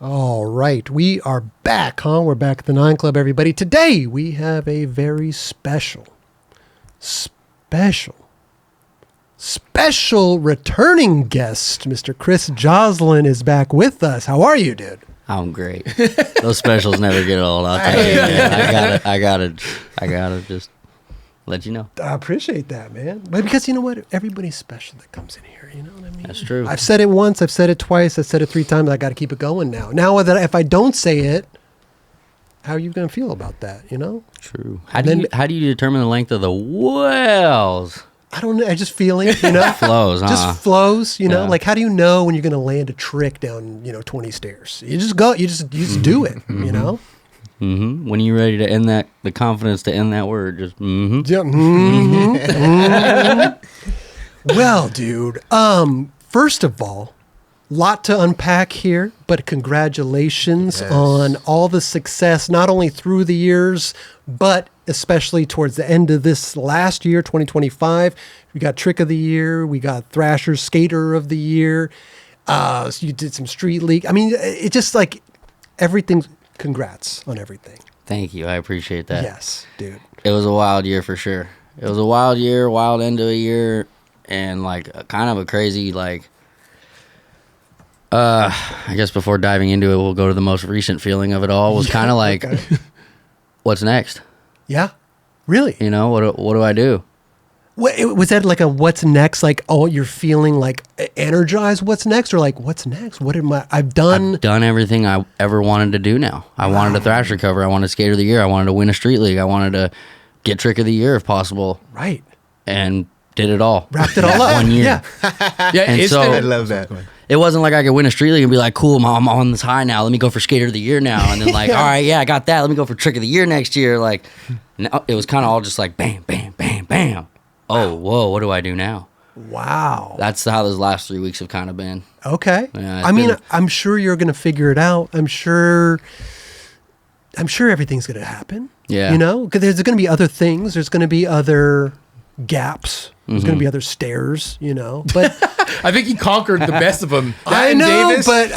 All right, we are back, huh? We're back at the 9 Club, everybody. Today, we have a very special returning guest. Mr. Chris Joslin is back with us. How are you, dude? I'm great. Those specials never get old. I'll tell you, man. I gotta just let you know. I appreciate that, man. But because you know what? Everybody's special that comes in here. You know what I mean? That's true. I've said it once. I've said it twice. I've said it 3 times. I got to keep it going now. Now that if I don't say it, how are you going to feel about that? You know? True. How do you determine the length of the wells? I don't know. I just feel it, you know? Flows, huh? Just flows, you know? Yeah. Like, how do you know when you're going to land a trick down, 20 stairs? You just go. You just do it, you know? Mm-hmm. When you're ready to end that, the confidence to end that word, just mm-hmm. Yeah, Well, dude, first of all, lot to unpack here, but congratulations on all the success, not only through the years, but especially towards the end of this last year, 2025. We got Trick of the Year. We got Thrasher Skater of the Year. So you did some Street League. I mean, it just like everything. Congrats on everything. Thank you. I appreciate that. Yes, dude. It was a wild year for sure. It was a wild year, wild end of a year, and like kind of a crazy I guess before diving into it, we'll go to the most recent feeling of it all. Was kind of like, what's next? Yeah, really. You know, what do I do? Was that like a what's next? Like, oh, you're feeling like energized. What's next? Or like, what's next? I've done everything I ever wanted to do now. I wanted a Thrasher cover. I wanted Skater of the Year. I wanted to win a Street League. I wanted to get Trick of the Year if possible. Right. And did it all. Wrapped it all up. 1 year. Yeah. And so I love that. it wasn't like I could win a Street League and be like, cool, I'm on this high now. Let me go for Skater of the Year now. And then like, all right, yeah, I got that. Let me go for Trick of the Year next year. Like, no, it was kind of all just like bam, bam, bam, bam. Oh, whoa, what do I do now? Wow. That's how those last 3 weeks have kind of been. Okay. Yeah, I'm sure you're going to figure it out. I'm sure everything's going to happen. Yeah. You know, because there's going to be other things. There's going to be other gaps. There's going to be other stairs, you know. But I think he conquered the best of them. I know, Davis. but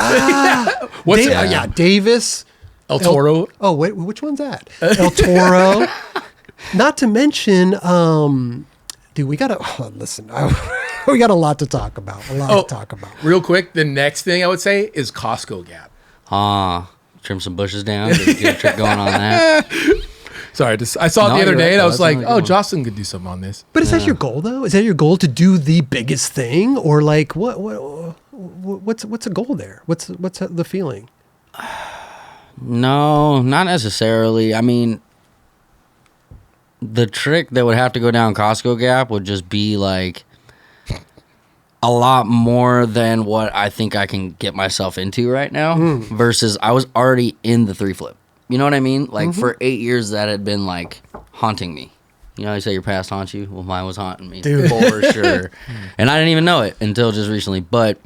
Davis. El Toro. Wait, which one's that? El Toro. Not to mention, dude, we got to listen. We got a lot to talk about. Real quick, the next thing I would say is Costco Gap. Trim some bushes down. Get a trick going on that. Sorry, I saw it the other day, and I was like, really Jocelyn could do something on this. But is that your goal, though? Is that your goal to do the biggest thing, or like what's a goal there? What's the feeling? No, not necessarily. I mean, the trick that would have to go down Costco Gap would just be like a lot more than what I think I can get myself into right now versus I was already in the 3 flip. You know what I mean? Like for 8 years that had been like haunting me. You know, you say your past haunts you. Well, mine was haunting me, dude, for sure. And I didn't even know it until just recently. But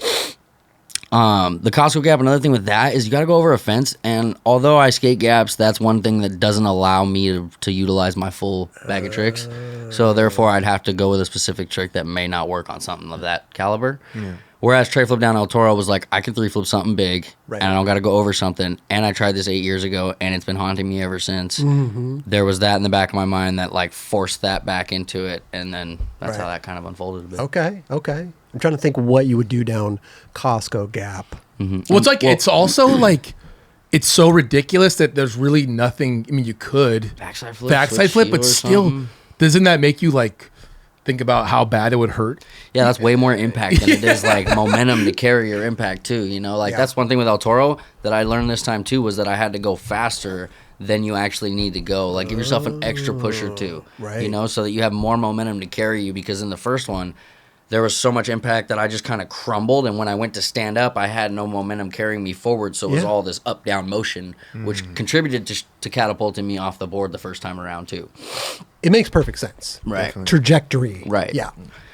the Costco Gap, another thing with that is you got to go over a fence. And although I skate gaps, that's one thing that doesn't allow me to utilize my full bag of tricks. So therefore, I'd have to go with a specific trick that may not work on something of that caliber. Yeah. Whereas tray flip down El Toro was like, I can 3 flip something big, and I don't got to go over something. And I tried this 8 years ago, and it's been haunting me ever since. There was that in the back of my mind that like forced that back into it, and then that's how that kind of unfolded a bit. Okay. I'm trying to think what you would do down Costco Gap. Well, it's also like, it's so ridiculous that there's really nothing. I mean, you could backside flip, but still, doesn't that make you like think about how bad it would hurt? Yeah, that's way more impact than it is like momentum to carry your impact too. You know, like that's one thing with El Toro that I learned this time too, was that I had to go faster than you actually need to go. Like give yourself an extra push or two, you know, so that you have more momentum to carry you, because in the first one, there was so much impact that I just kind of crumbled. And when I went to stand up, I had no momentum carrying me forward. So it was all this up-down motion, which contributed to catapulting me off the board the first time around, too. It makes perfect sense. Right. Trajectory. Right. Yeah.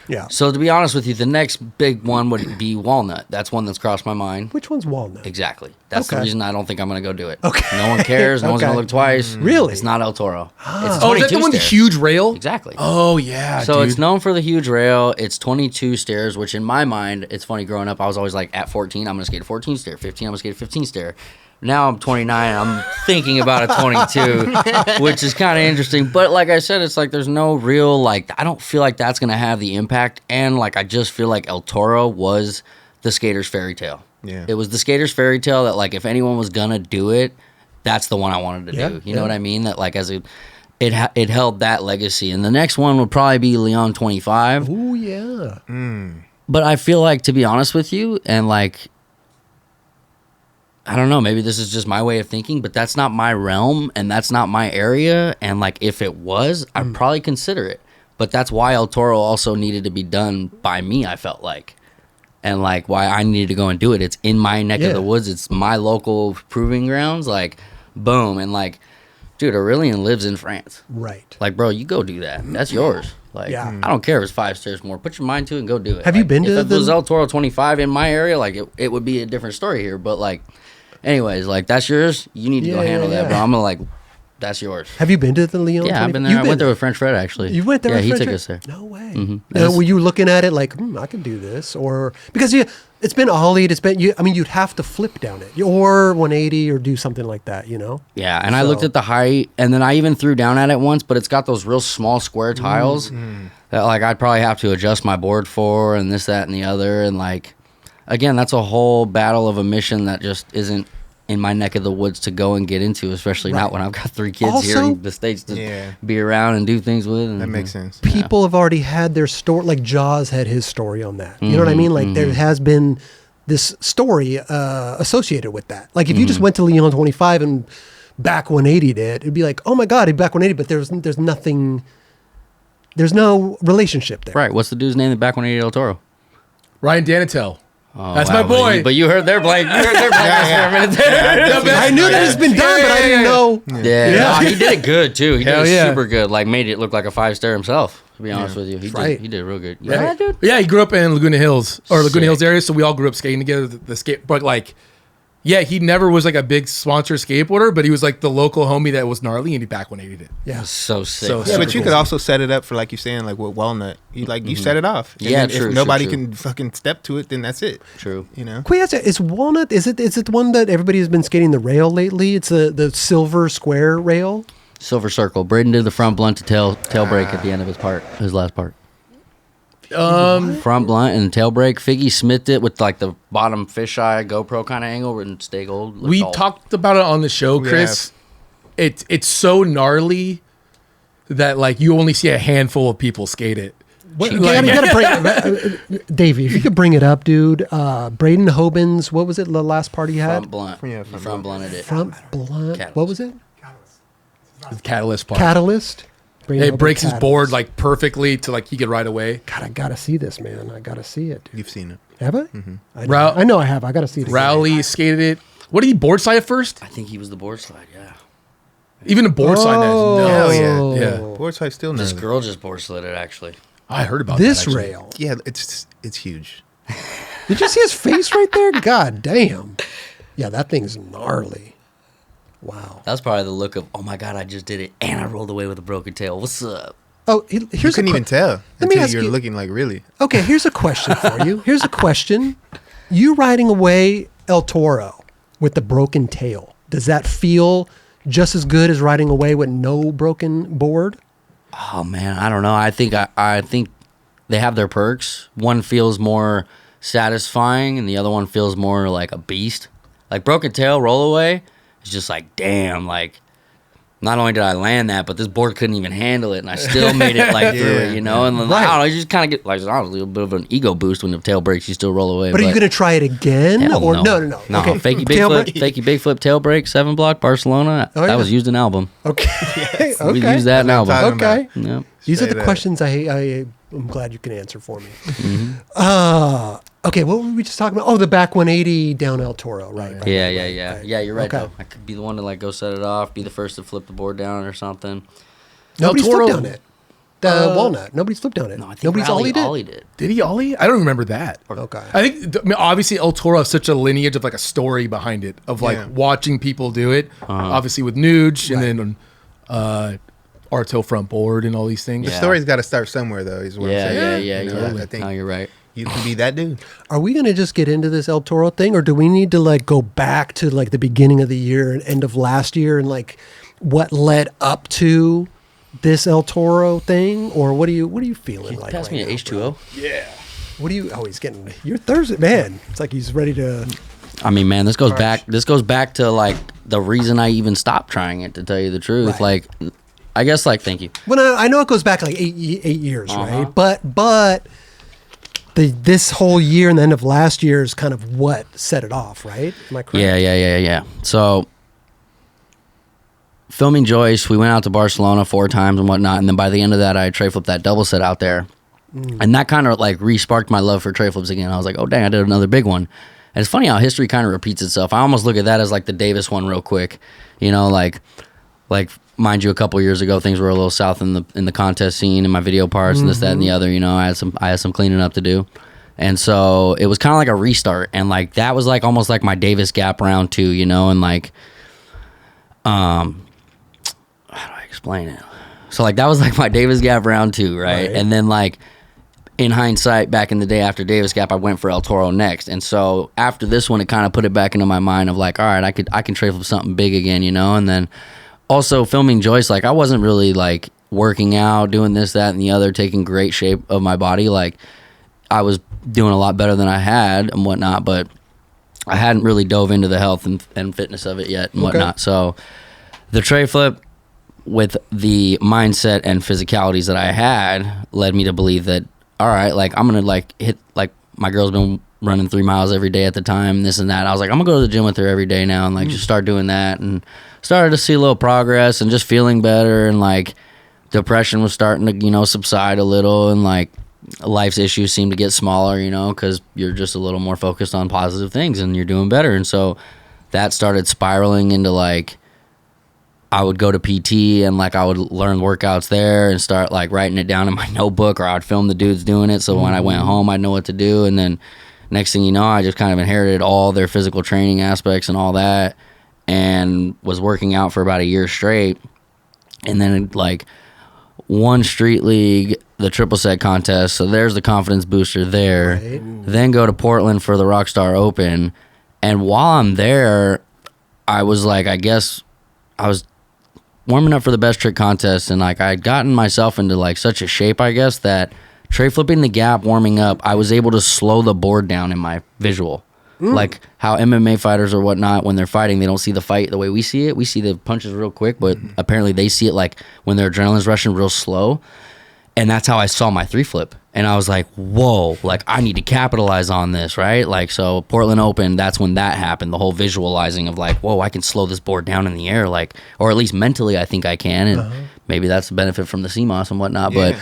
Yeah. So to be honest with you, the next big one would be Walnut. That's one that's crossed my mind. Which one's Walnut? Exactly. That's the Okay. reason I don't think I'm going to go do it. Okay. No one cares. No one's going to look twice. Really? It's not El Toro. It's a Oh, is that the 22 one with the stair. huge rail? Exactly. Oh, yeah, So dude. it's known for the huge rail. It's 22 stairs, which in my mind, it's funny. Growing up, I was always like, at 14, I'm going to skate a 14 stair. 15, I'm going to skate a 15 stair. Now I'm 29. I'm thinking about a 22, which is kind of interesting. But like I said, it's like there's no real, like, I don't feel like that's going to have the impact. And like I just feel like El Toro was the skater's fairy tale. Yeah. It was the skater's fairy tale that, like, if anyone was going to do it, that's the one I wanted to do. You know what I mean? That, like, as it held that legacy. And the next one would probably be Lyon 25. Oh, yeah. But I feel like, to be honest with you, and like, I don't know, maybe this is just my way of thinking, but that's not my realm and that's not my area. And like, if it was, I'd probably consider it. But that's why El Toro also needed to be done by me, I felt like. And like, why I needed to go and do it. It's in my neck of the woods. It's my local proving grounds. Like, boom. And like, dude, Aurelian lives in France. Right. Like, bro, you go do that. That's yours. Like, Yeah. I don't care if it's 5 stairs more. Put your mind to it and go do it. Have you Like, been to if it was the- El Toro 25 in my area, like, it would be a different story here. But like, anyways, like, that's yours. You need to go handle that. But I'm gonna like, that's yours. Have you been to the Lyon? Yeah, 20? I've been there. You've I went there with French Fred, actually. You went there? Yeah, with he French took Fred? us there. No way. Mhm. Now, were you looking at it like, I can do this, or because it's been ollied, it's been I mean, you'd have to flip down it or 180 or do something like that, you know? Yeah, and I looked at the height, and then I even threw down at it once, but it's got those real small square tiles that, like, I'd probably have to adjust my board for, and this, that, and the other, and like, again, that's a whole battle of a mission that just isn't in my neck of the woods to go and get into, especially not when I've got 3 kids here Also- in the States to be around and do things with. And, That makes sense. People have already had their story, like Jaws had his story on that. You know what I mean? Like there has been this story associated with that. Like if you just went to Lyon 25 and back 180'd it, it'd be like, oh my God, he back 180, but there's nothing, there's no relationship there. Right, what's the dude's name that back when he El Toro? Ryan Danitel. Oh, That's wow, my boy. But you heard their blank. You heard their blank for a minute there. I knew that it's been done, but I didn't know. Yeah, no, he did it good too. He did Hell it yeah. super good. Like, made it look like a 5-star himself. To be honest with you, he Right. did real good. Right. Yeah, dude. Yeah, he grew up in Laguna Hills or Laguna Sick. Hills area, so we all grew up skating together. The skate, but like, yeah, he never was like a big sponsor skateboarder, but he was like the local homie that was gnarly, and he back 180'd it. Yeah. So sick. So Yeah, super but you cool. could also set it up for, like you're saying, like with Walnut. You set it off. And Yeah, then true, if nobody true. can fucking step to it, then that's it. True. You know? Quay, is Walnut, is it the one that everybody has been skating the rail lately? It's the silver square rail? Silver Circle. Braden did the front blunt to tail break at the end of his last part. Front blunt and tail break. Figgy smithed it with like the bottom fisheye GoPro kind of angle and stay gold. Looked We all- talked about it on the show, Chris. It's so gnarly that like you only see a handful of people skate it. What, Like- you gotta bring Davey, if you could bring it up, dude. Braden Hoban's, what was it, the last part he had? front blunt. Yeah, He front front blunted it. Front blunt. Catalyst. What was it? The catalyst part. Catalyst. Braden It Hoban breaks his Catalyst. board like perfectly to like he could ride away. God, I gotta see this, man. I gotta see it, dude. You've seen it. Have I? Rou- I know I have. I gotta see it. again. Rowley skated it. What did he board slide at first? I think he was the board slide. Yeah. Even the board slide Oh. that's Hell nuts. yeah. Yeah. Board side still This knows. girl just board slid it actually. I heard about This that, actually. rail. Yeah, it's huge. Did you see his face right there? God damn. Yeah, that thing's gnarly. Wow. That's probably the look of, oh my God, I just did it and I rolled away with a broken tail. What's up? Oh, You here's couldn't even tell Let me until ask you're you- looking like really. Okay, here's a question for you. Here's a question. You riding away El Toro with the broken tail, does that feel just as good as riding away with no broken board? Oh man, I don't know. I think they have their perks. One feels more satisfying and the other one feels more like a beast. Like broken tail roll away is just like, damn, like not only did I land that, but this board couldn't even handle it and I still made it like through it, you know? And then, I don't know, you just kind of get like honestly a bit of an ego boost when the tail breaks, you still roll away. But are you going to try it again? Hell Or no. no. No, Okay. fakey Tail big flip, tail break, 7 block, Barcelona. Oh, that yeah. was used in album. Okay. We okay. used that in album. talking about. Okay. Yep. These are Straight the up. questions I'm glad you can answer for me. Okay, what were we just talking about? Oh, the back 180 down El Toro, right? right, Yeah, right, yeah, right, yeah. right. Yeah, you're right Okay. though. I could be the one to like go set it off, be the first to flip the board down or something. Nobody's El Toro- flipped down it. Walnut. Nobody's flipped down it. No, I think Nobody's ollied it. Did he ollie? I don't remember that. Okay. I think obviously El Toro has such a lineage of like a story behind it of like watching people do it. Obviously with Nuge and then Arto front board and all these things. The story's got to start somewhere, though. Is what I'm saying. Yeah. I think You're right. you can be that dude. Are we going to just get into this El Toro thing, or do we need to like go back to like the beginning of the year and end of last year and like what led up to this El Toro thing, or what are you feeling like? Pass me an H2O. Yeah. What are you? Oh, he's getting. You're Thursday, man. It's like he's ready to. I mean, man, this goes back. This goes back to like the reason I even stopped trying it. To tell you the truth, Right. like, I guess like thank you. Well, I know it goes back like eight years, right? But this whole year and the end of last year is kind of what set it off, right? Am I correct? Yeah. So, filming Joyce, we went out to Barcelona 4 times and whatnot, and then by the end of that, I tray flipped that double set out there, and that kind of like re-sparked my love for tray flips again. I was like, oh dang, I did another big one. And it's funny how history kind of repeats itself. I almost look at that as like the Davis one real quick, you know, like mind you, a couple years ago things were a little south in the contest scene and my video parts and this, that, and the other. You know, I had some cleaning up to do, and so it was kind of like a restart. And like that was like almost like my Davis Gap round 2, you know, and like, how do I explain it? So like that was like my Davis Gap round 2, right? And then like in hindsight, back in the day after Davis Gap, I went for El Toro next. And so after this one, it kind of put it back into my mind of like, all right, I can tray flip something big again, you know? And then also filming Joyce, like I wasn't really like working out, doing this, that, and the other, taking great shape of my body. Like I was doing a lot better than I had and whatnot, but I hadn't really dove into the health and fitness of it yet and whatnot. So the tray flip with the mindset and physicalities that I had led me to believe that, all right, like I'm going to like hit, like my girl's been running 3 miles every day at the time, this and that. I was like, I'm going to go to the gym with her every day now and like just start doing that, and started to see a little progress and just feeling better, and like depression was starting to, you know, subside a little, and like life's issues seemed to get smaller, you know, because you're just a little more focused on positive things and you're doing better. And so that started spiraling into like I would go to PT and like I would learn workouts there and start like writing it down in my notebook, or I would film the dudes doing it, so when I went home I'd know what to do. And then next thing you know, I just kind of inherited all their physical training aspects and all that, and was working out for about a year straight. And then like won street league, the triple set contest, so there's the confidence booster there. Then go to Portland for the Rockstar Open, and while I'm there I was like, I guess I was warming up for the best trick contest, and like I'd gotten myself into like such a shape, I guess, that tray flipping the gap, warming up, I was able to slow the board down in my visual. Like how MMA fighters or whatnot, when they're fighting, they don't see the fight the way we see it. We see the punches real quick, but apparently they see it like when their adrenaline's rushing real slow. And that's how I saw my 3 flip. And I was like, whoa, like I need to capitalize on this, right? Like, so Portland Open, that's when that happened. The whole visualizing of like, whoa, I can slow this board down in the air, like, or at least mentally I think I can. And maybe that's the benefit from the CMOS and whatnot, but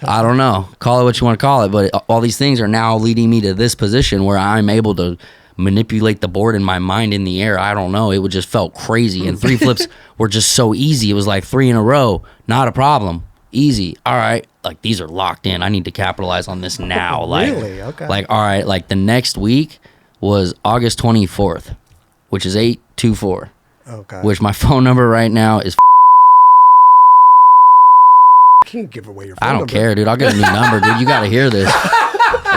I don't know. Call it what you want to call it. But all these things are now leading me to this position where I'm able to manipulate the board in my mind in the air. I don't know. It would just felt crazy. And 3 flips were just so easy. It was like 3 in a row, not a problem. Easy. All right. Like these are locked in. I need to capitalize on this now. Like, Really? Okay. Like, all right. Like the next week was August 24th, which is 824. Okay. Which my phone number right now is. I can't give away your phone I don't number. care, dude. I'll get a new number, dude. You got to hear this.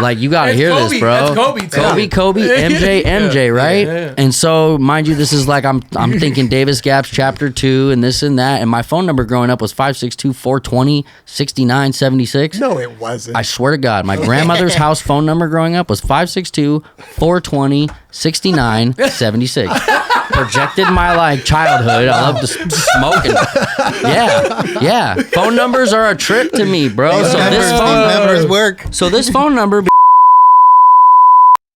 Like, you got to hear Kobe. this, bro. That's Kobe, too. Kobe, MJ, right? Yeah. And so, mind you, this is like, I'm thinking Davis Gaps chapter 2 and this and that. And my phone number growing up was 562-420-6976. No, it wasn't. I swear to God, my grandmother's house phone number growing up was 562-420-6976. Projected my like childhood. I love to smoke and yeah. Phone numbers are a trip to me, bro. So this phone numbers work. So this phone number.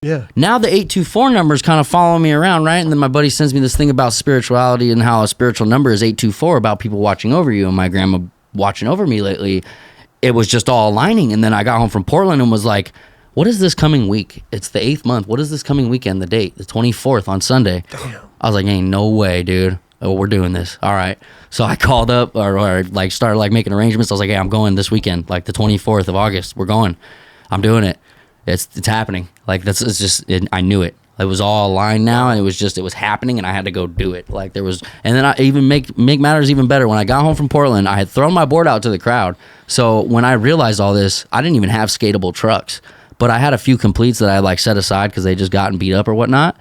Yeah. Now the 824 numbers kind of follow me around, right? And then my buddy sends me this thing about spirituality and how a spiritual number is 824 about people watching over you. And my grandma watching over me lately, it was just all aligning. And then I got home from Portland and was like, what is this coming week? It's the 8th month. What is this coming weekend? The date, the 24th on Sunday. Damn. I was like, ain't no way, dude. Oh, we're doing this. All right. So I called up or like started like making arrangements. I was like, hey, I'm going this weekend, like the 24th of August. We're going. I'm doing it. It's happening. Like I knew it. It was all aligned now, and it was happening, and I had to go do it. Like there was, and then I even make matters even better. When I got home from Portland, I had thrown my board out to the crowd. So when I realized all this, I didn't even have skatable trucks, but I had a few completes that I like set aside because they just gotten beat up or whatnot.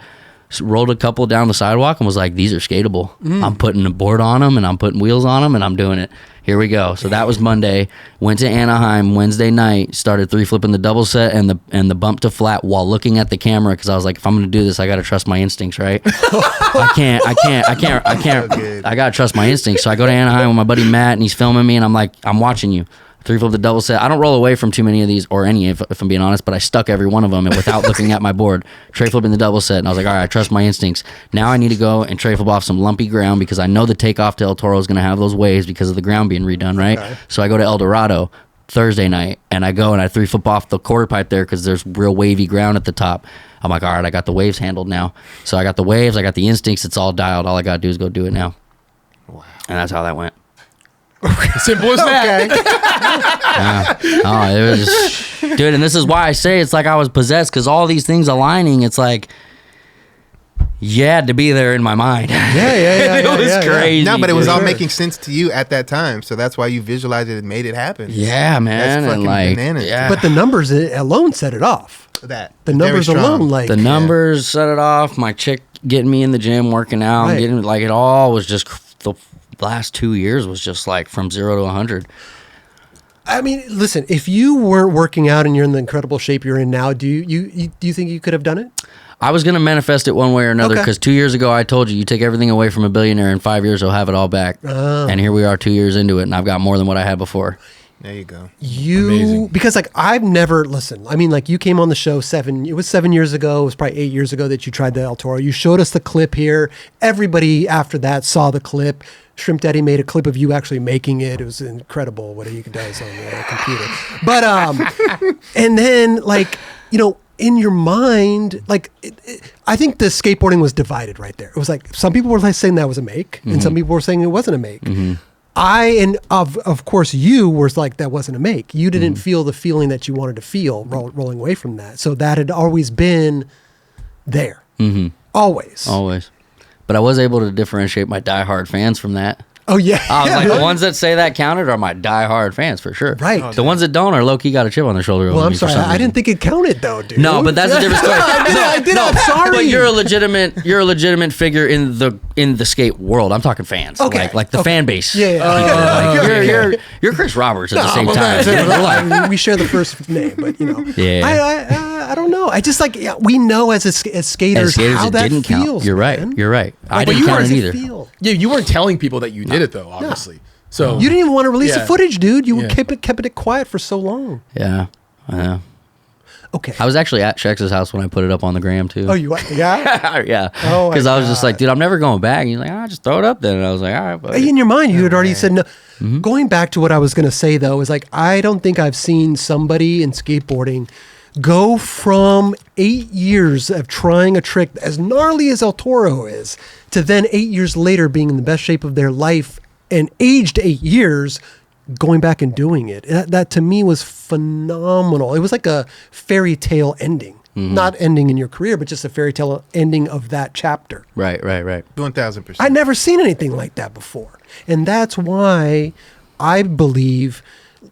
So rolled a couple down the sidewalk and was like, these are skatable. I'm putting a board on them and I'm putting wheels on them and I'm doing it. Here we go. So that was Monday. Went to Anaheim Wednesday night. Started 3-flipping the double set and the bump to flat while looking at the camera because I was like, if I'm going to do this, I got to trust my instincts, right? I can't. I got to trust my instincts. So I go to Anaheim with my buddy Matt and he's filming me and I'm like, I'm watching you. 3-flip the double set. I don't roll away from too many of these, or any, if I'm being honest, but I stuck every one of them and without looking at my board. Tray flipping the double set, and I was like, all right, I trust my instincts. Now I need to go and tray flip off some lumpy ground because I know the takeoff to El Toro is going to have those waves because of the ground being redone, right? Okay. So I go to El Dorado Thursday night, and I go and I 3-flip off the quarter pipe there because there's real wavy ground at the top. I'm like, all right, I got the waves handled now. So I got the waves, I got the instincts, it's all dialed. All I got to do is go do it now. Wow. And that's how that went. Simple as that. Oh, it was, dude. And this is why I say it's like I was possessed because all these things aligning. It's like you had to be there in my mind. Yeah. It was crazy. No, but it was all making sense to you at that time, so that's why you visualized it and made it happen. Yeah, man. That's fucking bananas. Yeah. But the numbers alone set it off. The numbers alone, like the numbers set it off. My chick getting me in the gym, working out, Right. getting like it all was just the last 2 years was just like from 0 to 100. I mean, listen, if you weren't working out and you're in the incredible shape you're in now, do you think you could have done it? I was going to manifest it one way or another because 2 years ago I told you take everything away from a billionaire in 5 years he'll have it all back. And here we are 2 years into it and I've got more than what I had before. There you go. Amazing. Because like I've never listened. I mean, like you came on the show 7 years ago. It was probably 8 years ago that you tried the El Toro. You showed us the clip here. Everybody after that saw the clip. Shrimp Daddy made a clip of you actually making it. It was incredible what he does on the computer. But and then like, you know, in your mind, like I think the skateboarding was divided right there. It was like some people were like saying that was a make, and some people were saying it wasn't a make. Of course you were like that wasn't a make. You didn't feel the feeling that you wanted to feel rolling away from that. So that had always been there. Always. But I was able to differentiate my diehard fans from that. Oh yeah. I was like, the ones that say that counted are my diehard fans for sure. Right. The ones that don't are low-key got a chip on their shoulder. Well, I'm sorry. I didn't think it counted though, dude. No, but that's a different story. I did. I'm sorry. But you're a legitimate figure in the skate world. I'm talking fans. Okay. Like the fan base. Yeah. You're Chris Roberts at the same time. We share the first name, but you know. Yeah. I don't know. I just like we know as skaters how that didn't feels. Count. You're right. Man. You're right. I But didn't count it either. Feel? Yeah, you weren't telling people that you did it though, obviously. So you didn't even want to release the footage, dude. You kept it quiet for so long. Yeah, I know. Okay. I was actually at Shex's house when I put it up on the gram too. Oh, you yeah? Yeah. Oh, because I was just like, dude, I'm never going back. And he's like, just throw it up then. And I was like, all right. Buddy. In your mind, you had already said no. Going back to what I was going to say though, is like I don't think I've seen somebody in skateboarding go from 8 years of trying a trick as gnarly as El Toro is to then 8 years later being in the best shape of their life and aged 8 years going back and doing it. That to me was phenomenal. It was like a fairy tale ending. Not ending in your career, but just a fairy tale ending of that chapter. Right. 1000%. I'd never seen anything like that before. And that's why I believe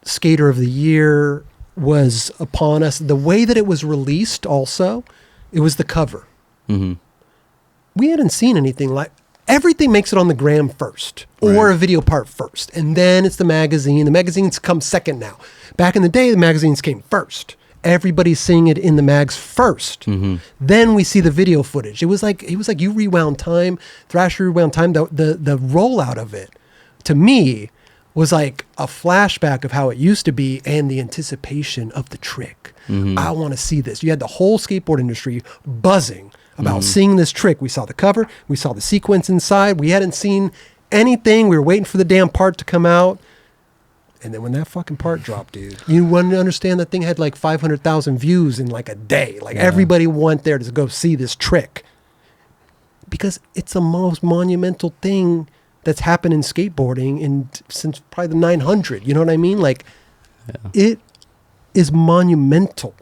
Skater of the Year was upon us. The way that it was released also, it was the cover. We hadn't seen anything like... Everything makes it on the gram first or a video part first. And then it's the magazine. The magazines come second now. Back in the day, the magazines came first. Everybody's seeing it in the mags first. Then we see the video footage. It was like you rewound time. Thrasher rewound time. The rollout of it, to me, was like a flashback of how it used to be and the anticipation of the trick. I want to see this. You had the whole skateboard industry buzzing about seeing this trick. We saw the cover. We saw the sequence inside. We hadn't seen anything. We were waiting for the damn part to come out. And then when that fucking part dropped, dude, you want to understand that thing had like 500,000 views in like a day. Like everybody went there to go see this trick. because it's the most monumental thing that's happened in skateboarding since probably the 900. You know what I mean? Like, it is monumental.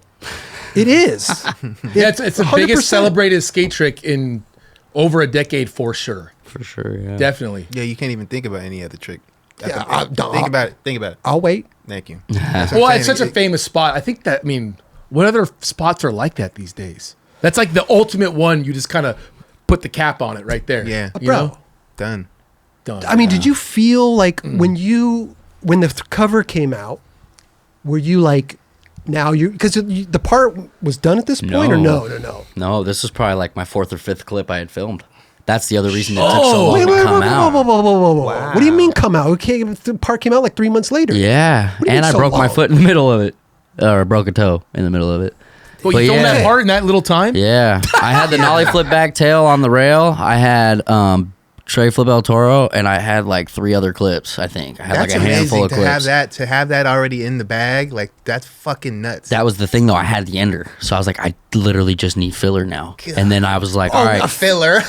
It is. Yeah, it's the 100%. biggest celebrated skate trick in over a decade for sure. For sure, yeah. Definitely. Yeah, you can't even think about any other trick. Yeah, Think about it. I'll wait. Thank you. Well, it's such a famous spot. I think that, I mean, what other spots are like that these days? That's like the ultimate one. You just kind of put the cap on it right there. Yeah. You Bro. know? Done. I mean, did you feel like when the cover came out, were you like, now because the part was done at this point, or no? No, this was probably like my 4th or 5th clip I had filmed. That's the other reason it took so long to come out. Whoa. What do you mean come out? Okay, the part came out like 3 months later. Yeah, What do you and mean I so broke my long? foot in the middle of it, or broke a toe in the middle of it. Well, But you filmed yeah. that part in that little time? Yeah, I had the nollie flip back tail on the rail. I had tray flip El Toro, and I had like 3 other clips. I think I had That's like a handful of amazing clips. to have that already in the bag. Like, that's fucking nuts. That was the thing, though. I had the ender, so I was like, I literally just need filler now. And then I was like, all right. A filler.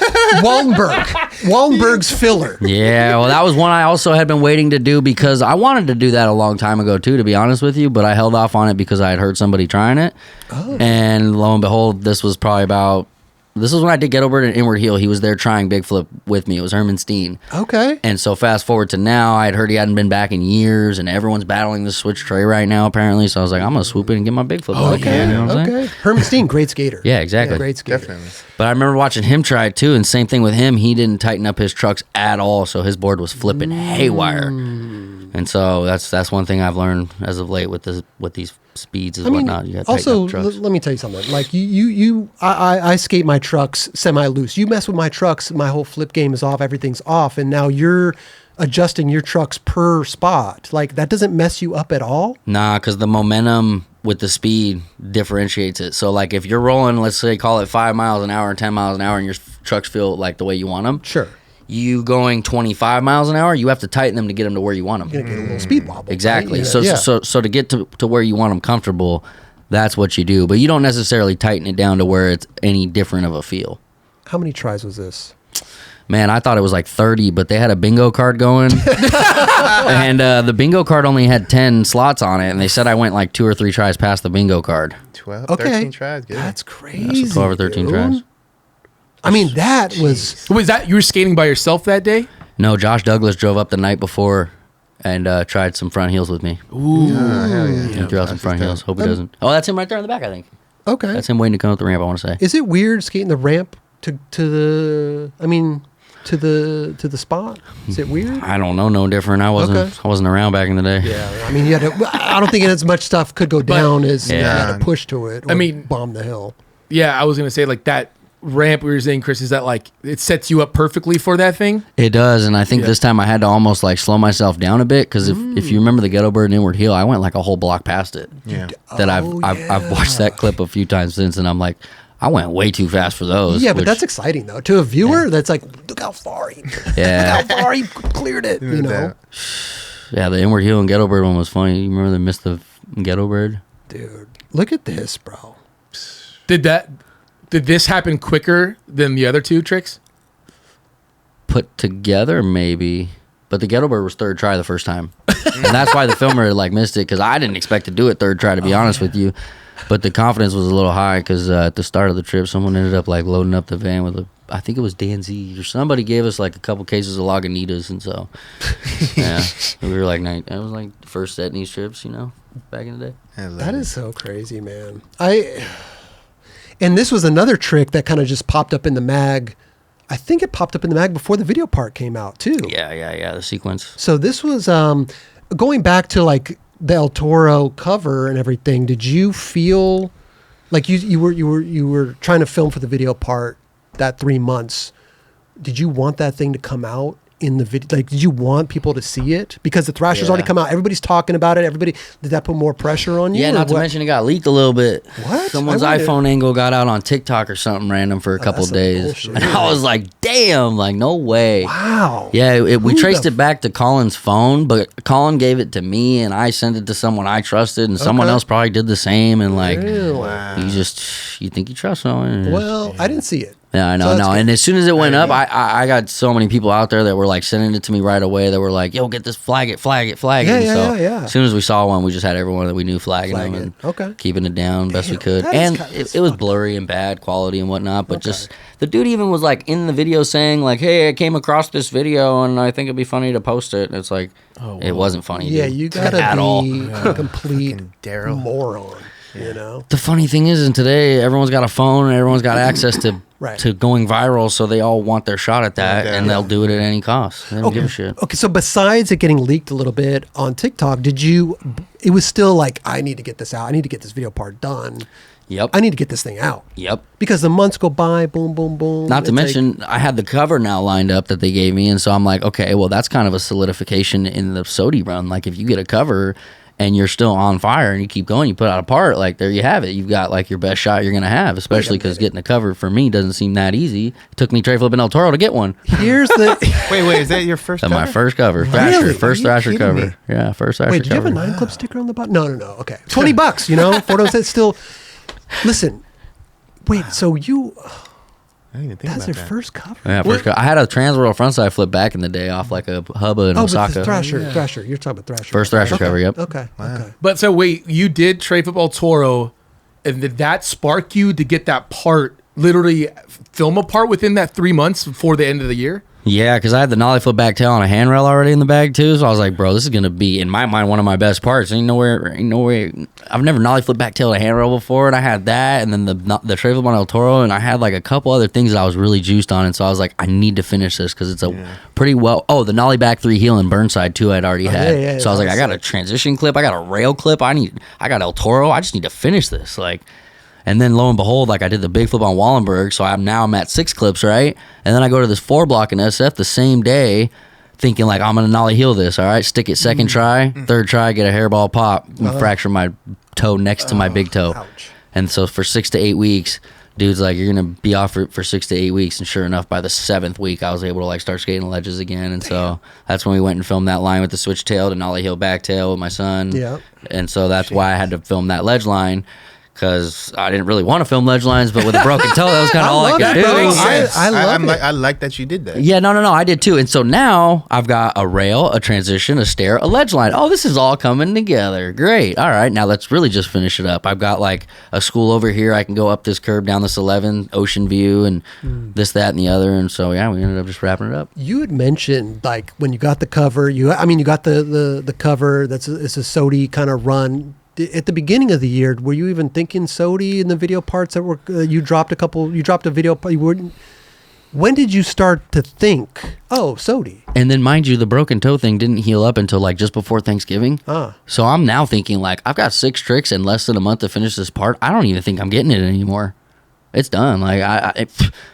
Wallenberg's filler. Yeah, well, that was one I also had been waiting to do because I wanted to do that a long time ago too, to be honest with you, but I held off on it because I had heard somebody trying it. Oh. And lo and behold, this was when I did Ghetto Bird and Inward Heel. He was there trying big flip with me. It was Herman Steen. Okay. And so fast forward to now, I had heard he hadn't been back in years, and everyone's battling the switch tray right now, apparently. So I was like, I'm going to swoop in and get my big flip. back again, you know what I'm saying? Herman Steen, great skater. Yeah, exactly. Great skater. Definitely. But I remember watching him try it too, and same thing with him. He didn't tighten up his trucks at all, so his board was flipping haywire. And so that's one thing I've learned as of late with these speeds is whatnot. You got to tighten also, up trucks. let me tell you something. Like I skate my trucks semi-loose. You mess with my trucks, my whole flip game is off. Everything's off, and now you're adjusting your trucks per spot. Like, that doesn't mess you up at all. Nah, because the momentum with the speed differentiates it. So, like, if you're rolling, let's say, call it 5 miles an hour, 10 miles an hour, and your trucks feel like the way you want them. Sure. You going 25 miles an hour, you have to tighten them to get them to where you want them. You're gonna get a little speed wobble. Exactly. Right? So to get to where you want them comfortable, that's what you do. But you don't necessarily tighten it down to where it's any different of a feel. How many tries was this? Man, I thought it was like 30, but they had a bingo card going. And the bingo card only had 10 slots on it. And they said I went like 2 or 3 tries past the bingo card. 12, Okay. 13 tries. Good. That's crazy. So 12 or 13 dude. tries. I mean, that was. Was that you were skating by yourself that day? No, Josh Douglas drove up the night before and tried some front heels with me. Ooh. Hell yeah. He threw out some front heels. Hope he doesn't. Oh, that's him right there in the back, I think. Okay. That's him waiting to come up the ramp, I want to say. Is it weird skating the ramp to the spot? Is it weird? I don't know, no different. I wasn't around back in the day. Yeah, I mean, I don't think as much stuff could go down as you Yeah. had to push to it. Or I mean- bomb the hill. Yeah, I was gonna say like that ramp we were saying, Chris, is that like it sets you up perfectly for that thing? It does, and I think Yeah. this time I had to almost like slow myself down a bit because if you remember the Ghetto Bird and Inward Heel, I went like a whole block past it. Yeah. That I've watched that clip a few times since, and I'm like, I went way too fast for those. Yeah, but which- that's exciting though. To a viewer, that's like, look how far he, Yeah. look how far he cleared it. You know, Yeah, the Inward Heel and Ghetto Bird one was funny. You remember the missed the Ghetto Bird? dude, look at this, bro. Did this happen quicker than the other 2 tricks? Put together, maybe. But the Ghetto Bird was 3rd try the first time. And that's why the filmer like missed it, because I didn't expect to do it 3rd try, to be honest with you. But the confidence was a little high because at the start of the trip, someone ended up like loading up the van with I think it was Dan Z or somebody gave us like a couple cases of Lagunitas, and so yeah, we were like, it was like the first Etnies trips, back in the day. That is so crazy, man. And this was another trick that kind of just popped up in the mag. I think it popped up in the mag before the video part came out too. Yeah, the sequence. So this was going back to like the El Toro cover and everything. Did you feel like you were trying to film for the video part that 3 months? Did you want that thing to come out in the video? Like, did you want people to see it? Because the Thrasher's already come out. Everybody's talking about it. Did that put more pressure on you? Yeah, not to mention it got leaked a little bit. What? Someone's I wonder. iPhone angle got out on TikTok or something random for a couple that's some days. bullshit. And I was like, damn, like, no way. Wow. Yeah, we Who traced the it back to Colin's phone, but Colin gave it to me, and I sent it to someone I trusted, and someone Okay. else probably did the same. And like, Really? you think you trust someone. and Well, I didn't see it. Yeah, I know. So No, and as soon as it went up, I got so many people out there that were like sending it to me right away. That were like, "Yo, get this, flag it." Yeah. As soon as we saw one, we just had everyone that we knew flagging them and keeping it down best we could. And it was blurry and bad quality and whatnot. But just the dude even was like in the video saying like, "Hey, I came across this video and I think it'd be funny to post it." And it's like, it wasn't funny. Yeah, dude. you gotta at be all. a complete Daryl. moron. You know. The funny thing is, in today, everyone's got a phone and everyone's got access to to going viral, so they all want their shot at that, and they'll do it at any cost. They don't give a shit. Okay, so besides it getting leaked a little bit on TikTok, it was still like, I need to get this out. I need to get this video part done. Yep. I need to get this thing out. Yep. Because the months go by, boom, boom, boom. Not to mention, I had the cover now lined up that they gave me, and so I'm like, okay, well, that's kind of a solidification in the SOTY run. Like, if you get a cover and you're still on fire and you keep going, you put out a part, like, there you have it. You've got, like, your best shot you're going to have, especially because getting a cover for me doesn't seem that easy. It took me Trey flipping El Toro to get one. Here's the... Wait, is that your first cover? My first cover. Thrasher. First Thrasher cover. Yeah, first Thrasher cover. Wait, did you have a 9-clip sticker on the bottom? No. Okay. $20, you know? Photos that still... Listen. Wait, so you... I didn't even think That's about your that. first cover? Yeah, first cover. I had a transworld frontside flip back in the day off like a hubba in Osaka. But Thrasher. You're talking about Thrasher. First Thrasher cover, yep. Okay. But so wait, you did Trey Football Toro, and did that spark you to get that part, literally film a part within that 3 months before the end of the year? Yeah, because I had the nollie flip back tail on a handrail already in the bag too, so I was like, bro, this is gonna be in my mind one of my best parts. Ain't no way. I've never nollie flip back tail a handrail before, and I had that, and then the Trey flip on El Toro, and I had like a couple other things that I was really juiced on, and so I was like, I need to finish this because it's a pretty well. Oh, the nollie back 3 heel and Burnside too, I'd already had. So I was like, I got a transition clip, I got a rail clip, I got El Toro, I just need to finish this, like. And then lo and behold, like I did the big flip on Wallenberg, so I'm at 6 clips, right? And then I go to this 4 block in SF the same day, thinking like I'm gonna nollie heel this, all right? Stick it second try, third try, get a hairball pop, and fracture my toe next to my big toe. Ouch. And so for 6 to 8 weeks, dude's like, you're gonna be off for 6 to 8 weeks, and sure enough, by the 7th week, I was able to like start skating ledges again, and so that's when we went and filmed that line with the switch tail to nollie heel back tail with my son. Yeah. And so that's why I had to film that ledge line. Because I didn't really want to film ledge lines, but with a broken toe, that was kind of all I could do. I love it. I like that you did that. Yeah, no, I did too. And so now I've got a rail, a transition, a stair, a ledge line. Oh, this is all coming together. Great. All right, now let's really just finish it up. I've got like a school over here. I can go up this curb, down this 11, ocean view, and this, that, and the other. And so, yeah, we ended up just wrapping it up. You had mentioned like when you got the cover, you got the cover. It's a SOTY kind of run. At the beginning of the year, were you even thinking SOTY in the video parts that were you dropped a video? When did you start to think, oh, SOTY? And then, mind you, the broken toe thing didn't heal up until like just before Thanksgiving. So I'm now thinking like I've got 6 tricks in less than a month to finish this part. I don't even think I'm getting it anymore. It's done. Like I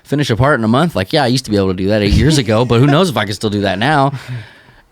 finish a part in a month. Like, yeah, I used to be able to do that 8 years ago, but who knows if I can still do that now?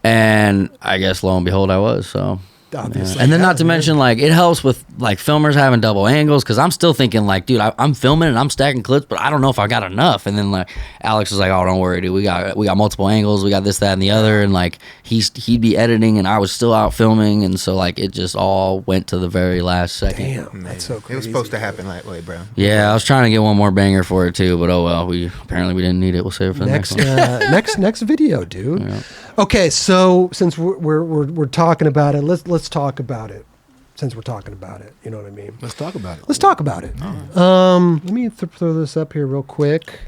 And I guess lo and behold, I was. So. Obviously. And then not to mention, like, it helps with, like, filmers having double angles, because I'm still thinking, like, dude, I'm filming and I'm stacking clips, but I don't know if I got enough. And then, like, Alex was like, oh, don't worry, dude, we got multiple angles, we got this, that, and the other, and, like, he'd be editing, and I was still out filming, and so, like, it just all went to the very last second. Damn, that's so crazy. It was supposed to happen that way, bro. Yeah, I was trying to get one more banger for it, too, but oh, well, apparently we didn't need it. We'll save it for the next one. next video, dude. Yeah. Okay, so since we're talking about it, let's talk about it. Since we're talking about it, you know what I mean? Let's talk about it. Let's talk about it. Let me throw this up here real quick.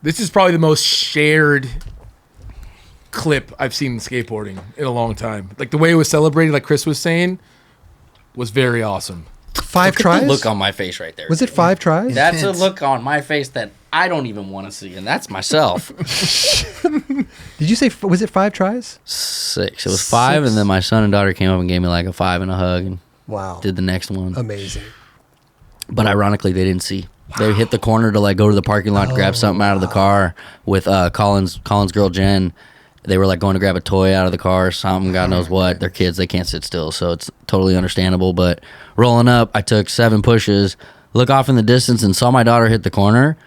This is probably the most shared clip I've seen in skateboarding in a long time. Like the way it was celebrated, like Chris was saying, was very awesome. 5 Look at tries? the look on my face right there. Was it 5 tries? That's a look on my face that I don't even want to see, and that's myself. Did you say, was it 5 tries? 6. It was 5, and then my son and daughter came up and gave me like a 5 and a hug, and Wow. did the next one. Amazing. But ironically, they didn't see. They hit the corner to like go to the parking lot, grab something out of the car with Colin's girl Jen. They were like going to grab a toy out of the car or something, God knows what. They're kids, they can't sit still, so it's totally understandable. But rolling up, I took 7 pushes, look off in the distance and saw my daughter hit the corner.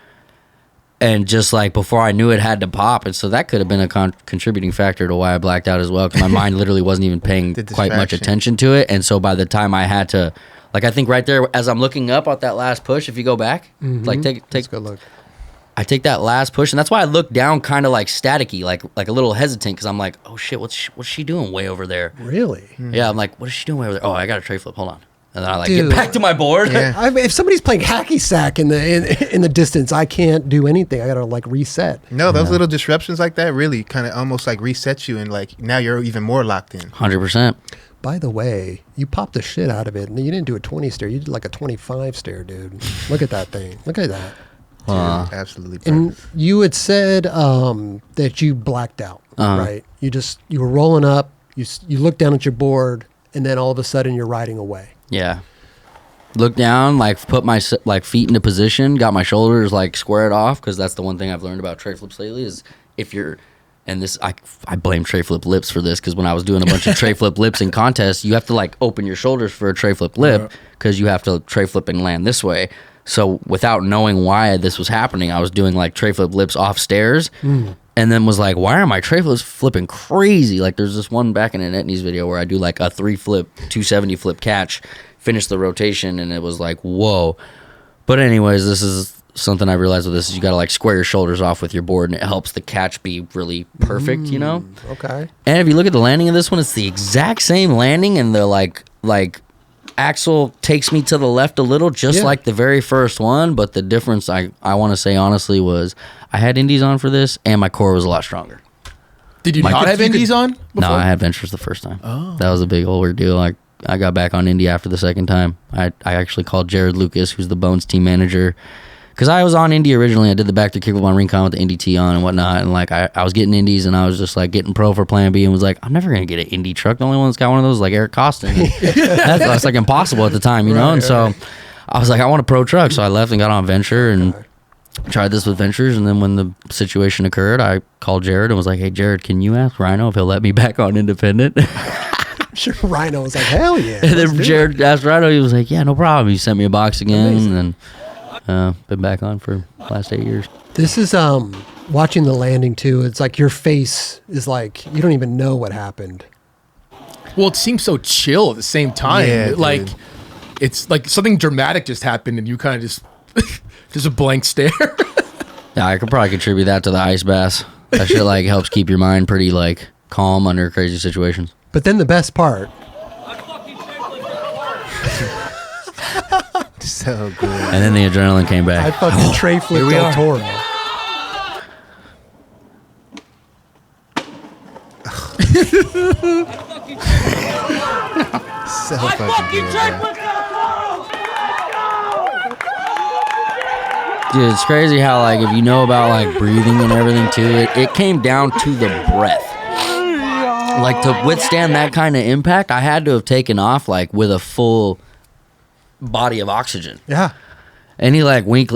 And just like before I knew it had to pop. And so that could have been a contributing factor to why I blacked out as well. Because my mind literally wasn't even paying quite much attention to it. And so by the time I had to, like, I think right there as I'm looking up at that last push, if you go back, like take Let's go look. I take that last push, and that's why I look down kind of like staticky, like a little hesitant, because I'm like, oh shit, what's she doing way over there? Really? Yeah, I'm like, what is she doing way over there? Oh, I got a tray flip. Hold on. And then I like get back to my board. Yeah. I mean, if somebody's playing hacky sack in the distance, I can't do anything. I gotta like reset. No, those little disruptions like that really kind of almost like reset you, and like now you're even more locked in. 100%. By the way, you popped the shit out of it, and you didn't do a 20 stair. You did like a 25 stair, dude. Look at that thing. Look at that. Dude, absolutely perfect. And you had said that you blacked out, right? You were rolling up. You looked down at your board, and then all of a sudden you're riding away. Yeah. Look down, like put my like feet into position, got my shoulders like squared off, because that's the one thing I've learned about tray flips lately is if you're, and this I blame tray flip lips for this, because when I was doing a bunch of tray flip lips in contests, you have to like open your shoulders for a tray flip lip because you have to tray flip and land this way. So without knowing why this was happening, I was doing like tray flip lips off stairs, and then was like, why are my tray flips flipping crazy? Like there's this one back in an Etnies video where I do like a 3-flip, 270 flip catch, finish the rotation, and it was like, whoa. But anyways, this is something I realized with this is you got to like square your shoulders off with your board, and it helps the catch be really perfect, you know? Okay. And if you look at the landing of this one, it's the exact same landing, and the like axle takes me to the left a little, just like the very first one. But the difference, I want to say honestly, was I had indies on for this, and my core was a lot stronger. Did you not have indies on before? No, I had ventures the first time. Oh. That was a big old deal. Like I got back on indie after the second time. I actually called Jared Lucas, who's the Bones team manager, because I was on indie originally. I did the back to kickflip on Rincon with the indie tee on and whatnot, and like I was getting indies, and I was just like getting pro for Plan B, and was like, I'm never gonna get an indie truck. The only one that's got one of those is like Eric Costin. That's like impossible at the time, you know. And so I was like, I want a pro truck, so I left and got on Venture and tried this with Ventures. And then when the situation occurred, I called Jared and was like, hey Jared, can you ask Rhino if he'll let me back on independent? I'm sure Rhino was like, hell yeah. And then Jared asked Rhino, he was like, yeah, no problem. He sent me a box again. Amazing. And then been back on for the last 8 years. This is watching the landing too. It's like your face is like you don't even know what happened. Well, it seems so chill at the same time. Yeah, like dude. it's like something dramatic just happened, and you kind of just a blank stare. Yeah, I could probably contribute that to the ice baths. That shit like helps keep your mind pretty like calm under crazy situations. But then the best part. So good. And then the adrenaline came back. I fucking tray flipped Del Toro. So fucking good, bro. Dude, it's crazy how like if you know about like breathing and everything too, it came down to the breath. Like to withstand that kind of impact, I had to have taken off like with a full body of oxygen. Yeah. Any weak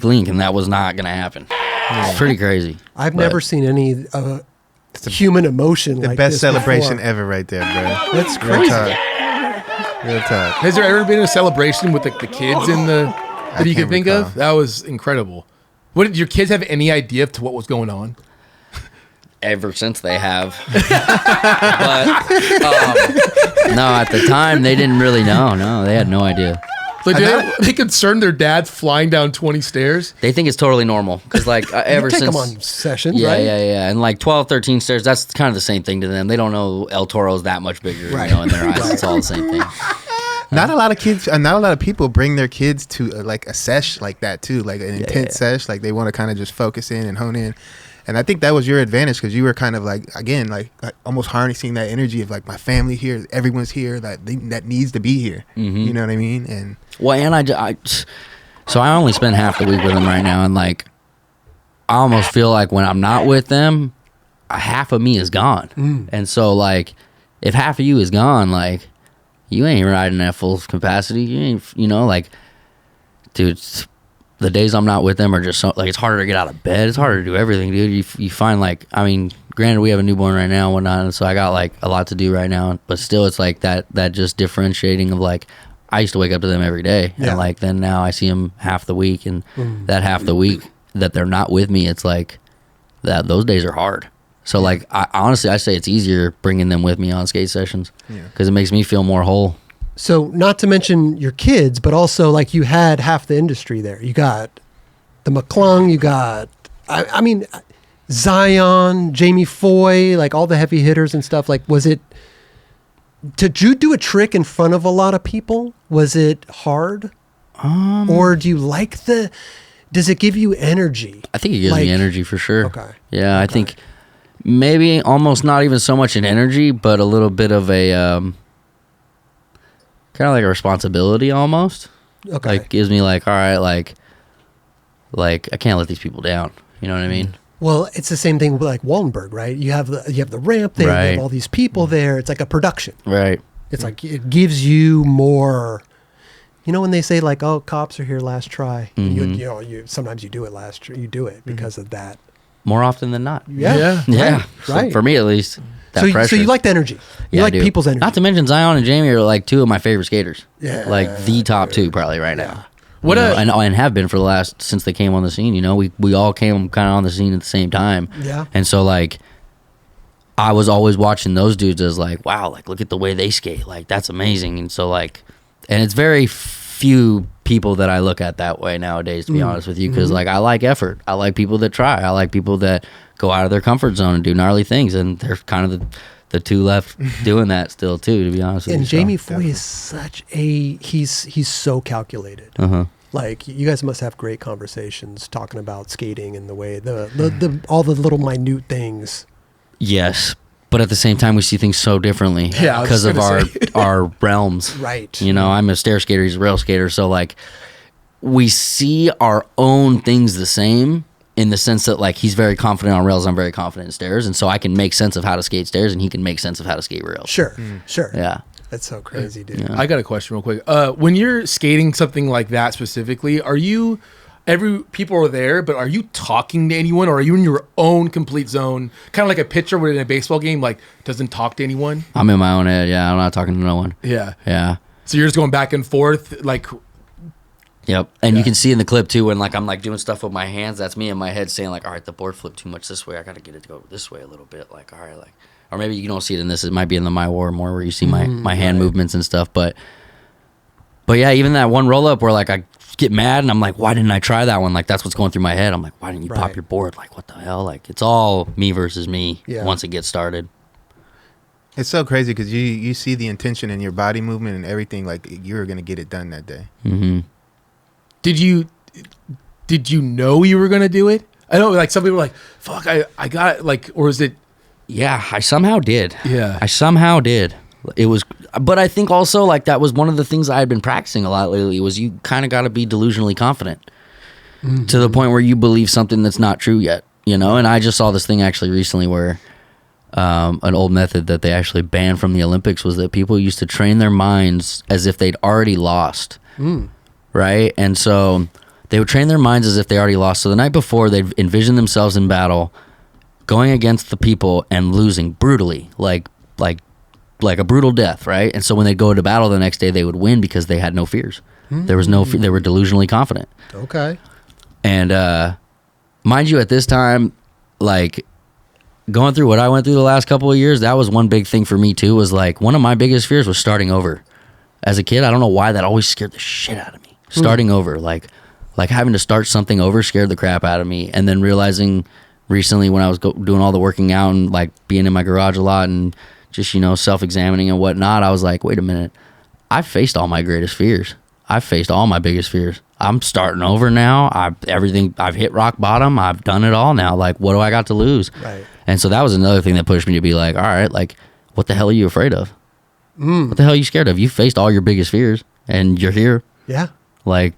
link, and that was not gonna happen. It's pretty crazy. I've never seen any human emotion The like best this celebration before. ever right there, bro. That's Real crazy. talk. Real talk. Has there ever been a celebration with like the kids in the that you can can't think recall. of? That was incredible. What did your kids have any idea to what was going on? Ever since they have. But no, at the time they didn't really know. No, they had no idea. Like, they concerned their dad's flying down 20 stairs? They think it's totally normal because like ever Take since them on sessions, yeah, right? yeah, and like 12, 13 stairs, that's kind of the same thing to them. They don't know El Toro's that much bigger, Right. you know, in their eyes. It's all the same thing. Not a lot of kids, not a lot of people bring their kids to like a sesh like that too, like an intense sesh. Like they want to kind of just focus in and hone in. And I think that was your advantage because you were kind of like, again, like almost harnessing that energy of like my family here, everyone's here, that needs to be here. Mm-hmm. You know what I mean? And Well, and so I only spend half the week with them right now, and like I almost feel like when I'm not with them, half of me is gone. And so like if half of you is gone, like you ain't riding at full capacity. You ain't, you know, like, dude, the days I'm not with them are just so, like, it's harder to get out of bed. It's harder to do everything, dude. You find like, I mean, granted we have a newborn right now and whatnot, and so I got like a lot to do right now, but still it's like that just differentiating of like, I used to wake up to them every day, and like then now I see them half the week, and that half the week that they're not with me, it's like that those days are hard. So like honestly, I say it's easier bringing them with me on skate sessions because it makes me feel more whole. So not to mention your kids, but also like you had half the industry there. You got the McClung, you got, I mean, Zion, Jamie Foy, like all the heavy hitters and stuff. Like, did you do a trick in front of a lot of people? Was it hard? Or do you like does it give you energy? I think it gives me energy for sure. Okay. Yeah, I think maybe almost not even so much an energy, but a little bit of a kind of like a responsibility almost. Okay. Like gives me like, all right, like I can't let these people down. You know what I mean? Well, it's the same thing with like Wallenberg, right? You have the ramp there, you have all these people there. It's like a production. Right. It's like it gives you more. You know when they say like, "Oh, cops are here last try." You sometimes you do it last try. You do it because of that. More often than not. Yeah. Right. For me at least. That So pressure. you like the energy. You like people's energy. Not to mention Zion and Jamie are like two of my favorite skaters. Yeah. Like the top two probably right now. What and have been for the last since they came on the scene. You know, we all came kind of on the scene at the same time. Yeah. And so like, I was always watching those dudes as like, wow, like look at the way they skate, like that's amazing. And so like, and it's very few people that I look at that way nowadays, to be honest with you, because like I like effort. I like people that try. I like people that go out of their comfort zone and do gnarly things. And there's kind of the two left doing that still too, to be honest with you. And Jamie Foy is such he's so calculated. Like you guys must have great conversations talking about skating and the way the all the little minute things. Yes, but at the same time we see things so differently because of our realms. Right. You know, I'm a stair skater, he's a rail skater, so like we see our own things the same in the sense that like he's very confident on rails, I'm very confident in stairs, and so I can make sense of how to skate stairs and he can make sense of how to skate rails. Sure. Yeah. That's so crazy, dude. Yeah. I got a question real quick. When you're skating something like that specifically, people are there, but are you talking to anyone, or are you in your own complete zone? Kind of like a pitcher in a baseball game, like doesn't talk to anyone? I'm in my own head, I'm not talking to no one. Yeah. So you're just going back and forth, like... Yep. And you can see in the clip too when like I'm like doing stuff with my hands, that's me in my head saying like, all right, the board flipped too much this way, I gotta get it to go this way a little bit, like all right, like, or maybe you don't see it in this, it might be in the My War more where you see my hand movements and stuff, but yeah, even that one roll up where like I get mad and I'm like, why didn't I try that one? Like that's what's going through my head. I'm like, why didn't you pop your board? Like what the hell? Like it's all me versus me once it gets started. It's so crazy because you see the intention in your body movement and everything, like you're gonna get it done that day. Did you know you were gonna do it? I know, like some people are like, "Fuck, I got it." Like, or is it? Yeah, I somehow did. Yeah, I somehow did. It was, but I think also like that was one of the things I had been practicing a lot lately. Was you kind of got to be delusionally confident to the point where you believe something that's not true yet. You know, and I just saw this thing actually recently where an old method that they actually banned from the Olympics was that people used to train their minds as if they'd already lost. Right? And so they would train their minds as if they already lost. So the night before, they'd envision themselves in battle, going against the people and losing brutally, like a brutal death, right? And so when they'd go to battle the next day, they would win because they had no fears. There was no fear. They were delusionally confident. Okay. And mind you, at this time, like going through what I went through the last couple of years, that was one big thing for me too, was like one of my biggest fears was starting over. As a kid, I don't know why that always scared the shit out of me. Starting over, like having to start something over scared the crap out of me. And then realizing recently when I was doing all the working out and like being in my garage a lot and just, you know, self-examining and whatnot, I was like, wait a minute, I've faced all my greatest fears. I've faced all my biggest fears. I'm starting over now. I've hit rock bottom. I've done it all now. Like, what do I got to lose? Right. And so that was another thing that pushed me to be like, all right, like, what the hell are you afraid of? What the hell are you scared of? You faced all your biggest fears and you're here. Yeah. Like,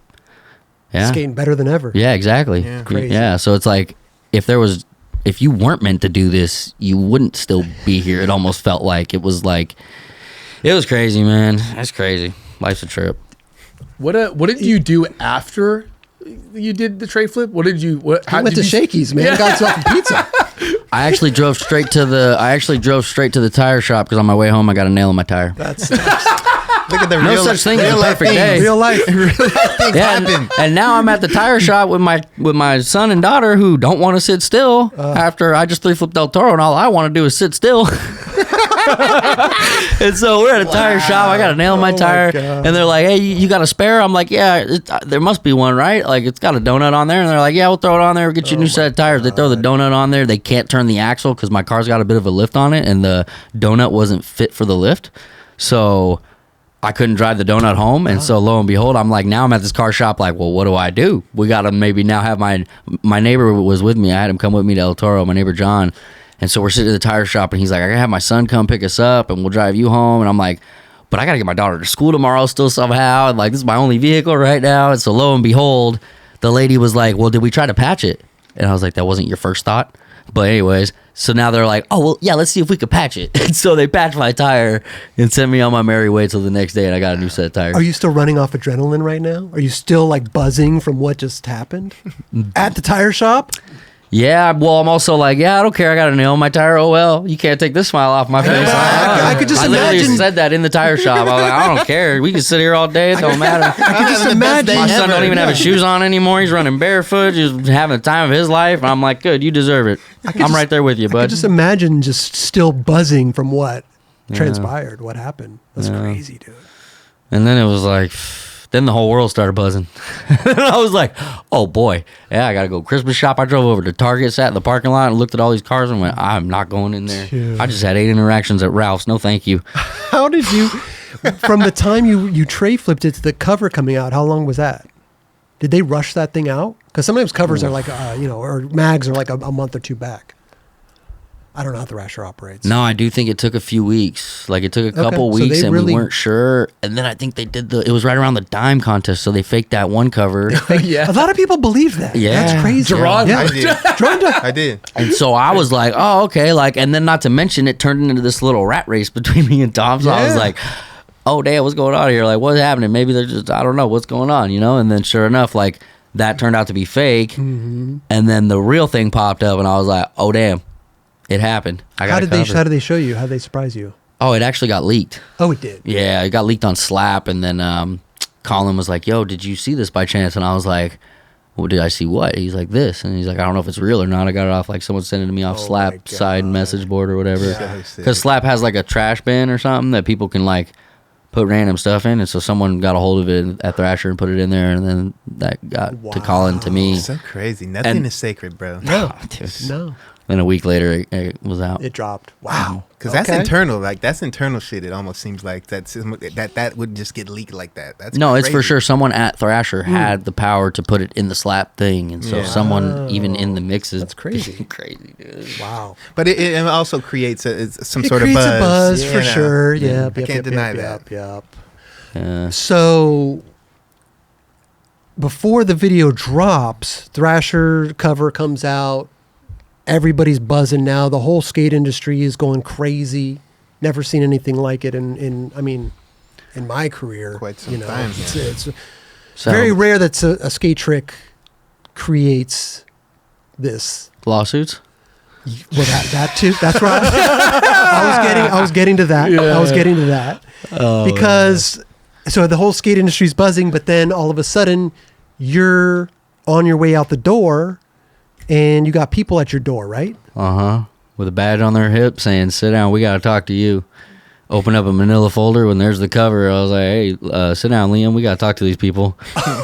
yeah. Skating better than ever. Yeah, exactly. Yeah. Crazy. Yeah. So it's like, if you weren't meant to do this, you wouldn't still be here. It almost felt like it was crazy, man. That's crazy. Life's a trip. What did you do after you did the tray flip? What did you? He went to Shakey's, man. Got himself a pizza. I actually drove straight to the tire shop because on my way home I got a nail in my tire. That's Look at the No real such thing as real a life perfect things. day. Real life. Real life things Yeah, happen. and now I'm at the tire shop with my son and daughter who don't want to sit still after I just 3-flipped El Toro, and all I want to do is sit still. And so we're at a tire shop. I got to nail my tire, God. and they're like, "Hey, you got a spare?" I'm like, "Yeah, there must be one, right? Like it's got a donut on there." And they're like, "Yeah, we'll throw it on there. We'll get you a new set of tires." They throw the donut on there. They can't turn the axle because my car's got a bit of a lift on it, and the donut wasn't fit for the lift, so I couldn't drive the donut home. And so lo and behold, I'm like, now I'm at this car shop like, well, what do I do? We got to maybe now have my neighbor was with me. I had him come with me to El Toro, my neighbor John. And so we're sitting at the tire shop, and he's like, I got to have my son come pick us up, and we'll drive you home. And I'm like, but I got to get my daughter to school tomorrow still somehow. And like, this is my only vehicle right now. And so lo and behold, the lady was like, well, did we try to patch it? And I was like, that wasn't your first thought? But anyways, so now they're like, oh, well, yeah, let's see if we could patch it. And so they patched my tire and sent me on my merry way till the next day, and I got a new set of tires. Are you still running off adrenaline right now? Are you still like buzzing from what just happened at the tire shop? Yeah, well, I'm also like, yeah, I don't care. I got to nail my tire. Oh, well, you can't take this smile off my face. I could just I literally imagine. said that in the tire shop. I was like, I don't care. We can sit here all day. It don't matter. I could just imagine. My son don't even have his shoes on anymore. He's running barefoot, just having the time of his life. And I'm like, good, you deserve it. I'm right there with you, I could bud. just imagine just still buzzing from what transpired, what happened. That's crazy, dude. And then it was like, then the whole world started buzzing. And I was like, oh boy, yeah, I got to go Christmas shop. I drove over to Target, sat in the parking lot and looked at all these cars and went, I'm not going in there. Dude. I just had 8 interactions at Ralph's. No, thank you. How did you, from the time you tray flipped it to the cover coming out, how long was that? Did they rush that thing out? Because sometimes covers are like, or mags are like a month or two back. I don't know how Thrasher operates. No, I do think it took a few weeks. Like it took a couple so weeks they and really- we weren't sure. And then I think they did it was right around the dime contest. So they faked that one cover. Yeah. A lot of people believe that. Yeah. That's crazy. Gerard- Yeah. I did. I did. And so I was like, oh, okay. Like, and then not to mention it turned into this little rat race between me and Tom. So I was Yeah. like, oh, damn, what's going on here? Like, what's happening? Maybe they're just, I don't know what's going on, you know? And then sure enough, like that turned out to be fake. And then the real thing popped up and I was like, oh, damn, it happened. I got How it did they show you? How did they surprise you? Oh, it actually got leaked. Oh, it did. Yeah, it got leaked on Slap, and then Colin was like, yo, did you see this by chance? And I was like, well, did I see what? He's like, this. And he's like, I don't know if it's real or not. I got it off, like, someone sending it to me off Oh my Slap side God. message board or whatever. So sick. Because Slap has, like, a trash bin or something that people can, like, put random stuff in. And so someone got a hold of it at Thrasher and put it in there, and then that got to Colin to me. So crazy. Nothing And- is sacred, bro. No. Dude. No. Then a week later, it was out. It dropped. Wow. Because that's Okay. internal. Like that's internal shit. It almost seems like that would just get leaked like that. That's No, it's for crazy. sure someone at Thrasher had the power to put it in the Slap thing, and so Yeah. someone even in the mixes. That's crazy. Crazy, dude. Wow. But it also creates some It sort of creates buzz. a buzz you for know. sure. Yeah. I can't deny that. Yep. Yeah. So before the video drops, Thrasher cover comes out. Everybody's buzzing now. The whole skate industry is going crazy. Never seen anything like it in my career. Quite some time, It's, yeah. it's So, very rare that a skate trick creates this. lawsuits. Well, that too. That's right. I was getting to that. I was getting to that because so the whole skate industry is buzzing, but then all of a sudden you're on your way out the door, and you got people at your door, right? With a badge on their hip saying, "Sit down. We got to talk to you." Open up a manila folder when there's the cover. I was like, hey, sit down, Liam. We got to talk to these people.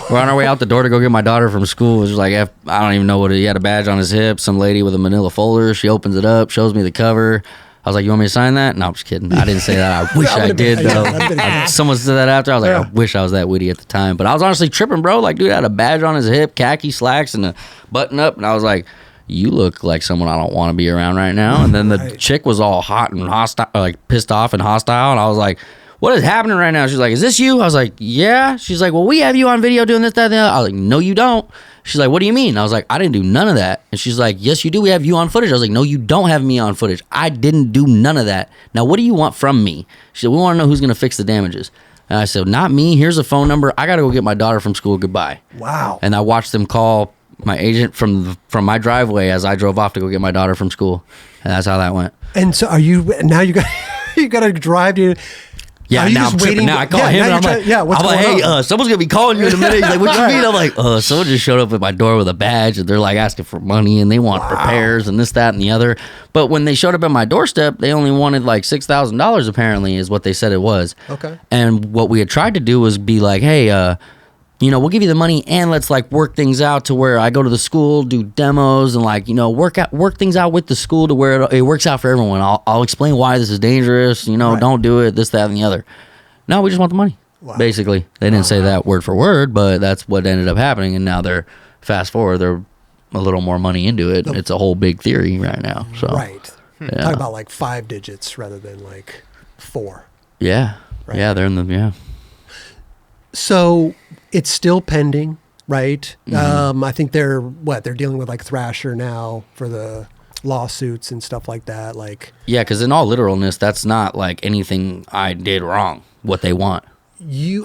We're on our way out the door to go get my daughter from school. It was like, I don't even know what he had a badge on his hip. Some lady with a manila folder. She opens it up, shows me the cover. I was like, you want me to sign that? No, I'm just kidding. I didn't say that. I wish I did, though. Someone said that after. I was like, I wish I was that witty at the time. But I was honestly tripping, bro. Like, dude had a badge on his hip, khaki slacks, and a button up. And I was like, you look like someone I don't want to be around right now. And then the chick was all hot and hostile, like pissed off and hostile. And I was like, what is happening right now? She's like, is this you? I was like, yeah. She's like, well, we have you on video doing this, that, and the other. I was like, no, you don't. She's like, what do you mean? I was like, I didn't do none of that. And she's like, yes, you do. We have you on footage. I was like, no, you don't have me on footage. I didn't do none of that. Now, what do you want from me? She said, we want to know who's going to fix the damages. And I said, not me. Here's a phone number. I got to go get my daughter from school. Goodbye. Wow. And I watched them call my agent from my driveway as I drove off to go get my daughter from school. And that's how that went. And so are you now? You got you got to drive to. Yeah, Are you now just I'm tripping. waiting? Now I call Yeah, him now and I'm you're like, trying- yeah, what's I'm like, going hey, on? someone's gonna be calling you in a minute. He's like, what you mean? I'm like, someone just showed up at my door with a badge and they're like asking for money and they want repairs and this, that, and the other. But when they showed up at my doorstep, they only wanted like $6,000 apparently is what they said it was. Okay. And what we had tried to do was be like, hey, we'll give you the money and let's like work things out to where I go to the school, do demos and like, work things out with the school to where it works out for everyone. I'll explain why this is dangerous, Right. don't do it, this, that, and the other. No, we just want the money. Wow. Basically. They didn't say that word for word, but that's what ended up happening. And now they're fast forward, they're a little more money into it. It's a whole big theory right now. So Right. Yeah. Talk about like 5 digits rather than like 4. Yeah. Right. Yeah, they're in the So it's still pending, right? Mm-hmm. I think they're dealing with like Thrasher now for the lawsuits and stuff like that. Like Yeah, because in all literalness, that's not like anything I did wrong. What they want.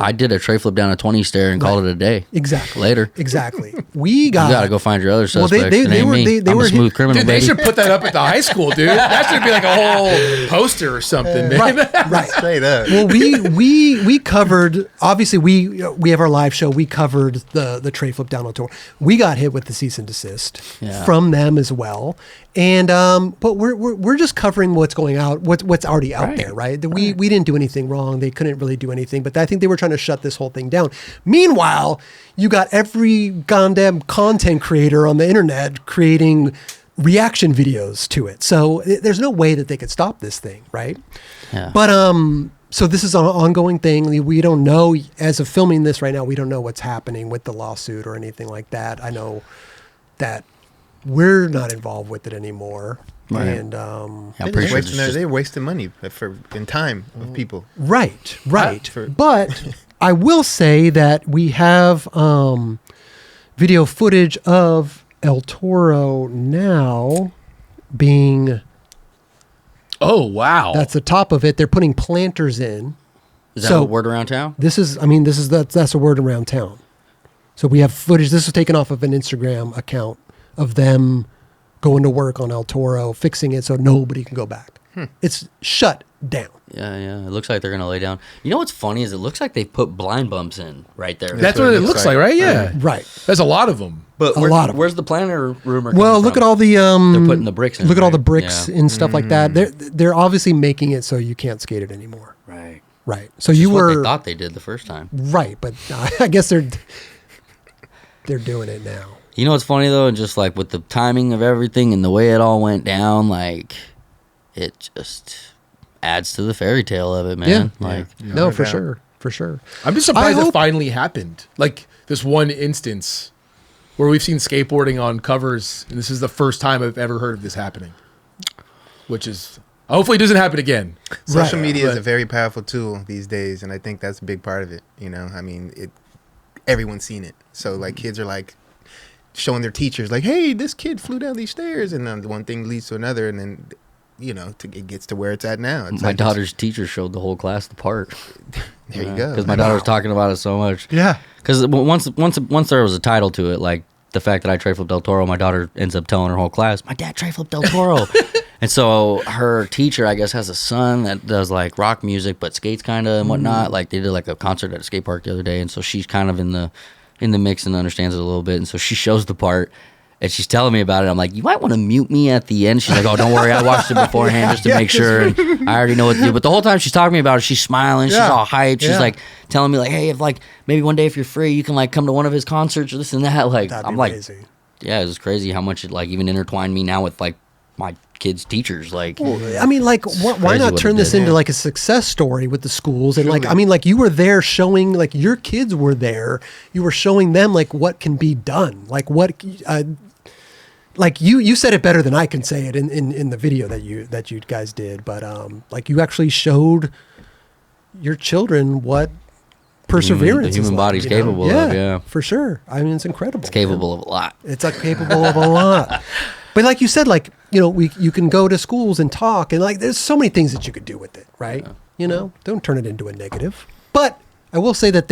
I did a tray flip down a 20 stair and called it a day. Exactly. Later. Exactly. We You got. gotta go find your other Well, suspects. they It ain't were- me. they I'm were a smooth criminal, Dude, they baby. should put that up at the high school, dude. That should be like a whole poster or something, man. Right. Straight up. Well, we covered, obviously we have our live show. We covered the tray flip down on tour. We got hit with the cease and desist from them as well. And but we're just covering what's going out, what's already out there, right? We didn't do anything wrong. They couldn't really do anything, but I think they were trying to shut this whole thing down. Meanwhile, you got every goddamn content creator on the internet creating reaction videos to it. So there's no way that they could stop this thing, right? Yeah. But so this is an ongoing thing. We don't know, as of filming this right now, we don't know what's happening with the lawsuit or anything like that. I know that we're not involved with it anymore. Right. And I'm They're pretty sure wasting, it's just- they're wasting money in time of people. right. For- But I will say that we have video footage of El Toro now being, Oh, wow. that's the top of it. They're putting planters in. Is that So- a word around town? That's a word around town. So we have footage. This was taken off of an Instagram account of them going to work on El Toro, fixing it so nobody can go back. It's shut down. Yeah. It looks like they're gonna lay down. You know what's funny is it looks like they put blind bumps in right there. That's what it looks like, right? Yeah. Right. There's a lot of them. But a lot of where's the planner rumor? Well, coming look from? at all the They're putting the bricks in. look at all the right? bricks Yeah. and stuff like that. They're obviously making it so you can't skate it anymore. Right. Right. So Which you is what were they thought they did the first time. right, but I guess they're doing it now. You know what's funny though, and just like with the timing of everything and the way it all went down, like it just adds to the fairy tale of it, man. Yeah. Like No, for doubt. sure. For sure. I'm just surprised I it hope- finally happened. Like this one instance where we've seen skateboarding on covers, and this is the first time I've ever heard of this happening. Which is hopefully it doesn't happen again. Social Right. media is But- a very powerful tool these days, and I think that's a big part of it. I mean, everyone's seen it. So like kids are like showing their teachers like, hey, this kid flew down these stairs, and then one thing leads to another, and then it gets to where it's at now. It's my like daughter's teacher showed the whole class the part. there you go. Because my daughter was talking about it so much. Yeah. Because once there was a title to it, like the fact that I tray flipped Del Toro, my daughter ends up telling her whole class, my dad tray flipped Del Toro. And so her teacher, I guess, has a son that does like rock music, but skates kind of and whatnot. Like they did like a concert at a skate park the other day. And so she's kind of in the mix and understands it a little bit. And so she shows the part and she's telling me about it. I'm like, you might want to mute me at the end. She's like, oh, don't worry. I watched it beforehand just to make sure. And I already know what to do. But the whole time she's talking to me about it, she's smiling. She's all hyped. She's like telling me like, hey, if like maybe one day if you're free, you can like come to one of his concerts or this and that. Like, That'd I'm be like, amazing. yeah, it's crazy how much it like even intertwined me now with like my kids' teachers. Like, I mean, like, why crazy not what turn it this did. into like a success story with the schools? And like, Truly. I mean, like you were there showing, like your kids were there. You were showing them like what can be done. Like what, like you said it better than I can say it in the video that you guys did. But like you actually showed your children what perseverance the human is body's like, you know? capable of, yeah. For sure. I mean, it's incredible. it's capable of a lot. It's like capable of a lot. But like you said, like, you can go to schools and talk and like, there's so many things that you could do with it, right? Don't turn it into a negative. But I will say that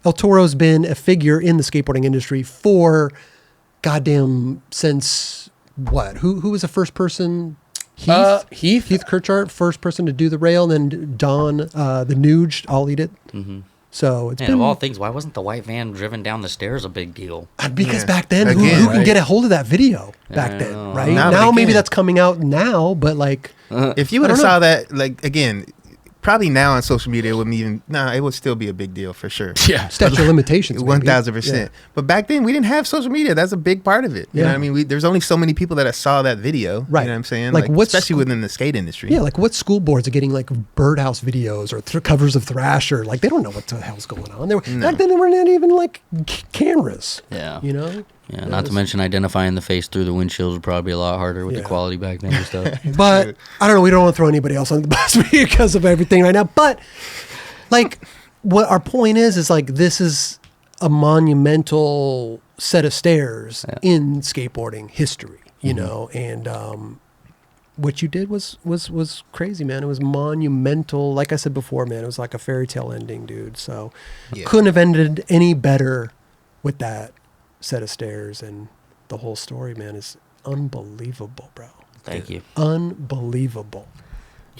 El Toro's been a figure in the skateboarding industry for goddamn since what? Who was the first person? Heath Kirchart, first person to do the rail, and then Don, the Nuge, ollied it. Mm-hmm. So it's been, of all things, why wasn't the white van driven down the stairs a big deal? Because back then, who can get a hold of that video back then, right? Now maybe that's coming out now, but like, if you would have saw that, like again, probably now on social media, it wouldn't even. It would still be a big deal for sure. Yeah, statute of limitations, 1000%. But back then, we didn't have social media. That's a big part of it. You know what I mean? There's only so many people that saw that video. Right. You know what I'm saying? Like especially within the skate industry. Yeah, like what school boards are getting like birdhouse videos or covers of Thrasher? Like they don't know what the hell's going on. Back then, there were not even like cameras. Yeah. You know. Yeah, not to mention identifying the face through the windshields would probably be a lot harder with the quality back then and stuff. But I don't know. We don't want to throw anybody else on the bus because of everything right now. But like, what our point is like this is a monumental set of stairs in skateboarding history, you know, and what you did was crazy, man. It was monumental. Like I said before, man, it was like a fairy tale ending, dude. So couldn't have ended any better with that set of stairs, and the whole story, man, is unbelievable, bro. Thank you. Unbelievable.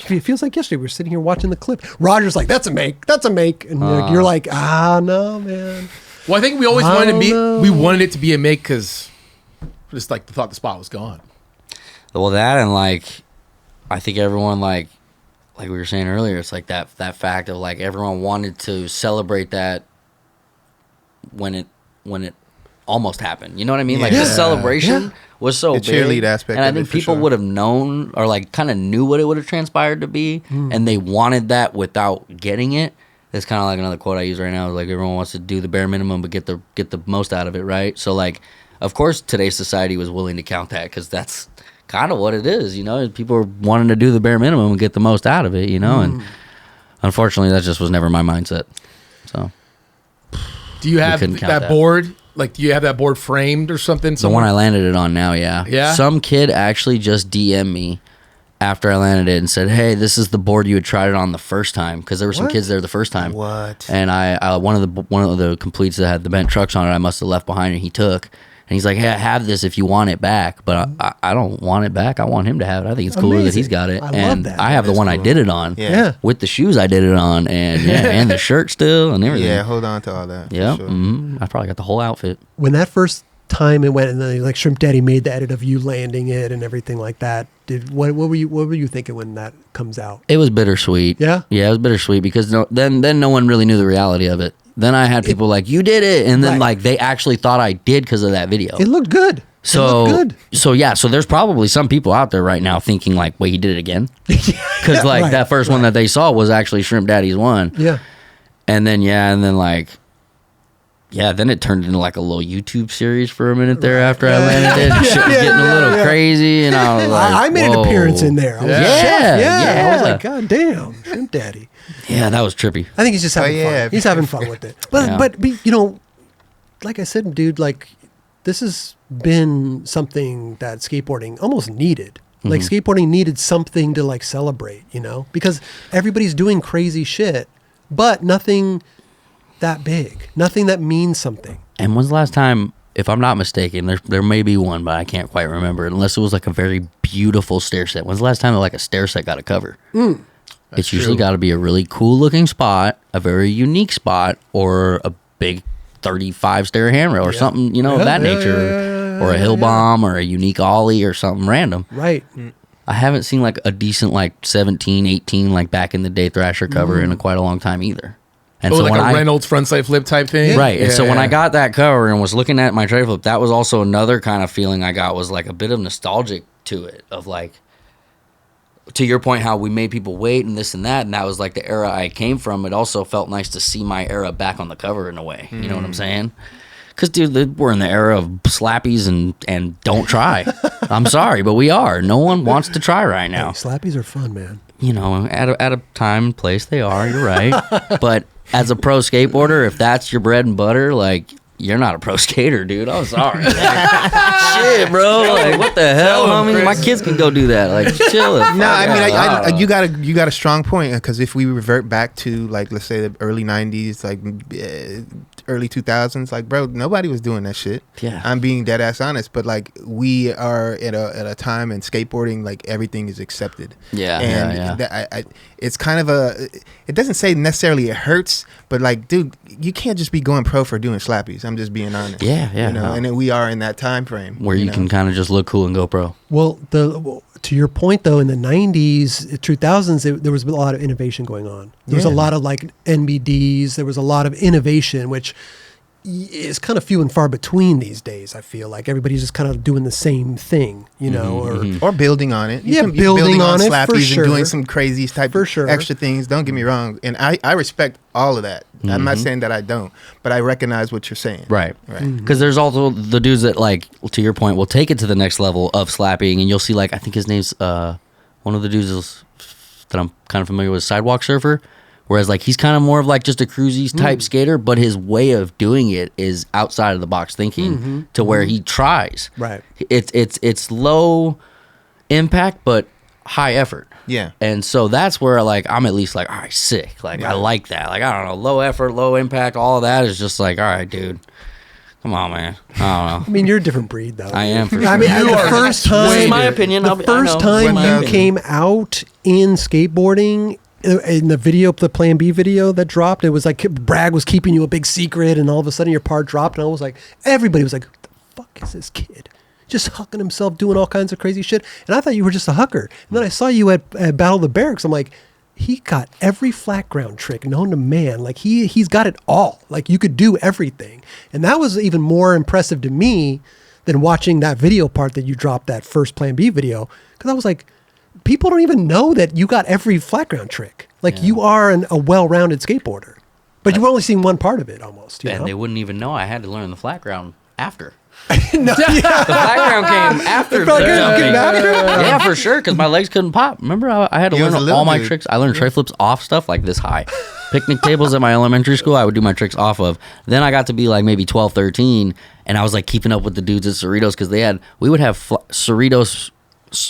It feels like yesterday we were sitting here watching the clip. Roger's like, "That's a make. That's a make," and you're like, no, man. Well, I think we always wanted to be. We wanted it to be a make because just like thought the spot was gone. Well, that and like, I think everyone like we were saying earlier, it's like that fact of like everyone wanted to celebrate that when it almost happened. You know what I mean? Like the celebration was so the big. cheerlead aspect, and I think people would have known or like kind of knew what it would have transpired to be, and they wanted that without getting it. It's kind of like another quote I use right now. Is like everyone wants to do the bare minimum, but get the most out of it, right? So like, of course, today's society was willing to count that because that's kind of what it is. You know, people are wanting to do the bare minimum and get the most out of it. You know, and unfortunately, that just was never my mindset. So, do you have that board? Like, do you have that board framed or something? The one I landed it on now, yeah. Yeah? Some kid actually just DM'd me after I landed it and said, "Hey, this is the board you had tried it on the first time," because there were some kids there the first time. What? And I one of the completes that had the bent trucks on it, I must have left behind, and he took. And he's like, "Hey, I have this if you want it back," but I don't want it back. I want him to have it. I think it's cooler that he's got it. I love and that. I have the one I did it on. Yeah. With the shoes I did it on, and and the shirt still and everything. Yeah, hold on to all that. Yeah, Sure. I probably got the whole outfit. When that first time it went, and then like Shrimp Daddy made the edit of you landing it and everything like that. What were you thinking when that comes out? It was bittersweet. Yeah? Yeah, it was bittersweet because then no one really knew the reality of it. Then I had people like, "You did it," and then like they actually thought I did because of that video. It looked good. So it looked good. So there's probably some people out there right now thinking like, "Wait, he did it again?" Because like that first one that they saw was actually Shrimp Daddy's one. Yeah. And then then it turned into like a little YouTube series for a minute there after I landed it. And shit was getting a little crazy, and I was like, I made an appearance in there. I was yeah. I was like, God damn, Shrimp Daddy. Yeah, that was trippy. I think he's just having fun. He's having fun with it. But you know, like I said, dude, like this has been something that skateboarding almost needed. Like skateboarding needed something to like celebrate, you know, because everybody's doing crazy shit, but nothing that big, nothing that means something. And when's the last time, if I'm not mistaken, there may be one, but I can't quite remember, unless it was like a very beautiful stair set. When's the last time that like a stair set got a cover? It's usually got to be a really cool looking spot, a very unique spot, or a big 35 stair handrail or something, you know, of that nature, or a hill bomb or a unique ollie or something random. Right. I haven't seen like a decent like 17, 18 like back in the day Thrasher cover in quite a long time either. And so like a Reynolds frontside flip type thing? Right. And so when I got that cover and was looking at my tray flip, that was also another kind of feeling I got, was like a bit of nostalgic to it, of like, to your point, how we made people wait and this and that was like the era I came from. It also felt nice to see my era back on the cover in a way. You know what I'm saying? Because, dude, we're in the era of slappies and don't try. I'm sorry, but we are. No one wants to try right now. Hey, slappies are fun, man. You know, at a time and place they are, you're right. But as a pro skateboarder, if that's your bread and butter, like, you're not a pro skater, dude. I'm sorry. Shit, bro. Like, what the hell, homie? My kids can go do that. Like, chill. No, I mean, you got a strong point, because if we revert back to, like, let's say the early 90s, like early 2000s, like, bro, nobody was doing that shit. Yeah. I'm being dead ass honest, but like we are at a time in skateboarding, like everything is accepted. Yeah. And it's kind of it doesn't say necessarily it hurts, but like, dude, you can't just be going pro for doing slappies. I'm just being honest. Yeah. You know, and then we are in that time frame where you can kind of just look cool and go pro. Well, to your point though, in the 90s, 2000s, there was a lot of innovation going on. There was a lot of like NBDs. There was a lot of innovation, which is kind of few and far between these days. I feel like everybody's just kind of doing the same thing, you know, or building on it. You're building on it for sure. And doing some crazy type for of sure. extra things. Don't get me wrong, and I respect all of that. I'm not saying that I don't, but I recognize what you're saying. Right. Because there's also the dudes that, like, to your point, will take it to the next level of slapping, and you'll see, like, I think his name's one of the dudes that I'm kind of familiar with, Sidewalk Surfer. Whereas, like, he's kind of more of like just a cruisies type skater, but his way of doing it is outside of the box thinking to where he tries. Right. It's low impact but high effort. Yeah. And so that's where, like, I'm at least like, all right, sick. Like, I like that. Like, I don't know, low effort, low impact, all of that is just like, all right, dude. Come on, man. I don't know. I mean, you're a different breed, though. I am for sure. I mean, the first time, This is my opinion. the first time you came out in skateboarding, in the video, the Plan B video that dropped, it was like Bragg was keeping you a big secret, and all of a sudden your part dropped, and I was like, everybody was like, "What the fuck is this kid? Just hucking himself, doing all kinds of crazy shit." And I thought you were just a hucker. And then I saw you at Battle of the Barracks. I'm like, he got every flat ground trick known to man. Like he's got it all. Like you could do everything, and that was even more impressive to me than watching that video part that you dropped, that first Plan B video, because I was like, people don't even know that you got every flat ground trick. Like you are a well-rounded skateboarder, but you've only seen one part of it almost. You know? They wouldn't even know I had to learn the flat ground after. The flat ground came after the jumping. Yeah, for sure, because my legs couldn't pop. Remember, I had to learn all my tricks. I learned tray flips off stuff like this high. Picnic tables at my elementary school, I would do my tricks off of. Then I got to be like maybe 12, 13, and I was like keeping up with the dudes at Cerritos, because we would have Cerritos,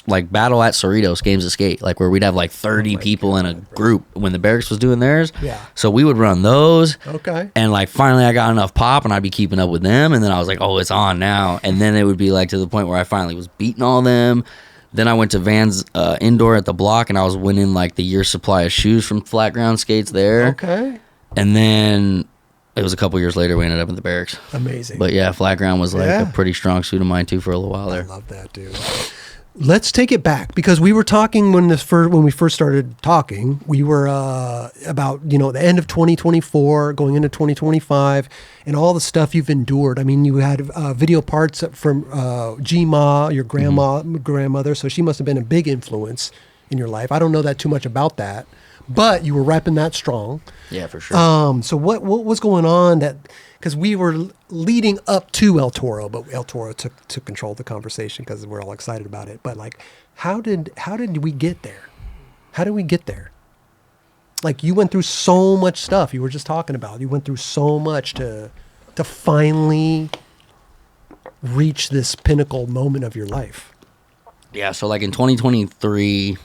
like battle at Cerritos games of skate, like where we'd have like 30 people in a group when the Barracks was doing theirs. Yeah. So we would run those. Okay. And like finally I got enough pop and I'd be keeping up with them, and then I was like, oh, it's on now. And then it would be like to the point where I finally was beating all them. Then I went to Vans indoor at the block, and I was winning like the year's supply of shoes from flat ground skates there. Okay. And then it was a couple years later we ended up in the Barracks. Amazing. But yeah, flat ground was like a pretty strong suit of mine too for a little while there. I love that, dude. Let's take it back, because we were talking when we first started talking. We were about the end of 2024, going into 2025, and all the stuff you've endured. I mean, you had video parts from G-Ma, your grandmother, so she must have been a big influence in your life. I don't know that too much about that, but you were repping that strong. Yeah, for sure. So what was going on that? Because we were leading up to El Toro, but El Toro took control of the conversation because we're all excited about it. But like, how did we get there? How did we get there? Like, you went through so much stuff. You were just talking about. You went through so much to finally reach this pinnacle moment of your life. Yeah. So like in 2023,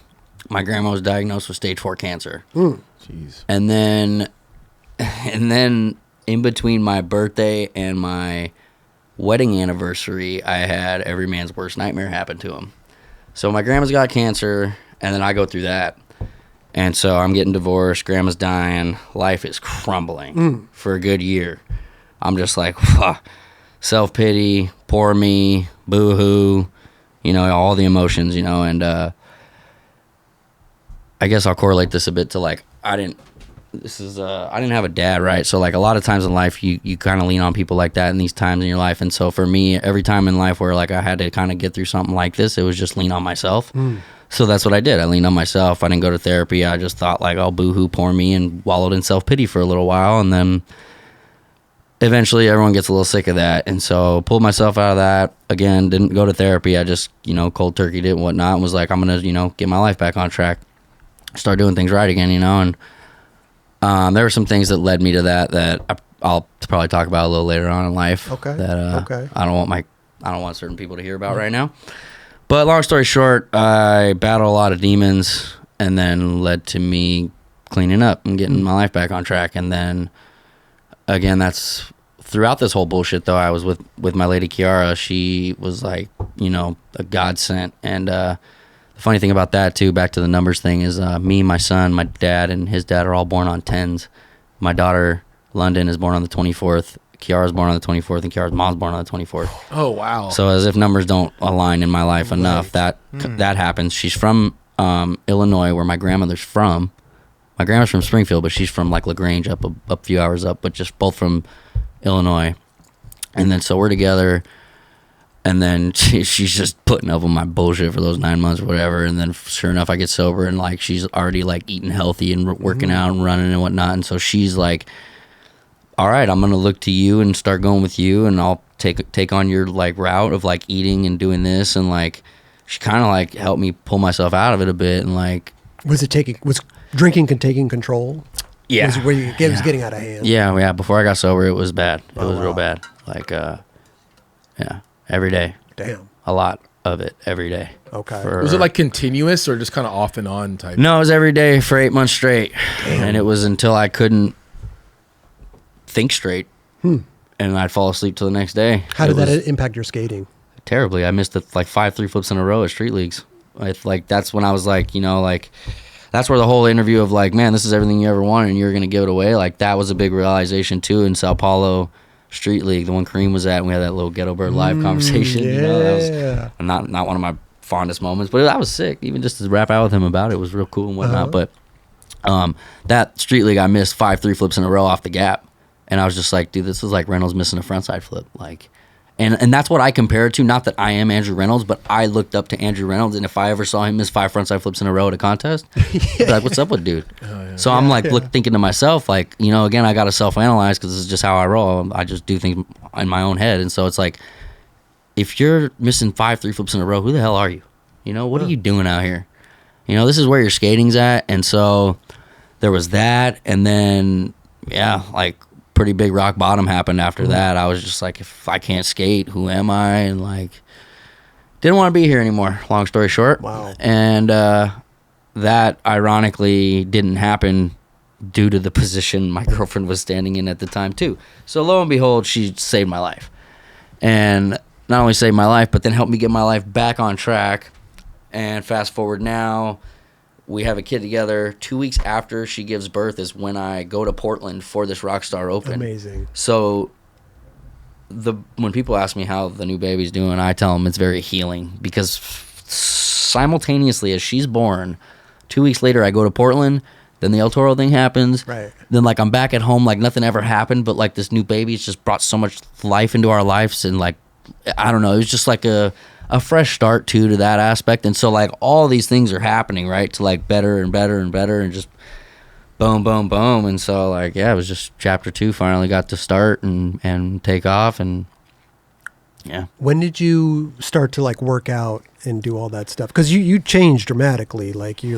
my grandma was diagnosed with stage 4 cancer. Jeez. And then in between my birthday and my wedding anniversary, I had every man's worst nightmare happen to him. So my grandma's got cancer, and then I go through that. And so I'm getting divorced, grandma's dying, life is crumbling for a good year. I'm just like, self-pity, poor me, boo-hoo, all the emotions, and I guess I'll correlate this a bit to like, I didn't have a dad, right? So like a lot of times in life, you kind of lean on people like that in these times in your life. And so for me, every time in life where like I had to kind of get through something like this, it was just lean on myself. So that's what I did. I leaned on myself. I didn't go to therapy. I just thought like, oh, boo-hoo, poor me, and wallowed in self-pity for a little while. And then eventually everyone gets a little sick of that. And so pulled myself out of that. Again, didn't go to therapy. I just, cold turkeyed it and whatnot, and was like, I'm going to, get my life back on track. Start doing things right again, and there were some things that led me to that I'll probably talk about a little later on in life. Okay. That I don't want certain people to hear about right now. But long story short, I battled a lot of demons, and then led to me cleaning up and getting my life back on track. And then again, that's throughout this whole bullshit, though, I was with my lady Kiara. She was like, a godsend. And the funny thing about that, too, back to the numbers thing, is me, my son, my dad, and his dad are all born on 10s. My daughter, London, is born on the 24th. Kiara's born on the 24th, and Kiara's mom's born on the 24th. Oh, wow. So as if numbers don't align in my life enough, that happens. She's from Illinois, where my grandmother's from. My grandma's from Springfield, but she's from like LaGrange, up a few hours up, but just both from Illinois. And then so we're together, and then she's just putting up with my bullshit for those 9 months or whatever. And then sure enough, I get sober, and like she's already like eating healthy and working out and running and whatnot. And so she's like, all right, I'm gonna look to you and start going with you, and I'll take on your like route of like eating and doing this. And like she kind of like helped me pull myself out of it a bit. And like, was drinking taking control? Yeah, was where it was getting out of hand. Yeah. Before I got sober, it was bad. It was real bad. Like, every day. Damn. A lot of it every day. Okay. Was it like continuous or just kind of off and on type? No, it was every day for 8 months straight. Damn. And it was until I couldn't think straight, and I'd fall asleep till the next day. How did that impact your skating? Terribly. I missed like 5 3-flips in a row at street leagues. Like that's when I was like, like that's where the whole interview of like, man, this is everything you ever wanted and you're gonna give it away. Like that was a big realization too in Sao Paulo Street League, the one Kareem was at, and we had that little Ghetto Bird live conversation. Yeah. That was not one of my fondest moments, but that was sick. Even just to rap out with him about it was real cool and whatnot. But that Street League, I missed 5 3-flips in a row off the gap. And I was just like, dude, this is like Reynolds missing a frontside flip. Like, and that's what I compare it to. Not that I am Andrew Reynolds, but I looked up to Andrew Reynolds, and if I ever saw him miss 5 frontside flips in a row at a contest, I'd be like, what's up with dude? So I'm like thinking to myself, like, again, I got to self-analyze because this is just how I roll. I just do things in my own head. And so it's like, if you're missing 5 3-flips in a row, who the hell are you? What are you doing out here? This is where your skating's at. And so there was that. And then, like, pretty big rock bottom happened after that. I was just like, if I can't skate, who am I? And like, didn't want to be here anymore, long story short. Wow. And that ironically didn't happen due to the position my girlfriend was standing in at the time too. So lo and behold, she saved my life. And not only saved my life, but then helped me get my life back on track. And fast forward now, we have a kid together. 2 weeks after she gives birth is when I go to Portland for this Rockstar Open. Amazing. So when people ask me how the new baby's doing, I tell them it's very healing, because simultaneously as she's born, 2 weeks later I go to Portland, then the El Toro thing happens. Right. Then like I'm back at home like nothing ever happened, but like this new baby's just brought so much life into our lives, and like, I don't know, it was just like a fresh start too to that aspect. And so like all these things are happening, right, to like better and better and better, and just boom, boom, boom. And so like, it was just chapter 2 finally got to start and take off. And when did you start to like work out and do all that stuff? Because you changed dramatically. Like I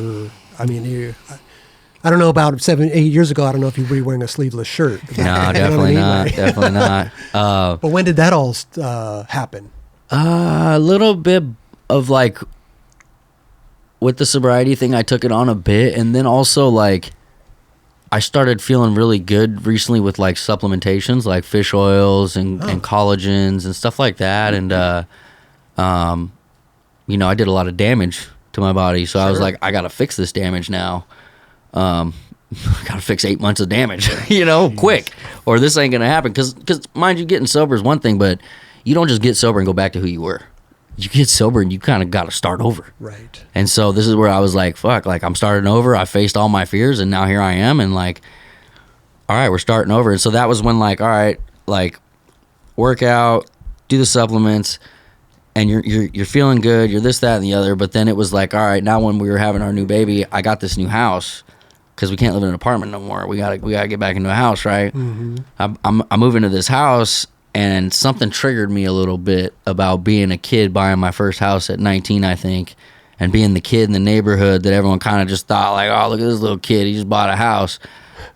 don't know, about 7-8 years ago, I don't know if you were wearing a sleeveless shirt. No, definitely not. Definitely not. But when did that all happen? A little bit of like, with the sobriety thing, I took it on a bit. And then also like, I started feeling really good recently with like supplementations, like fish oils and collagens and stuff like that. And, I did a lot of damage to my body. So I was like, I got to fix this damage now. I got to fix 8 months of damage, quick, or this ain't going to happen. Cause mind you, getting sober is one thing, but you don't just get sober and go back to who you were. You get sober and you kind of got to start over. Right. And so this is where I was like, fuck, like I'm starting over. I faced all my fears, and now here I am, and like, all right, we're starting over. And so that was when like, all right, like work out, do the supplements, and you're feeling good. You're this, that, and the other. But then it was like, all right, now when we were having our new baby, I got this new house, because we can't live in an apartment no more. We gotta get back into a house, right? Mm-hmm. I move into this house, and something triggered me a little bit about being a kid buying my first house at 19, I think, and being the kid in the neighborhood that everyone kind of just thought like, oh, look at this little kid, he just bought a house.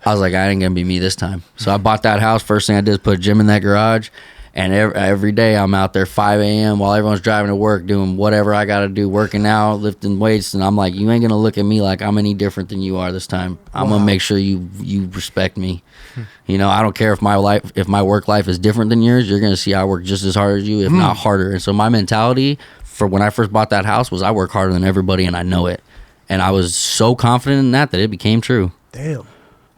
I was like, I ain't gonna be me this time. So I bought that house. First thing I did is put a gym in that garage, And every day I'm out there 5 a.m. while everyone's driving to work, doing whatever I got to do, working out, lifting weights. And I'm like, you ain't going to look at me like I'm any different than you are this time. I'm going to make sure you respect me. You know, I don't care if my work life is different than yours. You're going to see I work just as hard as you, if not harder. And so my mentality for when I first bought that house was I work harder than everybody, and I know it. And I was so confident in that it became true. Damn.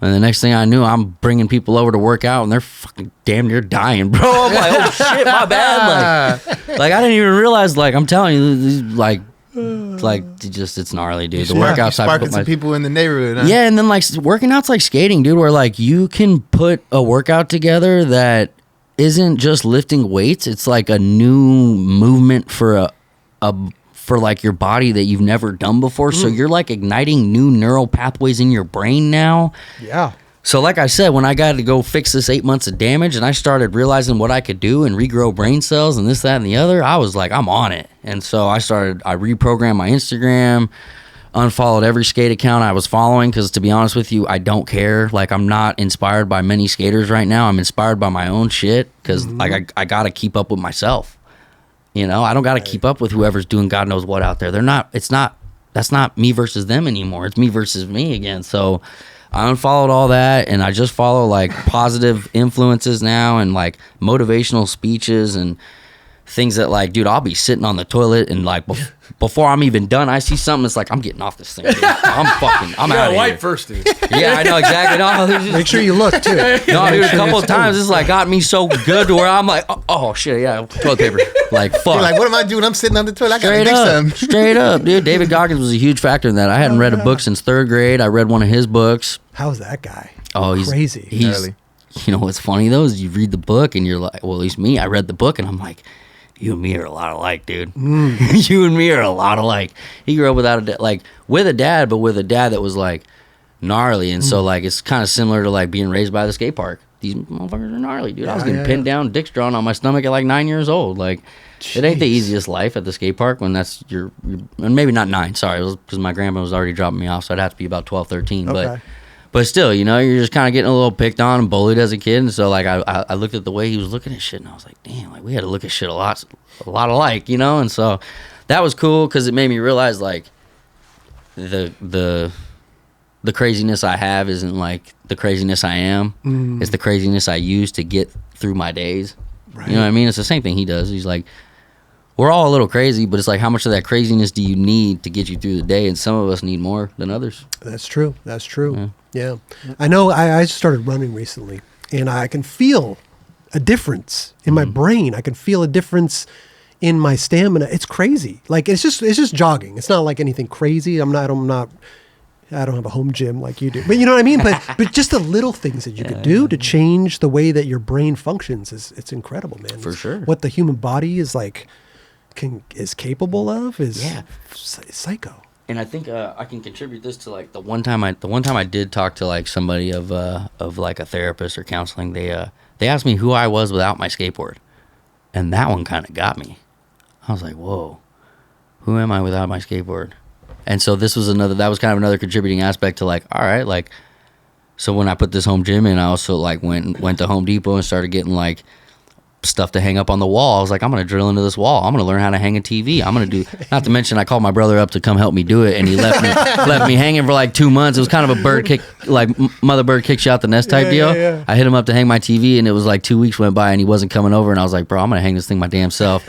And the next thing I knew, I'm bringing people over to work out, and they're fucking damn near dying, bro. I'm like, oh shit, my bad. Like I didn't even realize. Like I'm telling you, like it's gnarly, dude. The workouts sparking some people in the neighborhood. Huh? Yeah, and then like working out's like skating, dude. Where like you can put a workout together that isn't just lifting weights. It's like a new movement for for like your body that you've never done before. So you're like igniting new neural pathways in your brain now. Yeah. So like I said, when I got to go fix this 8 months of damage and I started realizing what I could do and regrow brain cells and this, that, and the other, I was like, I'm on it. And so I reprogrammed my Instagram, unfollowed every skate account I was following because, to be honest with you, I don't care. Like, I'm not inspired by many skaters right now. I'm inspired by my own shit because like I got to keep up with myself. You know, I don't got to keep up with whoever's doing God knows what out there. That's not me versus them anymore. It's me versus me again. So I unfollowed all that, and I just follow like positive influences now and like motivational speeches and things that like, dude, I'll be sitting on the toilet and like before I'm even done, I see something that's like, I'm getting off this thing, dude. I'm out of wipe here. first, dude. Yeah, I know exactly. No, Make sure you look too. no, dude, a couple of times it's like got me so good to where I'm like, oh shit, yeah, toilet paper. Like, fuck. You're like, what am I doing? I'm sitting on the toilet. I gotta do something. Straight up, dude. David Goggins was a huge factor in that. I hadn't read a book since 3rd grade. I read one of his books. How's that guy? Oh, he's crazy. He's, you know what's funny though is you read the book and you're like, well, at least me, I read the book and I'm like, you and me are a lot alike, dude. You and me are a lot alike. He grew up without a dad, like with a dad, but with a dad that was like gnarly, and so like it's kind of similar to like being raised by the skate park. These motherfuckers are gnarly, dude. I was getting pinned down, dicks drawn on my stomach at like 9 years old. Like, it ain't the easiest life at the skate park when that's your and maybe not 9. Sorry, it was because my grandma was already dropping me off, so I'd have to be about 12, 13. Okay. But still, you know, you're just kind of getting a little picked on and bullied as a kid. And so, like, I looked at the way he was looking at shit, and I was like, damn, like, we had to look at shit a lot alike, you know? And so that was cool because it made me realize, like, the craziness I have isn't, like, the craziness I am. It's the craziness I use to get through my days. Right. You know what I mean? It's the same thing he does. He's like, we're all a little crazy, but it's like, how much of that craziness do you need to get you through the day? And some of us need more than others. That's true. Yeah. I know I started running recently, and I can feel a difference in my brain. I can feel a difference in my stamina. It's crazy. Like, it's just jogging. It's not like anything crazy. I don't have a home gym like you do, but you know what I mean? But just the little things that you could do to change the way that your brain functions it's incredible, man. For sure. What the human body is like, is capable of is psycho. And I think I can contribute this to like the one time I did talk to like somebody of like a therapist or counseling. They asked me who I was without my skateboard, and that one kind of got me. I was like, whoa, who am I without my skateboard? And so that was kind of another contributing aspect to like, all right, like, so when I put this home gym in, I also like went to Home Depot and started getting like stuff to hang up on the wall. I was like, I'm going to drill into this wall. I'm going to learn how to hang a TV. I'm going to do, not to mention I called my brother up to come help me do it, and he left me hanging for like 2 months. It was kind of a bird kick, like mother bird kicks you out the nest type deal. Yeah. I hit him up to hang my TV, and it was like 2 weeks went by and he wasn't coming over, and I was like, bro, I'm going to hang this thing my damn self.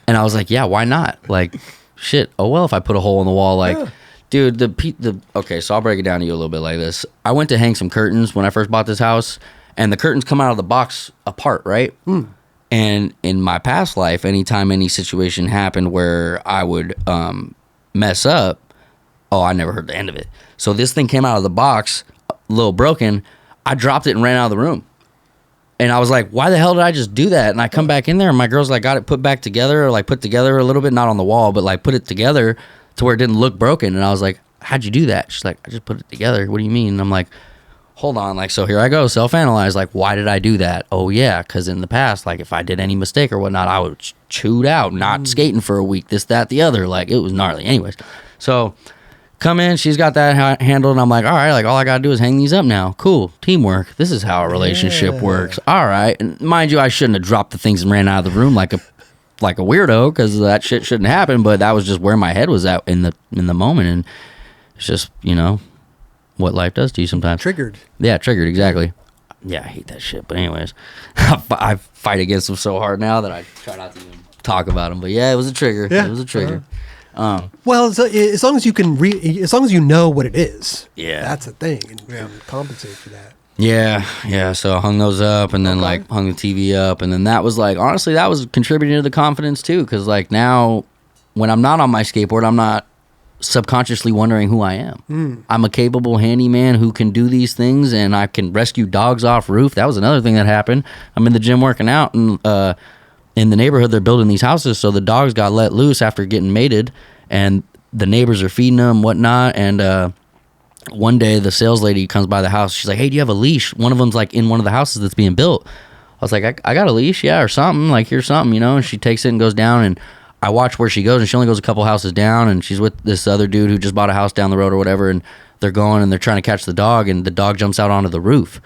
And I was like, yeah, why not? Like, shit, oh well, if I put a hole in the wall, like, dude, okay, so I'll break it down to you a little bit like this. I went to hang some curtains when I first bought this house, and the curtains come out of the box apart, right? And in my past life, anytime any situation happened where I would mess up, I never heard the end of it. So this thing came out of the box, a little broken. I dropped it and ran out of the room. And I was like, why the hell did I just do that? And I come back in there, and my girl's like, got it put back together, or like put together a little bit, not on the wall, but like put it together to where it didn't look broken. And I was like, how'd you do that? She's like, I just put it together. What do you mean? And I'm like, hold on, like, so here I go, self-analyze, like, why did I do that? Oh, yeah, because in the past, like, if I did any mistake or whatnot, I would chewed out, not skating for a week, this, that, the other, like, it was gnarly. Anyways, so come in, she's got that handled, and I'm like, all right, like all I gotta do is hang these up now. Cool, teamwork. This is how a relationship works. All right, and mind you, I shouldn't have dropped the things and ran out of the room like a weirdo, because that shit shouldn't happen. But that was just where my head was at in the moment, and it's just what life does to you sometimes. Triggered. Yeah, triggered, exactly. Yeah, I hate that shit. But anyways, I fight against them so hard now that I try not to even talk about them. But yeah, it was a trigger. Yeah. It was a trigger. Well, as long as you can as long as you know what it is. Yeah. That's a thing, and compensate for that. Yeah. So I hung those up, and then like hung the TV up, and then that was like, honestly, that was contributing to the confidence too, because like now when I'm not on my skateboard, I'm not subconsciously wondering who I am. I'm a capable handyman who can do these things, and I can rescue dogs off roof. That was another thing that happened. I'm in the gym working out, and in the neighborhood they're building these houses, so the dogs got let loose after getting mated, and the neighbors are feeding them, whatnot. And one day the sales lady comes by the house. She's like, hey, do you have a leash? One of them's like in one of the houses that's being built. I was like, I got a leash, yeah, or something, like here's something, and she takes it and goes down, and I watch where she goes, and she only goes a couple houses down, and she's with this other dude who just bought a house down the road or whatever, and they're going and they're trying to catch the dog, and the dog jumps out onto the roof.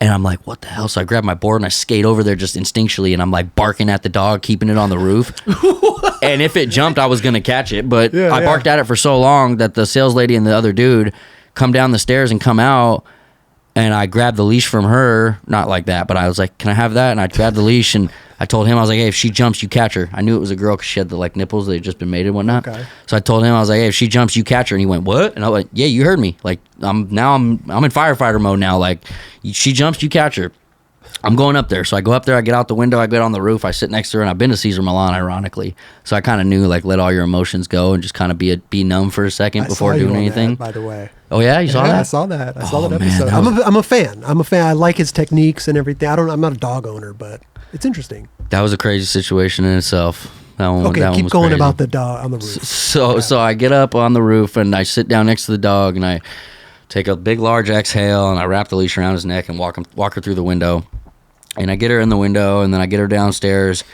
And I'm like, what the hell? So I grab my board and I skate over there just instinctually, and I'm like barking at the dog, keeping it on the roof. And if it jumped, I was going to catch it. But I barked at it for so long that the sales lady and the other dude come down the stairs and come out, and I grabbed the leash from her. Not like that, but I was like, can I have that? And I grabbed the leash, and I told him, I was like, hey, if she jumps, you catch her. I knew it was a girl because she had the like nipples. They had just been mated and whatnot. Okay. So I told him, I was like, hey, if she jumps, you catch her. And he went, what? And I was like, yeah, you heard me. Like, I'm in firefighter mode now. Like, she jumps, you catch her. I'm going up there. So I go up there, I get out the window, I get on the roof, I sit next to her, and I've been to Cesar Millan, ironically. So I kind of knew, like, let all your emotions go and just kind of be numb for a second before doing anything. That, by the way. Oh yeah, you saw that? I saw that. I saw that episode. I'm a fan. I like his techniques and everything. I'm not a dog owner, but it's interesting. That was a crazy situation in itself. That one keep was going crazy. about the dog on the roof. So I get up on the roof and I sit down next to the dog and I take a big large exhale and I wrap the leash around his neck and walk her through the window. And I get her in the window, and then I get her downstairs,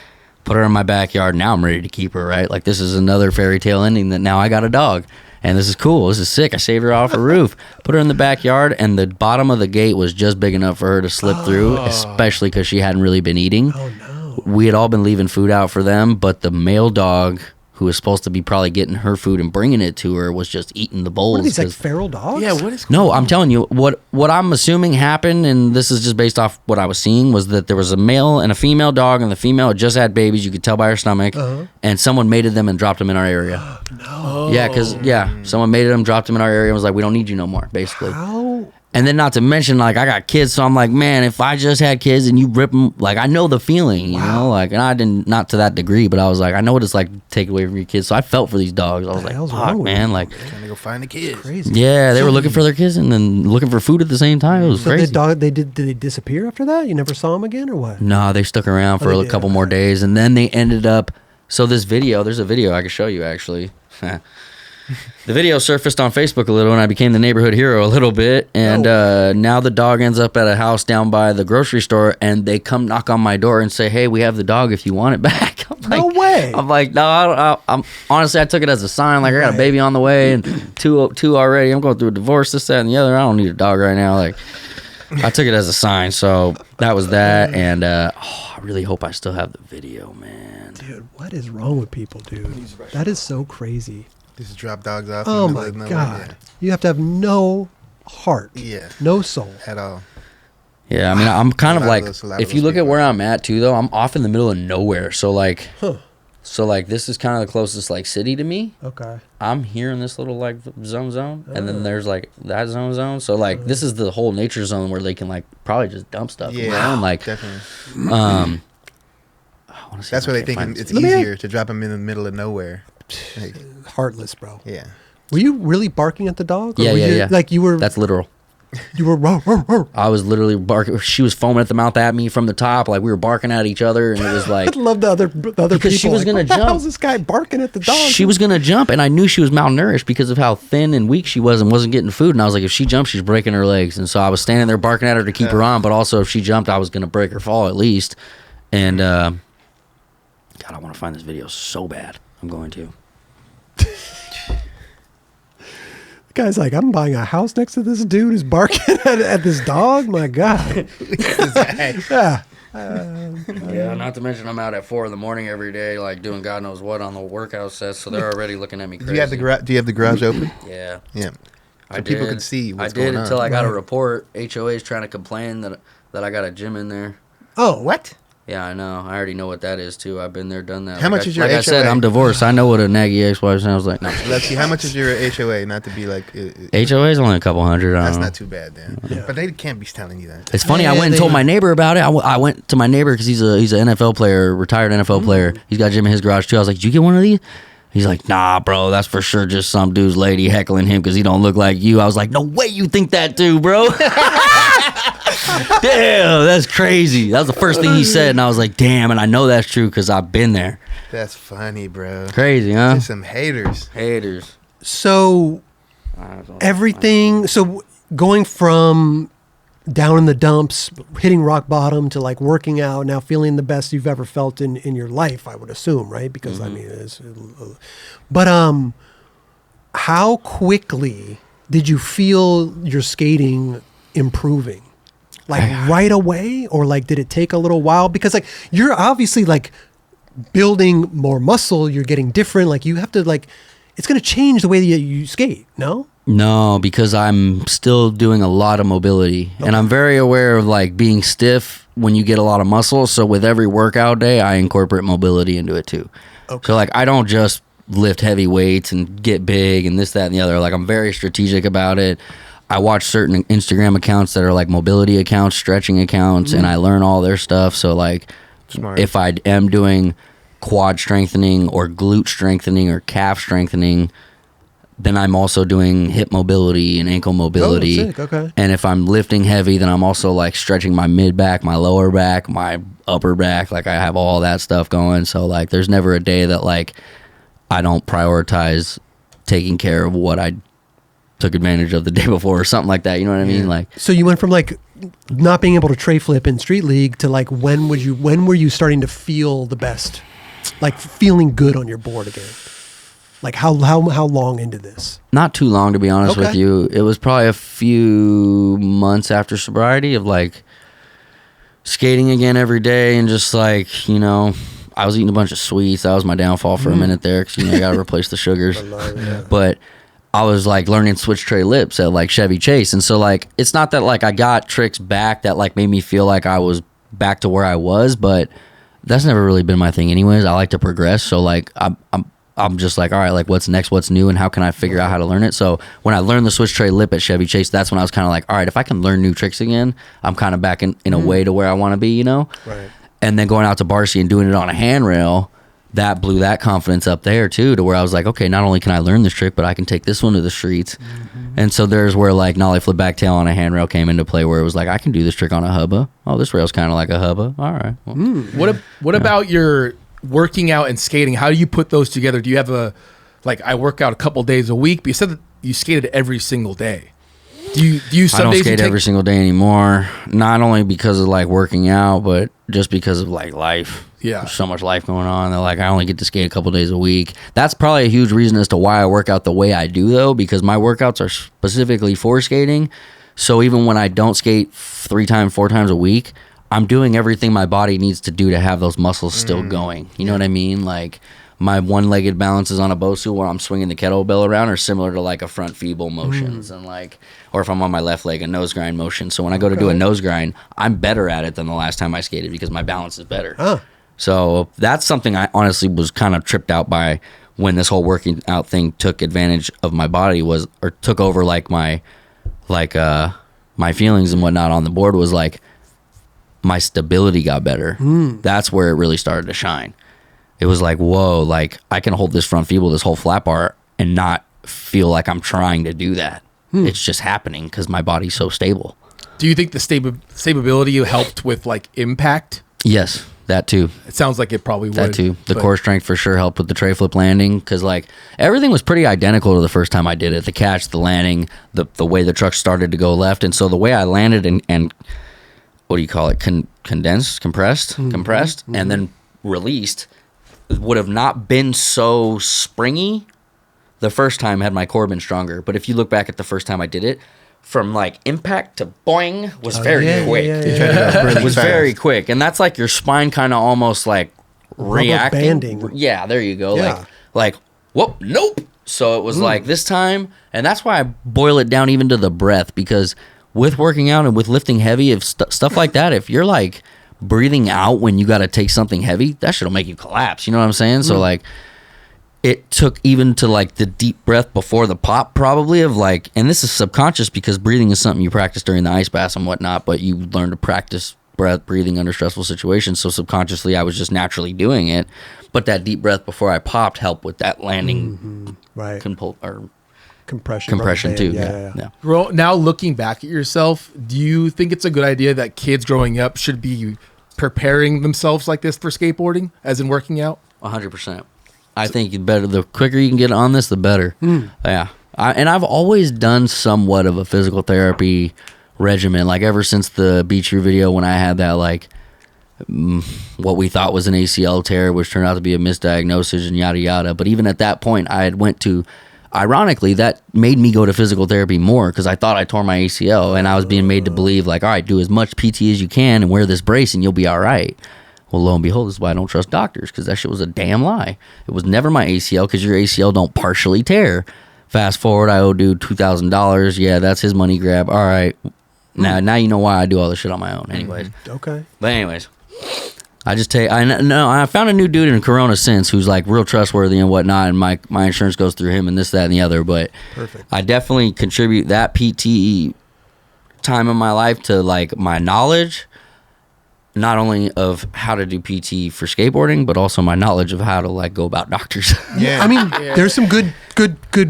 put her in my backyard. Now I'm ready to keep her, right? Like, this is another fairy tale ending that now I got a dog. And this is cool. This is sick. I saved her off a roof, put her in the backyard, and the bottom of the gate was just big enough for her to slip through, especially because she hadn't really been eating. Oh, no. We had all been leaving food out for them, but the male dog, who was supposed to be probably getting her food and bringing it to her, was just eating the bowls. What are these, like feral dogs? Yeah, what is No, I'm telling you, what I'm assuming happened, and this is just based off what I was seeing, was that there was a male and a female dog, and the female had just had babies, you could tell by her stomach, and someone mated them and dropped them in our area. No. Yeah, because, someone mated them, dropped them in our area, and was like, we don't need you no more, basically. How? And then not to mention, like, I got kids, so I'm like, man, if I just had kids and you rip them, like, I know the feeling, you know? Like, and I didn't, not to that degree, but I was like, I know what it's like to take away from your kids. So I felt for these dogs. I was like, fuck, man. Like, trying to go find the kids. Crazy. Yeah, they were looking for their kids and then looking for food at the same time. It was crazy. Did they disappear after that? You never saw them again, or what? No, they stuck around for a couple more days, and then they ended up, so there's a video I can show you, actually. The video surfaced on Facebook a little, and I became the neighborhood hero a little bit. And now the dog ends up at a house down by the grocery store, and they come knock on my door and say, "Hey, we have the dog if you want it back." No way. I'm like, no, I'm honestly, I took it as a sign. Like, I got a baby on the way, and two already. I'm going through a divorce, this, that, and the other. I don't need a dog right now. Like, I took it as a sign. So that was that. And I really hope I still have the video, man. Dude, what is wrong with people, dude? That is so crazy. Just drop dogs off. Oh my God. You have to have no heart. Yeah. No soul. At all. Yeah, I mean, I'm kind of like, if you look at where I'm at too, though, I'm off in the middle of nowhere. So like, this is kind of the closest like city to me. Okay. I'm here in this little like zone, and then there's like that zone. So like, this is the whole nature zone where they can like probably just dump stuff around. Like, definitely. That's why they think it's easier to drop them in the middle of nowhere. Like, heartless, bro. Yeah. Were you really barking at the dog? Or Yeah. Like you were. That's literal. You were. I was literally barking. She was foaming at the mouth at me from the top. Like, we were barking at each other, and it was like. I love the other because people. She was gonna jump. How's this guy barking at the dog? She was gonna jump, and I knew she was malnourished because of how thin and weak she was and wasn't getting food. And I was like, if she jumps, she's breaking her legs. And so I was standing there barking at her to keep her on, but also if she jumped, I was gonna break her fall at least. And God, I want to find this video so bad. I'm going to. guy's like, I'm buying a house next to this dude who's barking at this dog. My God. Yeah. Yeah, not to mention I'm out at 4 a.m. every day, like doing God knows what on the workout sets. So they're already looking at me crazy. Do you have the garage open? Yeah. Yeah. So people can see what's I did going on. until I got a report. HOA is trying to complain that I got a gym in there. Oh, what? Yeah, I know. I already know what that is too. I've been there, done that. How much is your Like HOA? I said, I'm divorced. I know what a naggy ex-wife sounds like. No. Let's see. How much is your HOA? Not to be like. HOA is only a couple hundred. That's not too bad then. Yeah. But they can't be telling you that. It's funny. I went and told my neighbor about it. I went to my neighbor because he's an NFL player, retired NFL player. He's got a gym in his garage too. I was like, "Did you get one of these?" He's like, "Nah, bro. That's for sure just some dude's lady heckling him because he don't look like you." I was like, "No way you think that too, bro." Damn, that's crazy. That was the first thing he said, and I was like, "Damn," and I know that's true because I've been there. That's funny, bro. Crazy, huh? Just some haters. So everything. So going from down in the dumps, hitting rock bottom to like working out, now feeling the best you've ever felt in your life, I would assume, right? Because I mean, but how quickly did you feel your skating improving? Like right away, or like did it take a little while? Because like you're obviously like building more muscle, you're getting different. Like you have to like, it's going to change the way that you skate. No, because I'm still doing a lot of mobility, and I'm very aware of like being stiff when you get a lot of muscle. So with every workout day, I incorporate mobility into it too. Okay. So like I don't just lift heavy weights and get big and this, that, and the other. Like I'm very strategic about it. I watch certain Instagram accounts that are like mobility accounts, stretching accounts, and I learn all their stuff. So like if I am doing quad strengthening or glute strengthening or calf strengthening, then I'm also doing hip mobility and ankle mobility. Oh, sick. Okay. And if I'm lifting heavy, then I'm also like stretching my mid back, my lower back, my upper back. Like I have all that stuff going. So like there's never a day that like I don't prioritize taking care of what I took advantage of the day before or something like that. You know what I mean? Like, so you went from like not being able to tray flip in street league to like when were you starting to feel the best, like feeling good on your board again? Like how long into this? Not too long, to be honest with you. It was probably a few months after sobriety of like skating again every day and just like, you know, I was eating a bunch of sweets. That was my downfall for a minute there because, you know, you got to replace the sugars. But I was like learning switch tray lips at like Chevy Chase. And so like, it's not that like I got tricks back that like made me feel like I was back to where I was, but that's never really been my thing anyways. I like to progress. So like I'm just like, all right, like what's next, what's new, and how can I figure out how to learn it? So when I learned the switch tray lip at Chevy Chase, that's when I was kind of like, all right, if I can learn new tricks again, I'm kind of back in a way to where I want to be, you know? Right. And then going out to Barcy and doing it on a handrail, that blew that confidence up there too, to where I was like, okay, not only can I learn this trick, but I can take this one to the streets. And so there's where like nollie flip back tail on a handrail came into play, where it was like, I can do this trick on a hubba. Oh, this rail's kind of like a hubba. All right. Well, What about your working out and skating? How do you put those together? Do you have I work out a couple days a week, but you said that you skated every single day. Do you some I don't days skate every single day anymore. Not only because of like working out, but just because of like life. Yeah. There's so much life going on that like I only get to skate a couple days a week. That's probably a huge reason as to why I work out the way I do though, because my workouts are specifically for skating. So even when I don't skate 4 times a week, I'm doing everything my body needs to do to have those muscles still going. You know what I mean? Like my one-legged balances on a Bosu where I'm swinging the kettlebell around are similar to like a front feeble motions and like, or if I'm on my left leg, a nose grind motion. So when I go to do a nose grind, I'm better at it than the last time I skated because my balance is better. So that's something I honestly was kind of tripped out by when this whole working out thing took advantage of my body or took over like my feelings and whatnot on the board was like, my stability got better. That's where it really started to shine. It was like, whoa, like I can hold this front feeble, this whole flat bar and not feel like I'm trying to do that. It's just happening because my body's so stable. Do you think the stability helped with like impact? Yes, that too. It sounds like it probably would. That too. The core strength for sure helped with the tray flip landing because like everything was pretty identical to the first time I did it. The catch, the landing, the way the truck started to go left. And so the way I landed and what do you call it? Compressed, and then released would have not been so springy the first time had my core been stronger. But if you look back at the first time I did it, from like impact to boing was very quick. It was very quick. And that's like your spine kind of almost like reacting. Banding. Yeah, there you go. Yeah. Like, whoop, nope. So it was like this time, and that's why I boil it down even to the breath, because with working out and with lifting heavy, if stuff like that, if you're like breathing out when you got to take something heavy, that shit'll make you collapse. You know what I'm saying? So like, it took even to like the deep breath before the pop, probably, of like, and this is subconscious because breathing is something you practice during the ice baths and whatnot, but you learn to practice breathing under stressful situations. So subconsciously, I was just naturally doing it. But that deep breath before I popped helped with that landing compression too. Yeah. Now looking back at yourself, do you think it's a good idea that kids growing up should be preparing themselves like this for skateboarding, as in working out? 100%. I think the quicker you can get on this, the better. Yeah. And I've always done somewhat of a physical therapy regimen, like ever since the Beach Roo video, when I had that like what we thought was an ACL tear, which turned out to be a misdiagnosis and yada yada. But even at that point, I had went to, ironically, that made me go to physical therapy more, because I thought I tore my ACL, and I was being made to believe like, all right, do as much PT as you can and wear this brace and you'll be all right. Well, lo and behold, this is why I don't trust doctors, because that shit was a damn lie. It was never my ACL, because your ACL don't partially tear. Fast forward, I owe dude $2,000. Yeah, that's his money grab. All right. Now you know why I do all this shit on my own. Anyways. Okay. But anyways, I found a new dude in Corona since who's like real trustworthy and whatnot, and my insurance goes through him and this, that, and the other. But perfect. I definitely contribute that PT time in my life to like my knowledge, not only of how to do PT for skateboarding, but also my knowledge of how to like go about doctors. Yeah, I mean, there's some good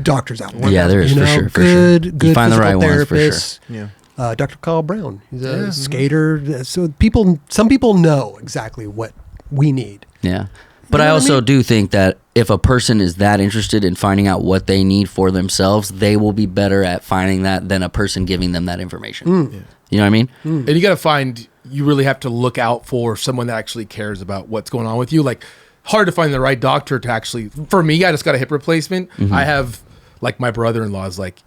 doctors out there. Yeah, there is, for sure. Good You find the right ones for sure. Yeah. Dr. Carl Brown, he's a skater. So some people know exactly what we need. Yeah. But I also do think that if a person is that interested in finding out what they need for themselves, they will be better at finding that than a person giving them that information. You know what I mean? And you got to find, you really have to look out for someone that actually cares about what's going on with you. Like, hard to find the right doctor to actually, for me, I just got a hip replacement. I have, like, my brother-in-law is like,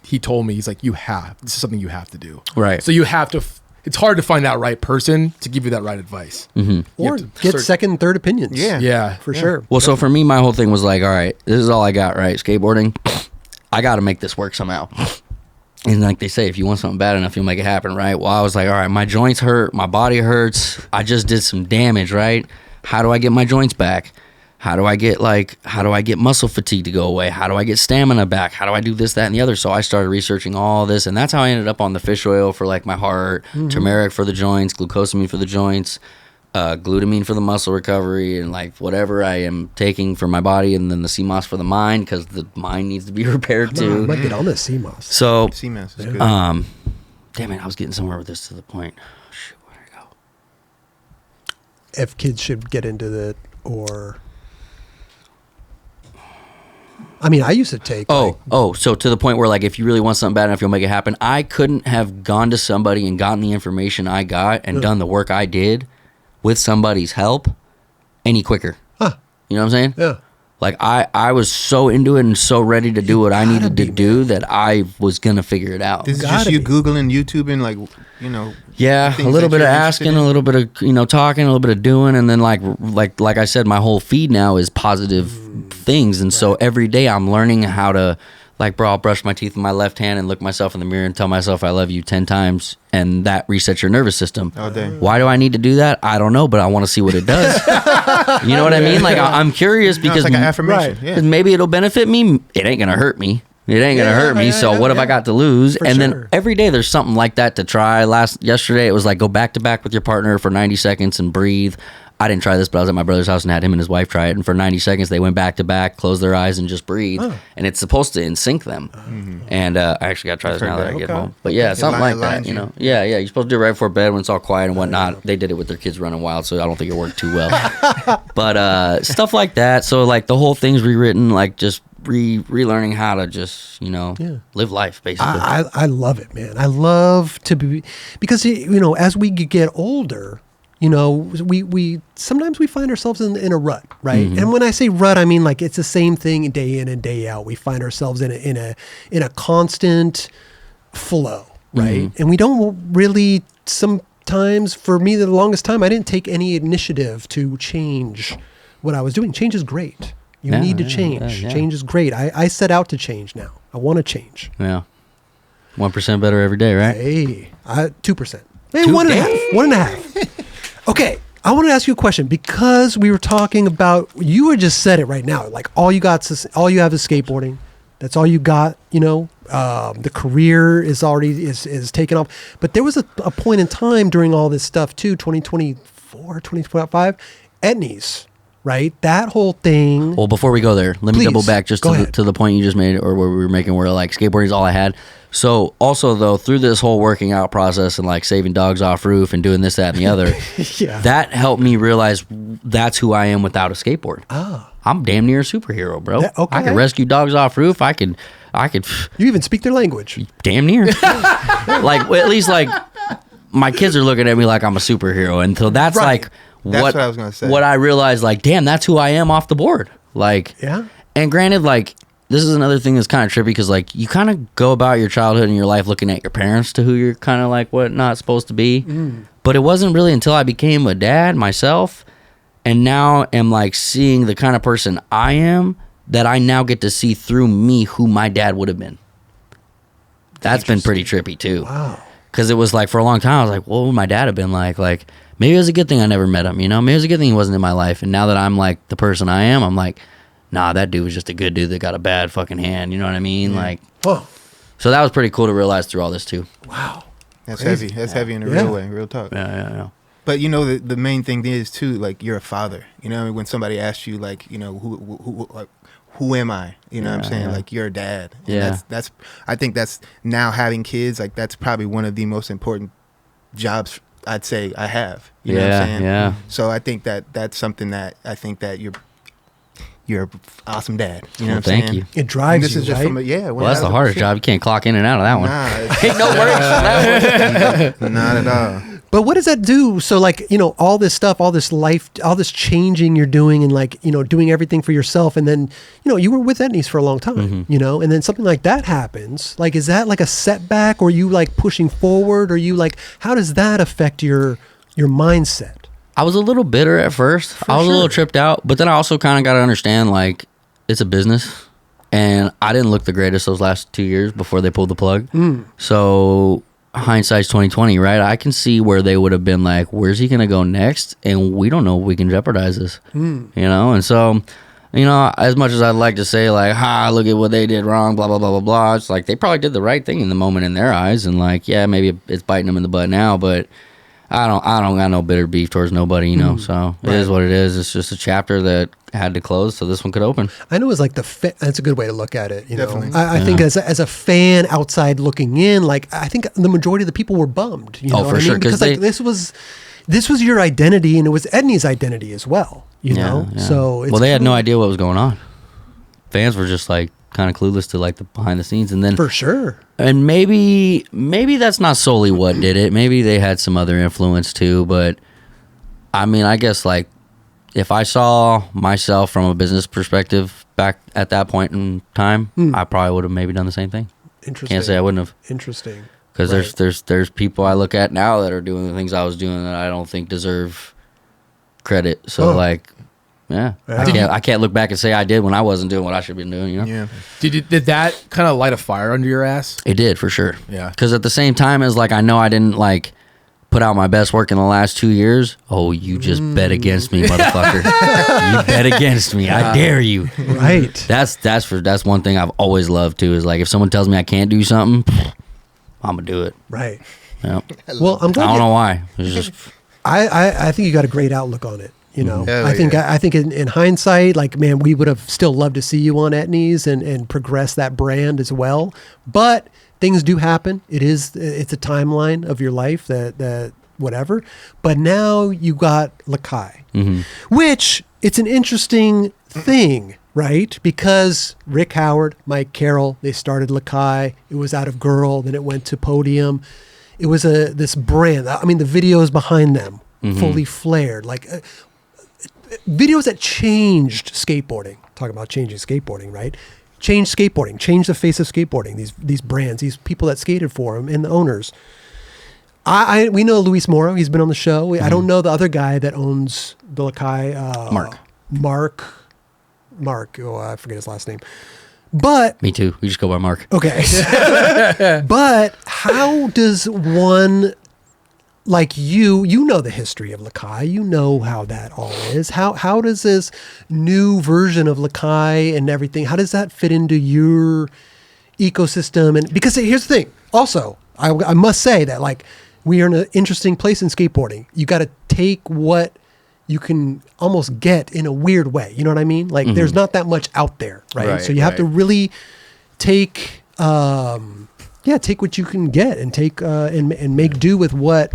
he told me, he's like, this is something you have to do. Right. So you have to, it's hard to find that right person to give you that right advice. Or get second, third opinions. Yeah. For sure. Well, so for me, my whole thing was like, all right, this is all I got, right? Skateboarding. I got to make this work somehow. And like they say, if you want something bad enough, you'll make it happen, right? Well, I was like, all right, my joints hurt, my body hurts. I just did some damage, right? How do I get my joints back? How do I get muscle fatigue to go away? How do I get stamina back? How do I do this, that, and the other? So I started researching all this, and that's how I ended up on the fish oil for like my heart, turmeric for the joints, glucosamine for the joints, glutamine for the muscle recovery, and like whatever I am taking for my body, and then the CMOS for the mind, because the mind needs to be repaired too. I might get on the CMOS. So CMOS is good. damn it, I was getting somewhere with this to the point. Shoot, where'd I go? If kids should get into it, or I mean, I used to take. So to the point where, like, if you really want something bad enough, you'll make it happen. I couldn't have gone to somebody and gotten the information I got and done the work I did with somebody's help any quicker. Huh. You know what I'm saying? Yeah. Like, I was so into it and so ready to do what I needed to do that I was going to figure it out. This is just you Googling, YouTubing, like, you know. Yeah, a little bit of asking, a little bit of, talking, a little bit of doing. And then, like I said, my whole feed now is positive things. And so every day I'm learning how to, like, bro, I'll brush my teeth with my left hand and look myself in the mirror and tell myself I love you 10 times. And that resets your nervous system. Oh, dang. Why do I need to do that? I don't know, but I want to see what it does. You know what I mean? Like, I'm curious because it's like an affirmation. Right. Yeah. maybe it'll benefit me. It ain't going to hurt me. It ain't going to hurt me. So what have I got to lose? For and sure. then every day there's something like that to try. Yesterday it was like, go back to back with your partner for 90 seconds and breathe. I didn't try this, but I was at my brother's house and had him and his wife try it. And for 90 seconds, they went back to back, closed their eyes, and just breathe. And it's supposed to sync them. And I actually got to try this now that I get home. But yeah, something like that, you know. Yeah. You're supposed to do it right before bed when it's all quiet and whatnot. They did it with their kids running wild, so I don't think it worked too well. But stuff like that. So, like, the whole thing's rewritten, like, just relearning how to just, live life, basically. I love it, man. I love to be, because, as we get older, You know, we sometimes we find ourselves in a rut, right? And when I say rut, I mean like it's the same thing day in and day out. We find ourselves in a constant flow, right? And we don't really, sometimes, for me, the longest time, I didn't take any initiative to change what I was doing. Change is great. You need to change. Change is great. I set out to change now. I want to change. Yeah. 1% better every day, right? Hey, 2%. Hey, 1.5. 1.5. Okay, I want to ask you a question because we were talking about, you had just said it right now, like all you have is skateboarding. That's all you got, you know. The career is already is taken off. But there was a point in time during all this stuff too, 2024, 2025, Etnies, right? That whole thing. Well, before we go there, let me double back just to the point you just made, or where we were making, where like skateboarding is all I had. So also though, through this whole working out process and like saving dogs off roof and doing this, that, and the other, that helped me realize that's who I am without a skateboard. I'm damn near a superhero, bro. I can rescue dogs off roof. I could. You even speak their language. Damn near. Like, at least like my kids are looking at me like I'm a superhero, and so that's like what I was gonna say. What I realized, like, damn, that's who I am off the board. Like, and granted, like, this is another thing that's kind of trippy because like you kind of go about your childhood and your life looking at your parents to who you're kind of like what not supposed to be. But it wasn't really until I became a dad myself, and now am like seeing the kind of person I am, that I now get to see through me who my dad would have been. That's been pretty trippy too. Wow. Because it was like for a long time I was like, what would my dad have been like? Like maybe it was a good thing I never met him, you know? Maybe it was a good thing he wasn't in my life. And now that I'm like the person I am, I'm like, nah, that dude was just a good dude that got a bad fucking hand. You know what I mean? Like, so that was pretty cool to realize through all this too. Wow. That's crazy. That's heavy in a real way, real talk. Yeah. But you know, the main thing is too, like, you're a father. You know, when somebody asks you, like, you know, who am I? You know what I'm saying? Like, you're a dad. And that's I think that's, now having kids, like, that's probably one of the most important jobs I'd say I have. You know what I'm saying? Yeah. So I think that's something that I think that you're an awesome dad. You know what I'm saying? Thank you. It drives this you, is just right? Well, that's the hardest job. You can't clock in and out of that one. Nah, Ain't no worries for that one. not at all. But what does that do? So like, you know, all this stuff, all this life, all this changing you're doing, and like, you know, doing everything for yourself. And then, you know, you were with Etnies for a long time, you know, and then something like that happens. Like, is that like a setback, or you like pushing forward, or you like, how does that affect your mindset? I was a little bitter at first. I was a little tripped out, but then I also kind of got to understand, like, it's a business, and I didn't look the greatest those last 2 years before they pulled the plug. So hindsight's 2020, right? I can see where they would have been like, where's he gonna go next, and we don't know if we can jeopardize this. You know. And so, you know, as much as I'd like to say like, look at what they did wrong, blah blah blah blah blah, it's like they probably did the right thing in the moment in their eyes, and like, yeah, maybe it's biting them in the butt now, but I don't got no bitter beef towards nobody, you know. So it is what it is. It's just a chapter that had to close so this one could open. I know it's like that's a good way to look at it. You Definitely. know, I think as a fan outside looking in, like, I think the majority of the people were bummed. You know for sure, because like this was your identity, and it was Etnies' identity as well. You know, so it's they had no idea what was going on. Fans were just like kind of clueless to like the behind the scenes, and then for sure. And maybe that's not solely what did it. Maybe they had some other influence too. But I mean, I guess like if I saw myself from a business perspective back at that point in time, I probably would have maybe done the same thing. Interesting. Can't say I wouldn't have. Interesting. Because there's people I look at now that are doing the things I was doing that I don't think deserve credit. So I can't look back and say I did when I wasn't doing what I should have been doing. You know? Yeah. Did that kind of light a fire under your ass? It did, for sure. Yeah. Because at the same time as like I know I didn't like put out my best work in the last 2 years. Oh, you just bet against me, motherfucker. You bet against me. I dare you. Right. That's one thing I've always loved too, is like if someone tells me I can't do something, I'm gonna do it. Right. Yep. Well, I'm glad. I don't know why. It's just I think you got a great outlook on it. You know, Hell I think yeah. I think in hindsight, like, man, we would have still loved to see you on Etnies and progress that brand as well. But things do happen. It's a timeline of your life that whatever. But now you got Lakai, which it's an interesting thing, right? Because Rick Howard, Mike Carroll, they started Lakai. It was out of Girl, then it went to Podium. It was this brand. I mean, the videos behind them fully flared, like videos that changed skateboarding. Talking about changing skateboarding, right? Changed skateboarding, changed the face of skateboarding. These brands, these people that skated for him, and the owners. We know Luis Mora. He's been on the show. I don't know the other guy that owns the Lakai. Mark. Oh, I forget his last name. But me too. We just go by Mark. Okay. But how does one like you know the history of Lakai, you know how that all is. How does this new version of Lakai and everything, how does that fit into your ecosystem? And because here's the thing, also, I must say that like we are in an interesting place in skateboarding. You got to take what you can almost get in a weird way. You know what I mean? Like there's not that much out there, right? So you have to really take, take what you can get and take and make do with what.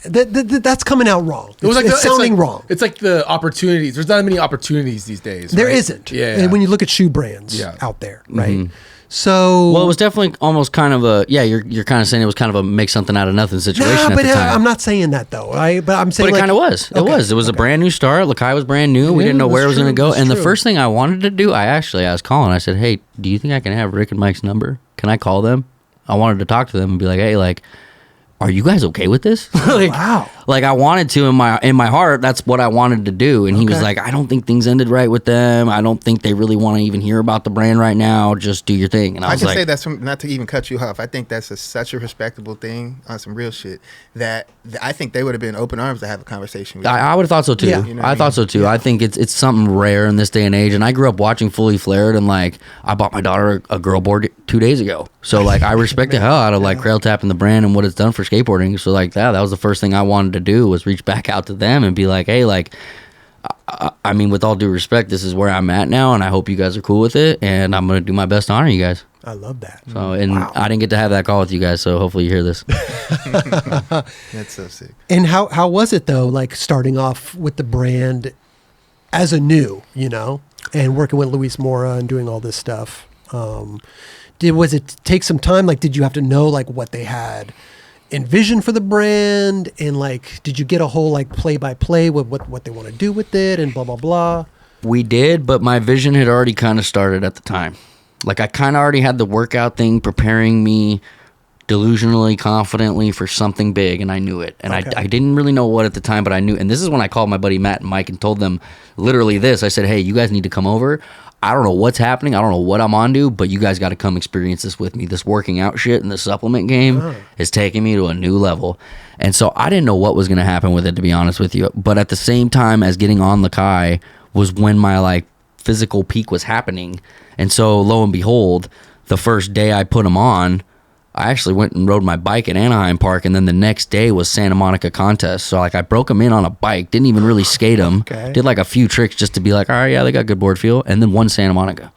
That's coming out wrong. It's sounding wrong. It's like the opportunities. There's not many opportunities these days. There right? isn't. Yeah. And when you look at shoe brands out there, right? So well, it was definitely almost kind of a you're kind of saying it was kind of a make something out of nothing situation at the time. I'm not saying that though. But I'm saying it kind of was. It was a brand new start. Lakai was brand new. We didn't know where it was going to go. And the first thing I wanted to do, I actually asked Colin. I said, "Hey, do you think I can have Rick and Mike's number? Can I call them? I wanted to talk to them and be like, hey, like, are you guys okay with this?" Like, wow. Like I wanted to in my heart, that's what I wanted to do. And he was like, I don't think things ended right with them. I don't think they really want to even hear about the brand right now. Just do your thing. And I was can like, say that's not to even cut you off. I think that's such a respectable thing on some real shit that I think they would have been open arms to have a conversation with you. I would have thought so too. Yeah. You know I thought so too. I think it's something rare in this day and age. And I grew up watching Fully Flared, and like I bought my daughter a girl board 2 days ago. So like I respect the hell out of like Crail tapping the brand and what it's done for skateboarding. So like that was the first thing I wanted to do, was reach back out to them and be like, hey, like I mean, with all due respect, this is where I'm at now, and I hope you guys are cool with it, and I'm gonna do my best to honor you guys. I love that. So I didn't get to have that call with you guys, so hopefully you hear this. That's so sick. And how was it though, like starting off with the brand as a new, and working with Luis Mora and doing all this stuff? Was it take some time? Like, did you have to know like what they had envisioned for the brand, and like did you get a whole like play by play with what they want to do with it and blah blah blah? We did, but my vision had already kind of started at the time. Like I kind of already had the workout thing preparing me delusionally, confidently for something big, and I knew it. And I didn't really know what at the time, but I knew. And this is when I called my buddy Matt and Mike and told them literally this. I said, hey, you guys need to come over. I don't know what's happening. I don't know what I'm on to, but you guys got to come experience this with me. This working out shit and the supplement game is taking me to a new level. And so I didn't know what was going to happen with it, to be honest with you. But at the same time as getting on Lakai was when my like physical peak was happening. And so lo and behold, the first day I put them on, I actually went and rode my bike at Anaheim Park, and then the next day was Santa Monica contest. So like I broke them in on a bike, didn't even really skate them, did like a few tricks just to be like, all right, yeah, they got good board feel, and then won Santa Monica.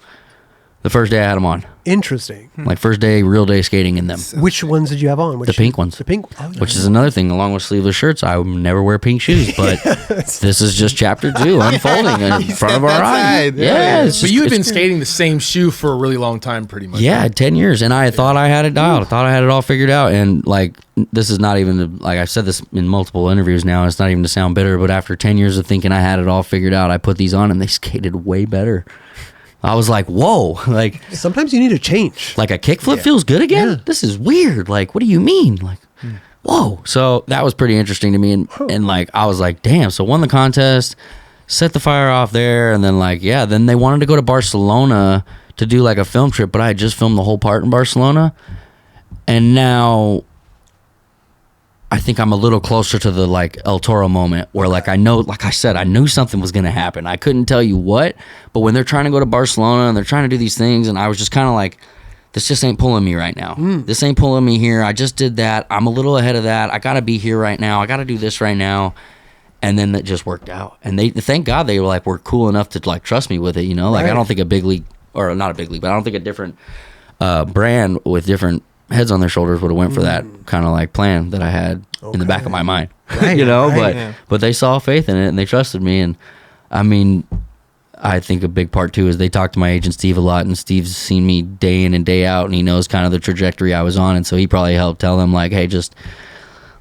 The first day I had them on. Interesting. Like first day, real day skating in them. Which ones did you have on? The pink ones. The pink. Which is another thing, along with sleeveless shirts. I would never wear pink shoes, but this is just chapter 2 unfolding in front of our eyes. Yeah. But you had been skating the same shoe for a really long time, pretty much. Yeah, 10 years. And I thought I had it dialed. I thought I had it all figured out. And like, this is not even, like I've said this in multiple interviews now, it's not even to sound bitter, but after 10 years of thinking I had it all figured out, I put these on and they skated way better. I was like, whoa, like sometimes you need a change. Like a kickflip feels good again? Yeah. This is weird. Like, what do you mean? Like, whoa. So that was pretty interesting to me. And like, I was like, damn. So won the contest, set the fire off there. And then like, then they wanted to go to Barcelona to do like a film trip, but I had just filmed the whole part in Barcelona. And now I think I'm a little closer to the like El Toro moment where like I know, like I said, I knew something was going to happen. I couldn't tell you what, but when they're trying to go to Barcelona and they're trying to do these things, and I was just kind of like, this just ain't pulling me right now. This ain't pulling me here. I just did that. I'm a little ahead of that. I got to be here right now. I got to do this right now. And then it just worked out. And they, thank God they were cool enough to like trust me with it, Like I don't think a big league, or not a big league, but I don't think a different brand with different heads on their shoulders would have went for that kind of like plan that I had in the back of my mind, but they saw faith in it and they trusted me. And I mean, I think a big part too is they talked to my agent Steve a lot, and Steve's seen me day in and day out, and he knows kind of the trajectory I was on, and so he probably helped tell them like, hey, just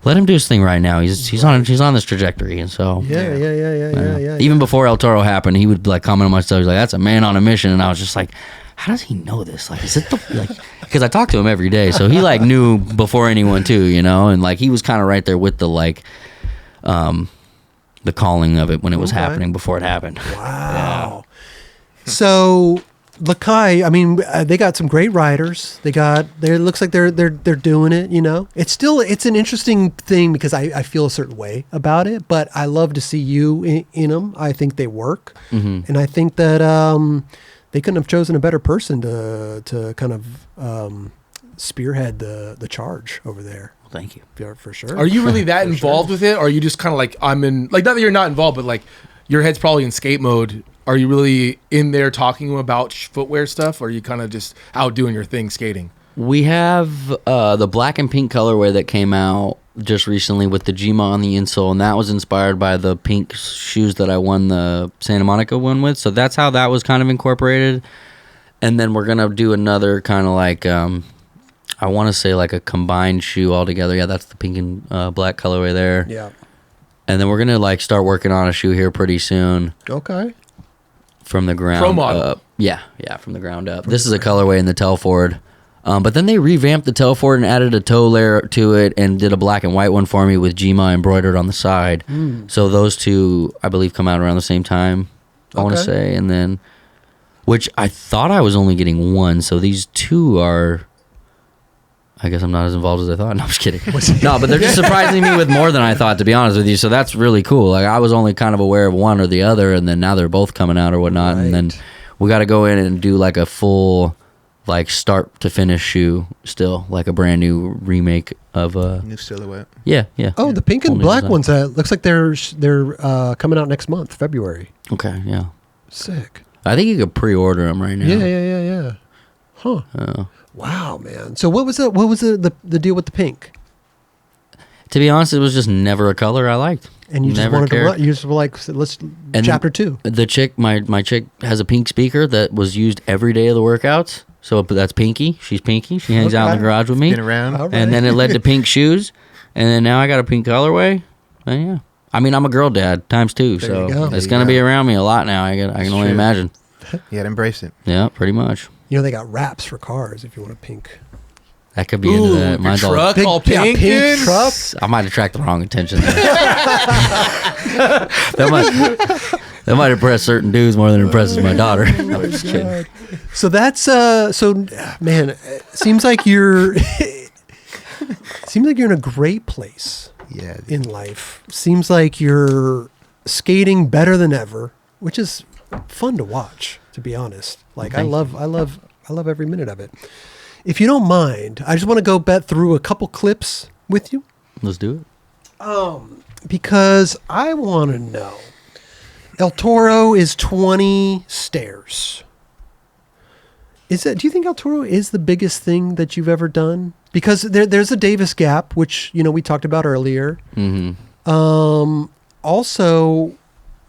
let him do his thing right now. He's on this trajectory, and so Yeah. Even before El Toro happened, he would like comment on my stuff. He's like, "That's a man on a mission," and I was just like, "How does he know this? Like, is it the like?" Because I talk to him every day, so he like knew before anyone too, you know, and like he was kind of right there with the like, the calling of it when it was happening before it happened. Wow. So Lakai, I mean, they got some great riders. Looks like they're doing it, you know. It's an interesting thing because I feel a certain way about it, but I love to see you in them. I think they work. And I think that they couldn't have chosen a better person to kind of spearhead the charge over there. Thank you. For sure. Are you really that involved with it? Or are you just kind of like, I'm in, like, not that you're not involved, but like your head's probably in skate mode. Are you really in there talking about footwear stuff? Or are you kind of just out doing your thing skating? We have the black and pink colorway that came out just recently with the Gma on the insole, and that was inspired by the pink shoes that I won the Santa Monica one with. So that's how that was kind of incorporated. And then we're going to do another kind of like... I want to say like a combined shoe altogether. Yeah, that's the pink and black colorway there. Yeah. And then we're going to like start working on a shoe here pretty soon. Okay. From the ground Pro model. up. Yeah, from the ground up. This is a colorway in the Telford. But then they revamped the Telford and added a toe layer to it and did a black and white one for me with Gma embroidered on the side. So those two, I believe, come out around the same time, I want to say. And then, which I thought I was only getting one. So these two are... I guess I'm not as involved as I thought. No, I'm just kidding. No, but they're just surprising me with more than I thought, to be honest with you. So that's really cool. Like I was only kind of aware of one or the other, and then now they're both coming out or whatnot. Right. And then we got to go in and do like a full, like start to finish shoe still, like a brand new remake of a new silhouette. Yeah. Oh, the pink and black ones. Looks like they're coming out next month, February. Okay. Yeah. Sick. I think you could pre-order them right now. Yeah. Huh. Wow, man. So what was the deal with the pink? To be honest, it was just never a color I liked. And you just wanted to you just were like, let's chapter 2. The chick, my chick has a pink speaker that was used every day of the workouts. So that's Pinky. She's Pinky. She hangs out in the garage with me. Been around. Right. And then it led to pink shoes. And then now I got a pink colorway. And yeah. I mean, I'm a girl dad times 2. There so it's going to be around me a lot now. I can only imagine. You got to embrace it. Yeah, pretty much. You know, they got wraps for cars if you want a pink. That could be into that. Mine's truck all pink. Pink truck. I might attract the wrong attention there. that might impress certain dudes more than it impresses my daughter. I'm just kidding. So that's man, it seems like you're in a great place. Yeah. In life. Seems like you're skating better than ever, which is fun to watch, to be honest. Like I love every minute of it. If you don't mind, I just want to go through a couple clips with you. Let's do it. Because I want to know. El Toro is 20 stairs. Do you think El Toro is the biggest thing that you've ever done? Because there's a Davis Gap, which we talked about earlier. Mm-hmm. Also,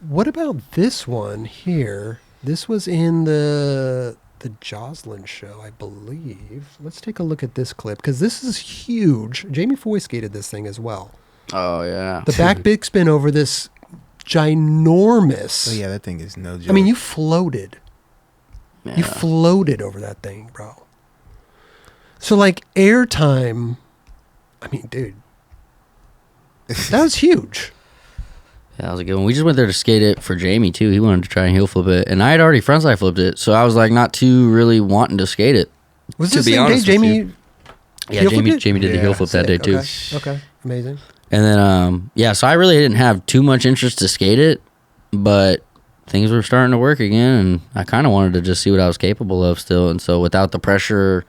what about this one here? This was in the Joslin show, I believe. Let's take a look at this clip because this is huge. Jamie Foy skated this thing as well. Oh yeah, the back big spin over this ginormous. Oh yeah, that thing is no joke. I mean, you floated. Yeah. You floated over that thing, bro. So like airtime. I mean, dude, that was huge. Yeah, that was a good one. We just went there to skate it for Jamie too. He wanted to try and heel flip it, and I had already frontside flipped it, so I was like not too really wanting to skate it. Was this the same day Jamie? Yeah, Jamie did the heel flip that day too. Okay, amazing. And then so I really didn't have too much interest to skate it, but things were starting to work again, and I kind of wanted to just see what I was capable of still. And so without the pressure,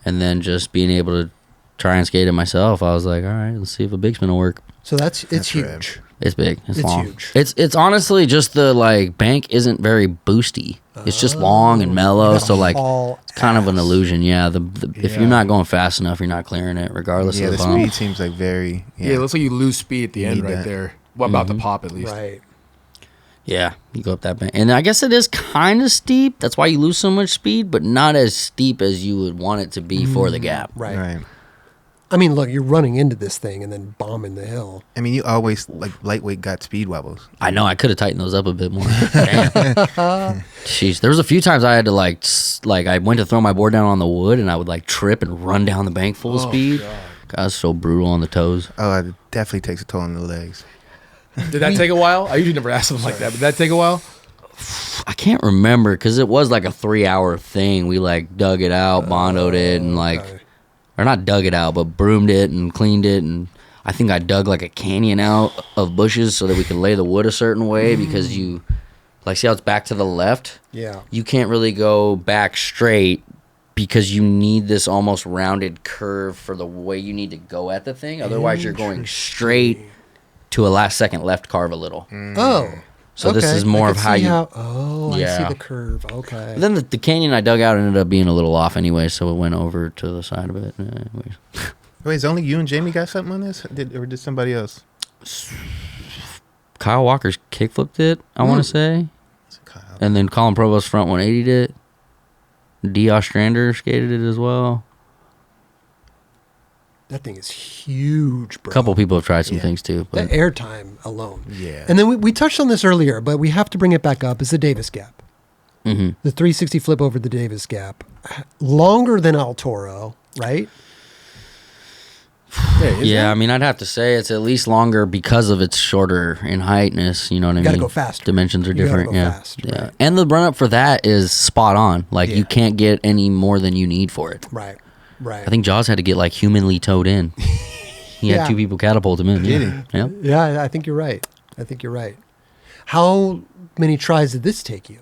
and then just being able to try and skate it myself, I was like, all right, let's see if a big spin will work. So it's huge. It's big. It's long. Huge. It's honestly just the bank isn't very boosty. It's just long and mellow, so it's kind of an illusion. Yeah, if you're not going fast enough, you're not clearing it, regardless of the bump. Speed seems like very. Yeah, it looks like you lose speed at the end right there. What about the pop at least? Right. Yeah, you go up that bank, and I guess it is kind of steep. That's why you lose so much speed, but not as steep as you would want it to be for the gap. Right. I mean, look, you're running into this thing and then bombing the hill. I mean, you always like lightweight got speed wobbles. I know I could have tightened those up a bit more. Damn. Jeez, there was a few times I had to like I went to throw my board down on the wood and I would like trip and run down the bank full speed. God, it's so brutal on the toes. Oh, it definitely takes a toll on the legs. Did that take a while? I usually never ask something like that, but did that take a while? I can't remember because it was like a 3-hour thing. We like dug it out, bondoed it, and like, or not dug it out, but broomed it and cleaned it. And I think I dug like a canyon out of bushes so that we could lay the wood a certain way because you, like, see how it's back to the left? Yeah. You can't really go back straight because you need this almost rounded curve for the way you need to go at the thing. Otherwise, you're going straight to a last second left carve a little. Oh. So this is more of how you... I see the curve. Okay. Then the canyon I dug out ended up being a little off anyway, so it went over to the side of it. Anyways. Wait, is only you and Jamie got something on this? Or did somebody else? Kyle Walker's kickflipped it, I want to say. Kyle. And then Colin Provost front 180'd it. D. Ostrander skated it as well. That thing is huge, bro. A couple people have tried some things too. The But airtime alone. Yeah. And then we touched on this earlier, but we have to bring it back up. Is the Davis Gap. mm-hmm. The 360 flip over the Davis Gap. Longer than El Toro, right? Yeah, I mean, I'd have to say it's at least longer because of its shorter in heightness. You know what I mean? You gotta go faster. Dimensions are You gotta different. go Yeah, fast, yeah. right. And the run up for that is spot on. Like Yeah. you can't get any more than you need for it. Right. Right. I think Jaws had to get like humanly towed in. He Yeah. had 2 people catapult him in. Did Yeah. he? Yeah. Yeah, I think you're right. How many tries did this take you?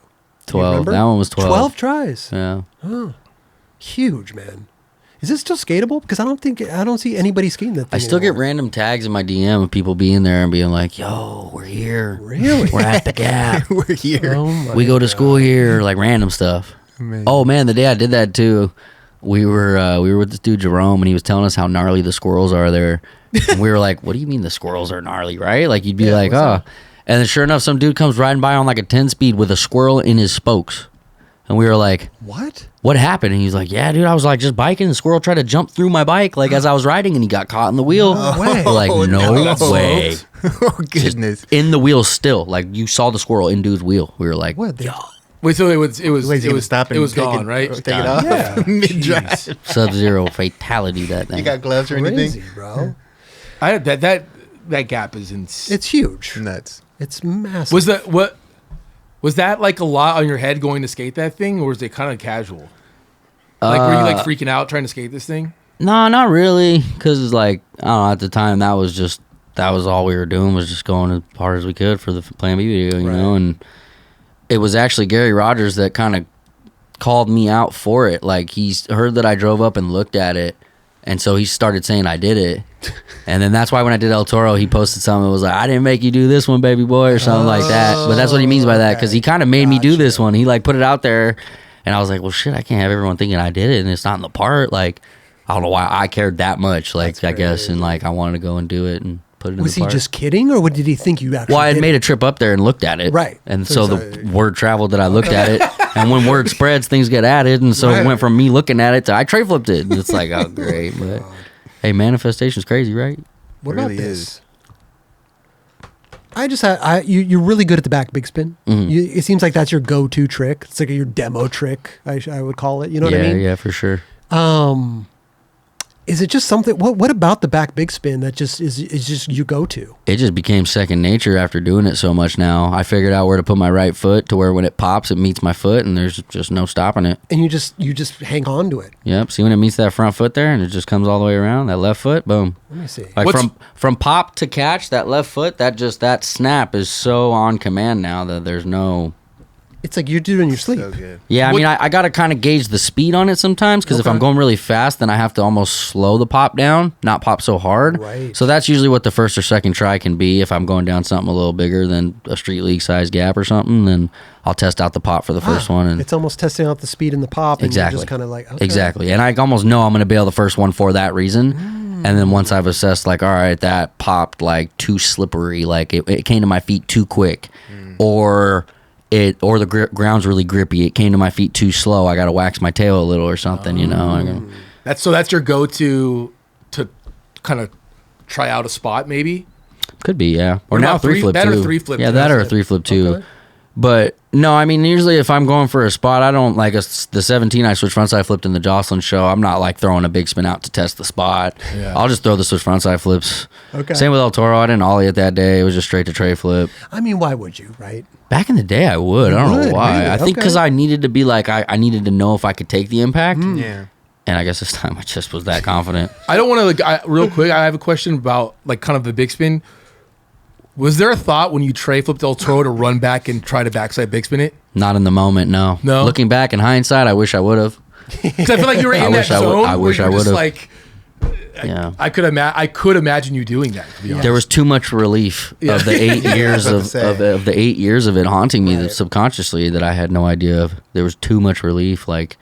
Do you 12. remember? That one was 12. 12 tries. Yeah. Huge, man. Is this still skatable? Because I don't see anybody skating that thing I still get anymore. random tags in my DM of people being there and being like, "Yo, we're here. Really? We're at the Gap. We're here. Oh my We go to God. school here." Like random stuff. Amazing. Oh man, the day I did that too, we were with this dude Jerome, and he was telling us how gnarly the squirrels are there, and we were like, "What do you mean the squirrels are gnarly?" Right? Like you'd be like, what's "Oh," up? and then sure enough, some dude comes riding by on like a 10-speed with a squirrel in his spokes, and we were like, What? "What happened?" And he's like, "Yeah, dude, I was like just biking, and the squirrel tried to jump through my bike like as I was riding, and he got caught in the wheel." No way. We're like, no way. Oh, goodness. In the wheel still, like you saw the squirrel in dude's wheel. We were like, What? They, Wait, so it was Wait, he it would was stop and it was take gone, right? Take it off Yeah. mid-drive. Sub-Zero fatality that thing. You got gloves or crazy, anything? bro. That gap is insane. It's huge. Nuts. It's massive. Was that like a lot on your head going to skate that thing, or was it kind of casual? Like were you like freaking out trying to skate this thing? No, not really. Because, like, I don't know, at the time, that was all we were doing was just going as hard as we could for the Plan B video, you know? And it was actually Gary Rogers that kind of called me out for it. Like, he's heard that I drove up and looked at it, and so he started saying I did it. And then that's why when I did El Toro, he posted something that was like, "I didn't make you do this one, baby boy," or something like that. But that's what he means by that, because he kind of made me do this one. He, like, put it out there, and I was like, well, shit, I can't have everyone thinking I did it, and it's not in the part. Like, I don't know why I cared that much, like, I guess, and, like, I wanted to go and do it and put it in Was the he part. just kidding, or did he think you actually Well, I had did made it? a trip up there and looked at it. Right. And So so it's the word traveled that I looked at it. And when word spreads, things get added. And so it went from me looking at it to I tray flipped it. And it's like, oh, great. But hey, manifestation's crazy, right? What It about really this? is. I just had you're really good at the back big spin. Mm-hmm. It seems like that's your go-to trick. It's like your demo trick, I would call it. You know what I mean? Yeah, for sure. Is it just something? What about the back big spin that just is just you go to? It just became second nature after doing it so much now. I figured out where to put my right foot to where when it pops, it meets my foot and there's just no stopping it. And you just hang on to it. Yep. See when it meets that front foot there and it just comes all the way around, that left foot, boom. Let me see. Like What's- from pop to catch, that left foot, that snap is so on command now that there's no... It's like you do it in your sleep. So good. Yeah, I What- mean, I got to kind of gauge the speed on it sometimes because if I'm going really fast, then I have to almost slow the pop down, not pop so hard. Right. So that's usually what the first or second try can be. If I'm going down something a little bigger than a street league size gap or something, then I'll test out the pop for the first one. And It's almost testing out the speed and the pop. And exactly, You're just kind of like, okay. exactly. And I almost know I'm going to bail the first one for that reason. And then once I've assessed, like, all right, that popped like too slippery, like it came to my feet too quick, or the ground's really grippy. It came to my feet too slow. I got to wax my tail a little or something, you know. That's your go-to to kind of try out a spot maybe. Could be, yeah. Or What now about three flip better too. three flip Yeah, too, that or a that's it. 3 flip too. Okay. But no, I mean, usually if I'm going for a spot, I don't like the 17 I switch frontside flipped in the Joslin show. I'm not like throwing a big spin out to test the spot. Yeah. I'll just throw the switch frontside flips. Okay. Same with El Toro. I didn't ollie it that day. It was just straight to tray flip. I mean, why would you, right? Back in the day, I would. I don't would, know why. really? I think Okay. because I needed to be like, I needed to know if I could take the impact. Yeah. And I guess this time I just was that confident. I don't want to real quick. I have a question about like kind of the big spin. Was there a thought when you tray flipped El Toro to run back and try to backside big spin it? Not in the moment, no. No? Looking back in hindsight, I wish I would have. Because I feel like you were in that wish I would- zone. I where wish you I were just would've. like, Yeah. I could imagine you doing that. To be honest. There was too much relief of the 8 years I of, was about to of the 8 years of it haunting me Right. subconsciously that I had no idea of. There was too much relief, like,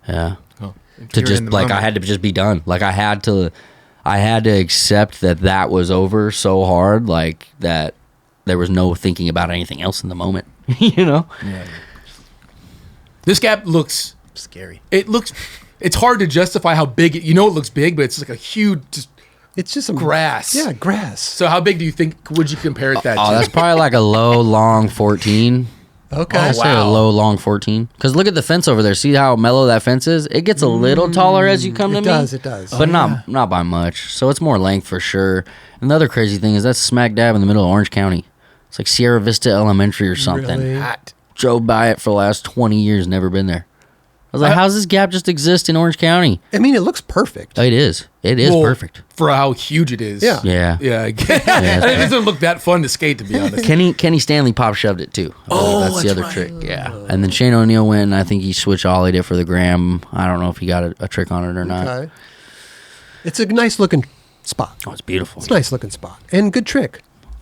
yeah, Oh. to You're just in the like I moment. had to just be done. Like I had to accept that was over so hard, like that there was no thinking about anything else in the moment. You know? This gap looks. Scary. It's hard to justify how big. It looks big, but it's like a huge It's just some grass. Yeah, grass. So how big do you think would you compare it that Oh, to? that's probably like a low, long 14. Okay. I'd say a wow. low, long 14. Because look at the fence over there. See how mellow that fence is? It gets a little taller as you come to It me. does, it does. But not by much. So it's more length for sure. And the other crazy thing is that's smack dab in the middle of Orange County. It's like Sierra Vista Elementary or something. Really? Hot. Drove by it for the last 20 years, never been there. I was like, how's this gap just exist in Orange County? I mean, it looks perfect. Oh, it is. It is Well, perfect. for how huge it is. Yeah. Yeah. Yeah. It doesn't look that fun to skate, to be honest. Kenny Stanley pop shoved it too. That's the other trick. Yeah. And then Shane O'Neill went, and I think he switch ollied it for the gram. I don't know if he got a trick on it or not. Okay. It's a nice looking spot. Oh, it's beautiful. It's a nice looking spot. And good trick.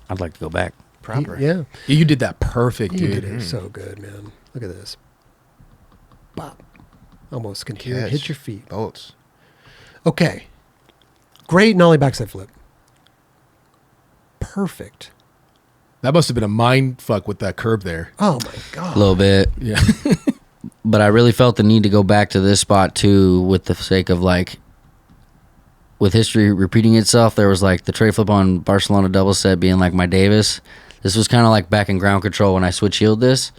I'd like to go back. Proper. Yeah. You did that perfect, You dude. did it so good, man. Look at this. Bop. Almost can hear it Catch. hit your feet. Bolts. Okay. Great nollie backside flip. Perfect. That must have been a mind fuck with that curb there. Oh my God. A little bit. Yeah. But I really felt the need to go back to this spot too, with the sake of like, with history repeating itself. There was like the tray flip on Barcelona double set being like my Davis. This was kind of like back in ground control when I switch heeled this.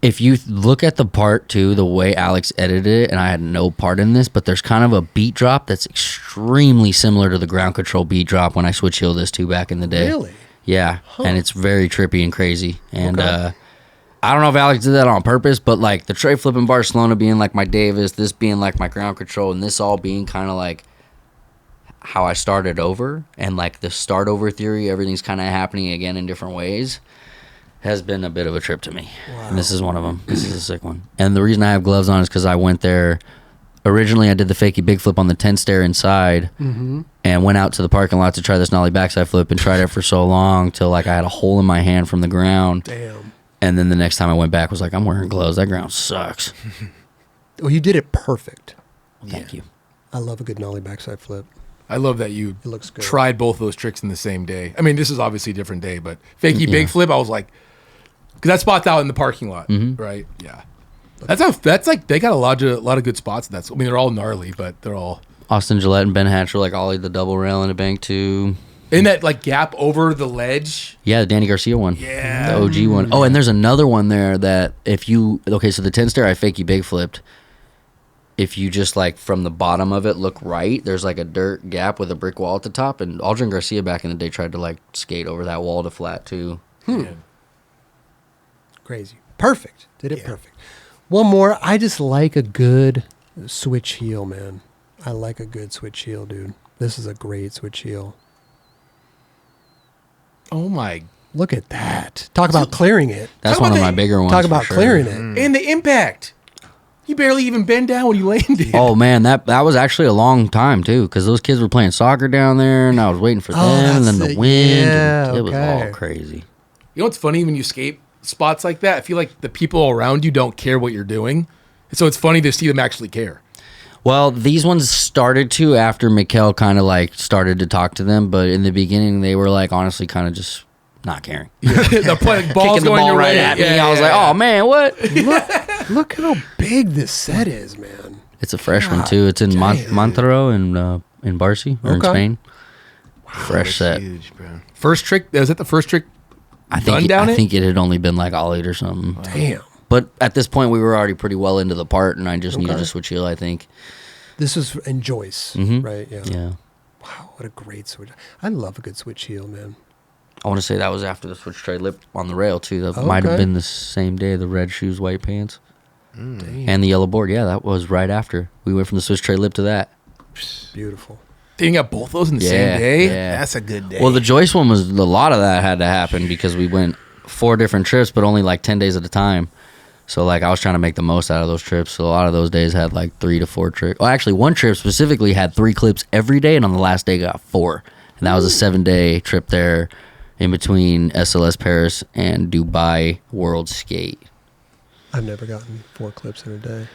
If you look at the part too, the way Alex edited it, and I had no part in this, but there's kind of a beat drop that's extremely similar to the ground control beat drop when I switch heeled this too back in the day. Really? Yeah, and it's very trippy and crazy. And Okay. I don't know if Alex did that on purpose, but like the tray flip in Barcelona being like my Davis, this being like my ground control, and this all being kind of like how I started over, and like the start over theory, everything's kind of happening again in different ways, has been a bit of a trip to me. And this is one of them. This is a sick one. And the reason I have gloves on is because I went there. Originally, I did the fakey big flip on the 10 stair inside and went out to the parking lot to try this nollie backside flip and tried it for so long till like I had a hole in my hand from the ground. Damn. And then the next time I went back was like, I'm wearing gloves. That ground sucks. Well, you did it perfect. Thank you. I love a good nollie backside flip. I love that you It looks good. tried both those tricks in the same day. I mean, this is obviously a different day, but fakey big flip, I was like, because that spot's out in the parking lot, right? Yeah. That's like, they got a lot of good spots. I mean, they're all gnarly, but they're all Austin Gillette and Ben Hatcher like ollied the double rail in a bank too. in that like gap over the ledge. Yeah, the Danny Garcia one. Yeah. The OG one. Oh, and there's another one there that if you, okay, so the 10 stair I fakey big flipped. If you just like from the bottom of it look right, there's like a dirt gap with a brick wall at the top. And Aldrin Garcia back in the day tried to like skate over that wall to flat too. Crazy. Perfect. Did it perfect. One more. I just like a good switch heel, man. I like a good switch heel, dude. This is a great switch heel. Oh my. Look at that. Talk about clearing it. That's Talk one about of my the- bigger ones. Talk for about sure. clearing it. And the impact. You barely even bend down when you landed. Oh man, that was actually a long time too, because those kids were playing soccer down there, and I was waiting for them, and then that's the it. wind. Yeah, and it was okay. all crazy. You know what's funny when you skate spots like that? I feel like the people around you don't care what you're doing. So it's funny to see them actually care. Well, these ones started to after Mikkel kind of like started to talk to them, but in the beginning they were like honestly kind of just not caring. The play, ball's Kicking the going ball your right way. at me. Yeah, I was yeah, like, yeah. oh man, what? Look how big this set is, man. It's a fresh one too. It's in damn. Montero in Barcy or in Spain. Fresh set. Huge, bro. First trick, was that the first trick? I think it had only been like all 8 or something. Damn. But at this point, we were already pretty well into the part, and I just needed a switch heel, I think. This was in Joyce, right? Yeah. Yeah. Wow, what a great switch. I love a good switch heel, man. I want to say that was after the switch tray lip on the rail, too. That might have been the same day, the red shoes, white pants. And the yellow board. Yeah, that was right after. We went from the switch tray lip to that. Beautiful. They got both those in the same day? Yeah. That's a good day. Well, the Joyce one was, a lot of that had to happen because we went 4 different trips, but only like 10 days at a time. So, like, I was trying to make the most out of those trips. So, a lot of those days had, like, 3 to 4 trips. Well, actually, one trip specifically had 3 clips every day, and on the last day got 4. And that was a 7-day trip there in between SLS Paris and Dubai World Skate. I've never gotten 4 clips in a day.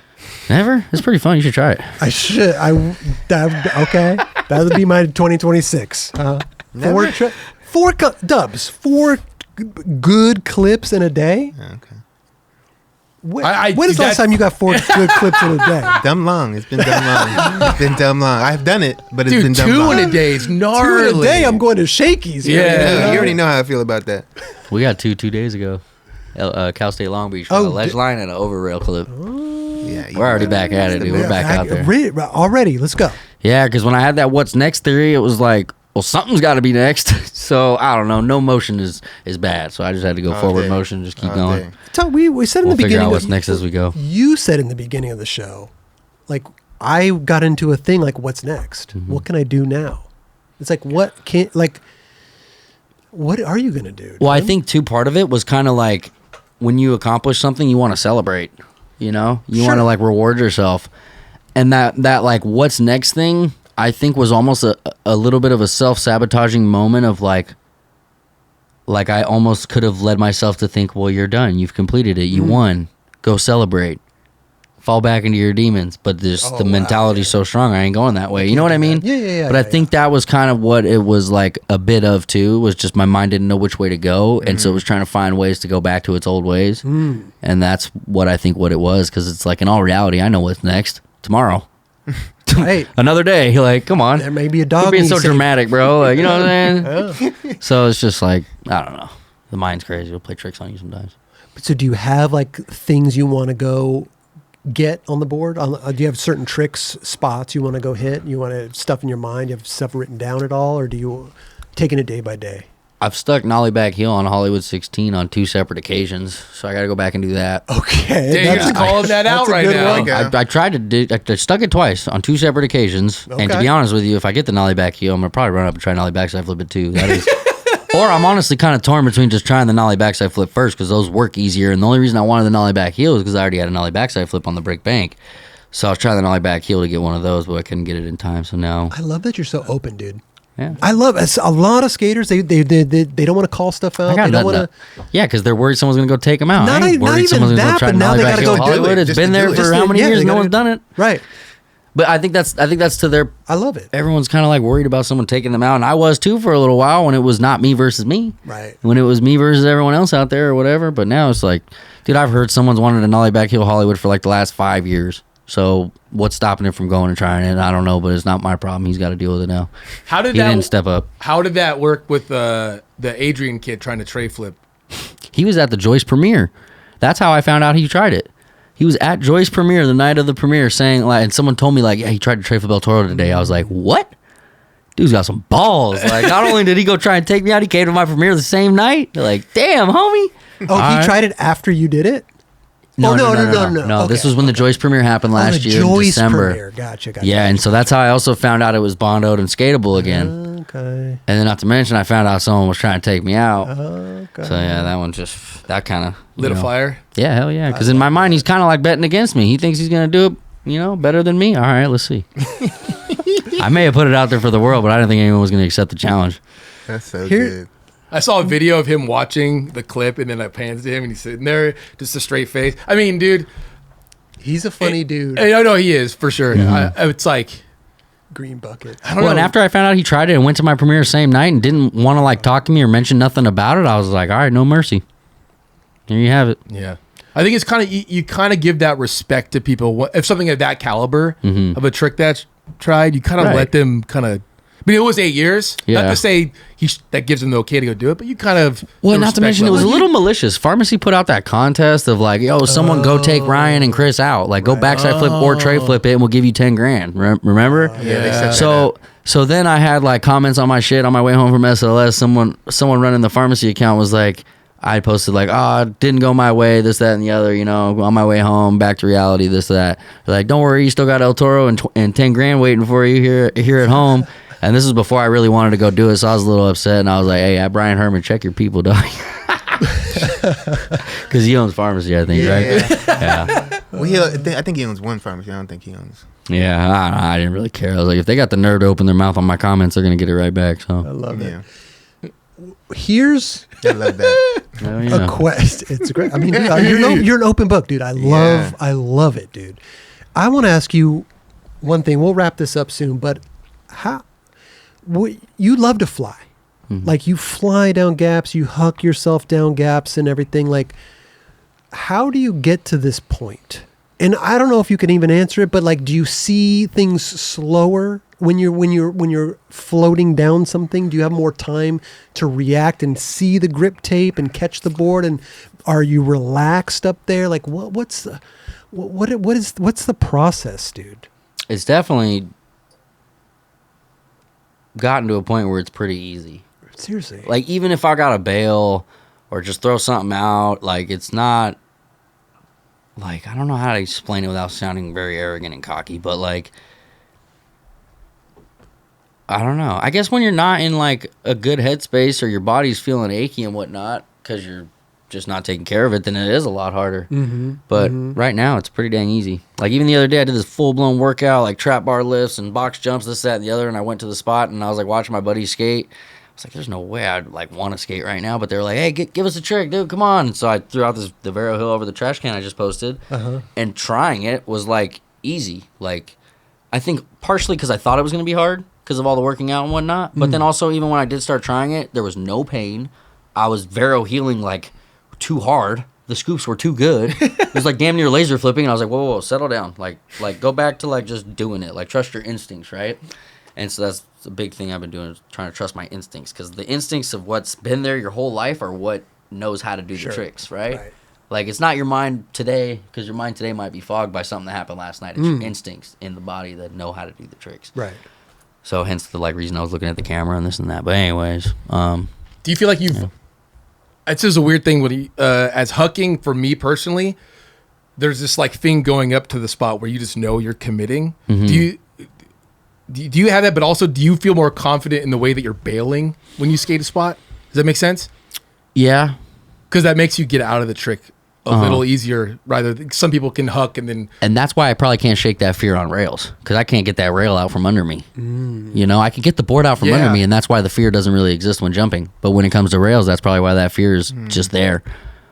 Never? It's pretty fun. You should try it. I should. Okay. That would be my 2026. 4 dubs. 4 good clips in a day? Okay. When is the last time you got 4 good clips in a day? Dumb long. It's been dumb long. It's been dumb long. I've done it, but it's been dumb 2 long. in a day is gnarly. 2 in a day, I'm going to Shakey's. Yeah, you already know how I feel about that. We got 2 days ago. Cal State Long Beach. A ledge line and an over rail clip. Yeah, We're already back at it, dude. We're back out there. Already, let's go. Yeah, because when I had that what's next theory, it was like, well, something's got to be next. So, I don't know. No motion is bad. So, I just had to go forward motion, just keep going. We said in the beginning. We'll figure out what's next as we go. You said in the beginning of the show, like, I got into a thing like, what's next? What can I do now? It's like, what are you going to do? Well, I think, too, part of it was kind of like when you accomplish something, you want to celebrate. You know? You want to, like, reward yourself. And that like, what's next thing, I think was almost a little bit of a self-sabotaging moment of like I almost could have led myself to think, well, you're done. You've completed it. You won. Go celebrate. Fall back into your demons. But the mentality's so strong, I ain't going that way. You know what I mean? Yeah. But I think that was kind of what it was like a bit of too, was just my mind didn't know which way to go. And so it was trying to find ways to go back to its old ways. And that's what I think what it was. Because it's like, in all reality, I know what's next. Tomorrow. Hey, Another day. You're like, come on. there may be a dog. You're being so needs to- dramatic, bro. Like, you know what I'm saying? So it's just like, I don't know. The mind's crazy. It'll play tricks on you sometimes. So do you have like things you want to go get on the board? Do you have certain tricks, spots you want to go hit? You want to stuff in your mind? You have stuff written down at all? Or do you taking it day by day? I've stuck nollie back heel on Hollywood 16 on 2 separate occasions, so I got to go back and do that. Okay. Dang, you're just calling that out a right good now. one. I tried to do. I stuck it twice on 2 separate occasions, and to Okay. be honest with you, if I get the nollie back heel, I'm gonna probably run up and try nollie backside flip it too. That is, or I'm honestly kind of torn between just trying the nollie backside flip first because those work easier, and the only reason I wanted the nollie back heel is because I already had a nollie backside flip on the brick bank, so I was trying the nollie back heel to get one of those, but I couldn't get it in time. So now, I love that you're so open, dude. yeah. I love it. A lot of skaters, they don't want to call stuff out. They don't want to. Yeah, because they're worried someone's gonna go take them out. Not I ain't even worried someone's gonna that, go try but now nollie they back gotta heel go do Hollywood. it. It's Just been to there do it. for Just how to- many yeah, years? they No gotta- one's done it. Right. But I think that's to their. I love it. Everyone's kind of like worried about someone taking them out, and I was too for a little while when it was not me versus me. Right. When it was me versus everyone else out there or whatever. But now it's like, dude, I've heard someone's wanted a nollie back heel Hollywood for like the last 5 years. So what's stopping him from going and trying it? I don't know, but it's not my problem. He's got to deal with it now. How did He didn't step up. How did that work with the Adrian kid trying to tray flip? He was at the Joyce premiere. That's how I found out he tried it. He was at Joyce premiere the night of the premiere saying, like, and someone told me, like, yeah, he tried to tray flip El Toro today. I was like, what? Dude's got some balls. Like, not only did he go try and take me out, he came to my premiere the same night. They're like, damn, homie. Oh, All he right. tried it after you did it? No. No. This Okay. was when the Joyce premiere happened last the year in Joyce December. premiere. Gotcha. Yeah, and so that's how I also found out it was bondoed and skatable again. Okay. And then not to mention, I found out someone was trying to take me out. Okay. So yeah, that one just, that kind of Lit a fire. Yeah, hell yeah. Because in my mind, he's kind of like betting against me. He thinks he's going to do it, better than me. All right, let's see. I may have put it out there for the world, but I didn't think anyone was going to accept the challenge. That's so Here- good. I saw a video of him watching the clip, and then I pans to him, and he's sitting there, just a straight face. I mean, dude. He's a funny dude. I know he is, for sure. It's like, Green bucket. I don't Well, know. and after I found out he tried it and went to my premiere the same night and didn't want to like talk to me or mention nothing about it, I was like, all right, no mercy. There you have it. Yeah. I think it's kind of, you kind of give that respect to people. If something of that caliber of a trick that's tried. You kind of Right. let them kind of. I mean, it was 8 years. Yeah. Not to say that gives them the okay to go do it, but you kind of. Well, not to mention it was a little malicious. Pharmacy put out that contest of like, yo, someone go take Ryan and Chris out. Like, go backside flip or tray flip it, and we'll give you 10 grand. Remember? Yeah, they set that So up. so then I had like comments on my shit on my way home from SLS. Someone running the pharmacy account was like, I posted like, oh, it didn't go my way, this, that, and the other, you know, on my way home, back to reality, this, that. They're like, don't worry, you still got El Toro and 10 grand waiting for you here at home. And this is before I really wanted to go do it, so I was a little upset, and I was like, hey, Brian Herman, check your people, dog. Because he owns pharmacy, I think, right? Yeah. Well, I think he owns one pharmacy. I don't think he owns. Yeah, I didn't really care. I was like, if they got the nerve to open their mouth on my comments, they're going to get it right back. I So love Yeah, it. Here's I love that. yeah. a quest. It's great. I mean, dude, you're an open book, dude. I love it, dude. I want to ask you one thing. We'll wrap this up soon, but you love to fly. Mm-hmm. Like, you fly down gaps, you huck yourself down gaps and everything. Like, how do you get to this point? And I don't know if you can even answer it, but like, do you see things slower when you're floating down something? Do you have more time to react and see the grip tape and catch the board? And are you relaxed up there? Like, what's the process, dude? It's definitely gotten to a point where it's pretty easy. Seriously. Like, even if I got to bail or just throw something out, like, it's not, like, I don't know how to explain it without sounding very arrogant and cocky, but, like, I don't know. I guess when you're not in, like, a good headspace or your body's feeling achy and whatnot because you're just not taking care of it, then it is a lot harder. Mm-hmm. But right now, it's pretty dang easy. Like, even the other day, I did this full-blown workout, like trap bar lifts and box jumps, this, that, and the other, and I went to the spot, and I was, like, watching my buddy skate. I was like, there's no way I'd, like, want to skate right now. But they were like, hey, give us a trick, dude, come on. So I threw out the Vero Hill over the trash can I just posted. And trying it was, like, easy. Like, I think partially because I thought it was going to be hard because of all the working out and whatnot. But then also, even when I did start trying it, there was no pain. I was Vero healing, like, too hard. The scoops were too good. It was like damn near laser flipping, and I was like, whoa, settle down. Like go back to like just doing it. Like, trust your instincts, right? And so that's a big thing I've been doing, is trying to trust my instincts, because the instincts of what's been there your whole life are what knows how to do the tricks, right? Like, it's not your mind today, because your mind today might be fogged by something that happened last night. It's your instincts in the body that know how to do the tricks. Right. So hence the like reason I was looking at the camera and this and that. But anyways, do you feel like you've? It's just a weird thing with as hucking for me personally. There's this like thing going up to the spot where you just know you're committing. Do you have that? But also, do you feel more confident in the way that you're bailing when you skate a spot? Does that make sense? yeah. Because that makes you get out of the trick a little easier. Rather, some people can huck and then. And that's why I probably can't shake that fear on rails, because I can't get that rail out from under me. You know, I can get the board out from under me, and that's why the fear doesn't really exist when jumping. But when it comes to rails, that's probably why that fear is just there.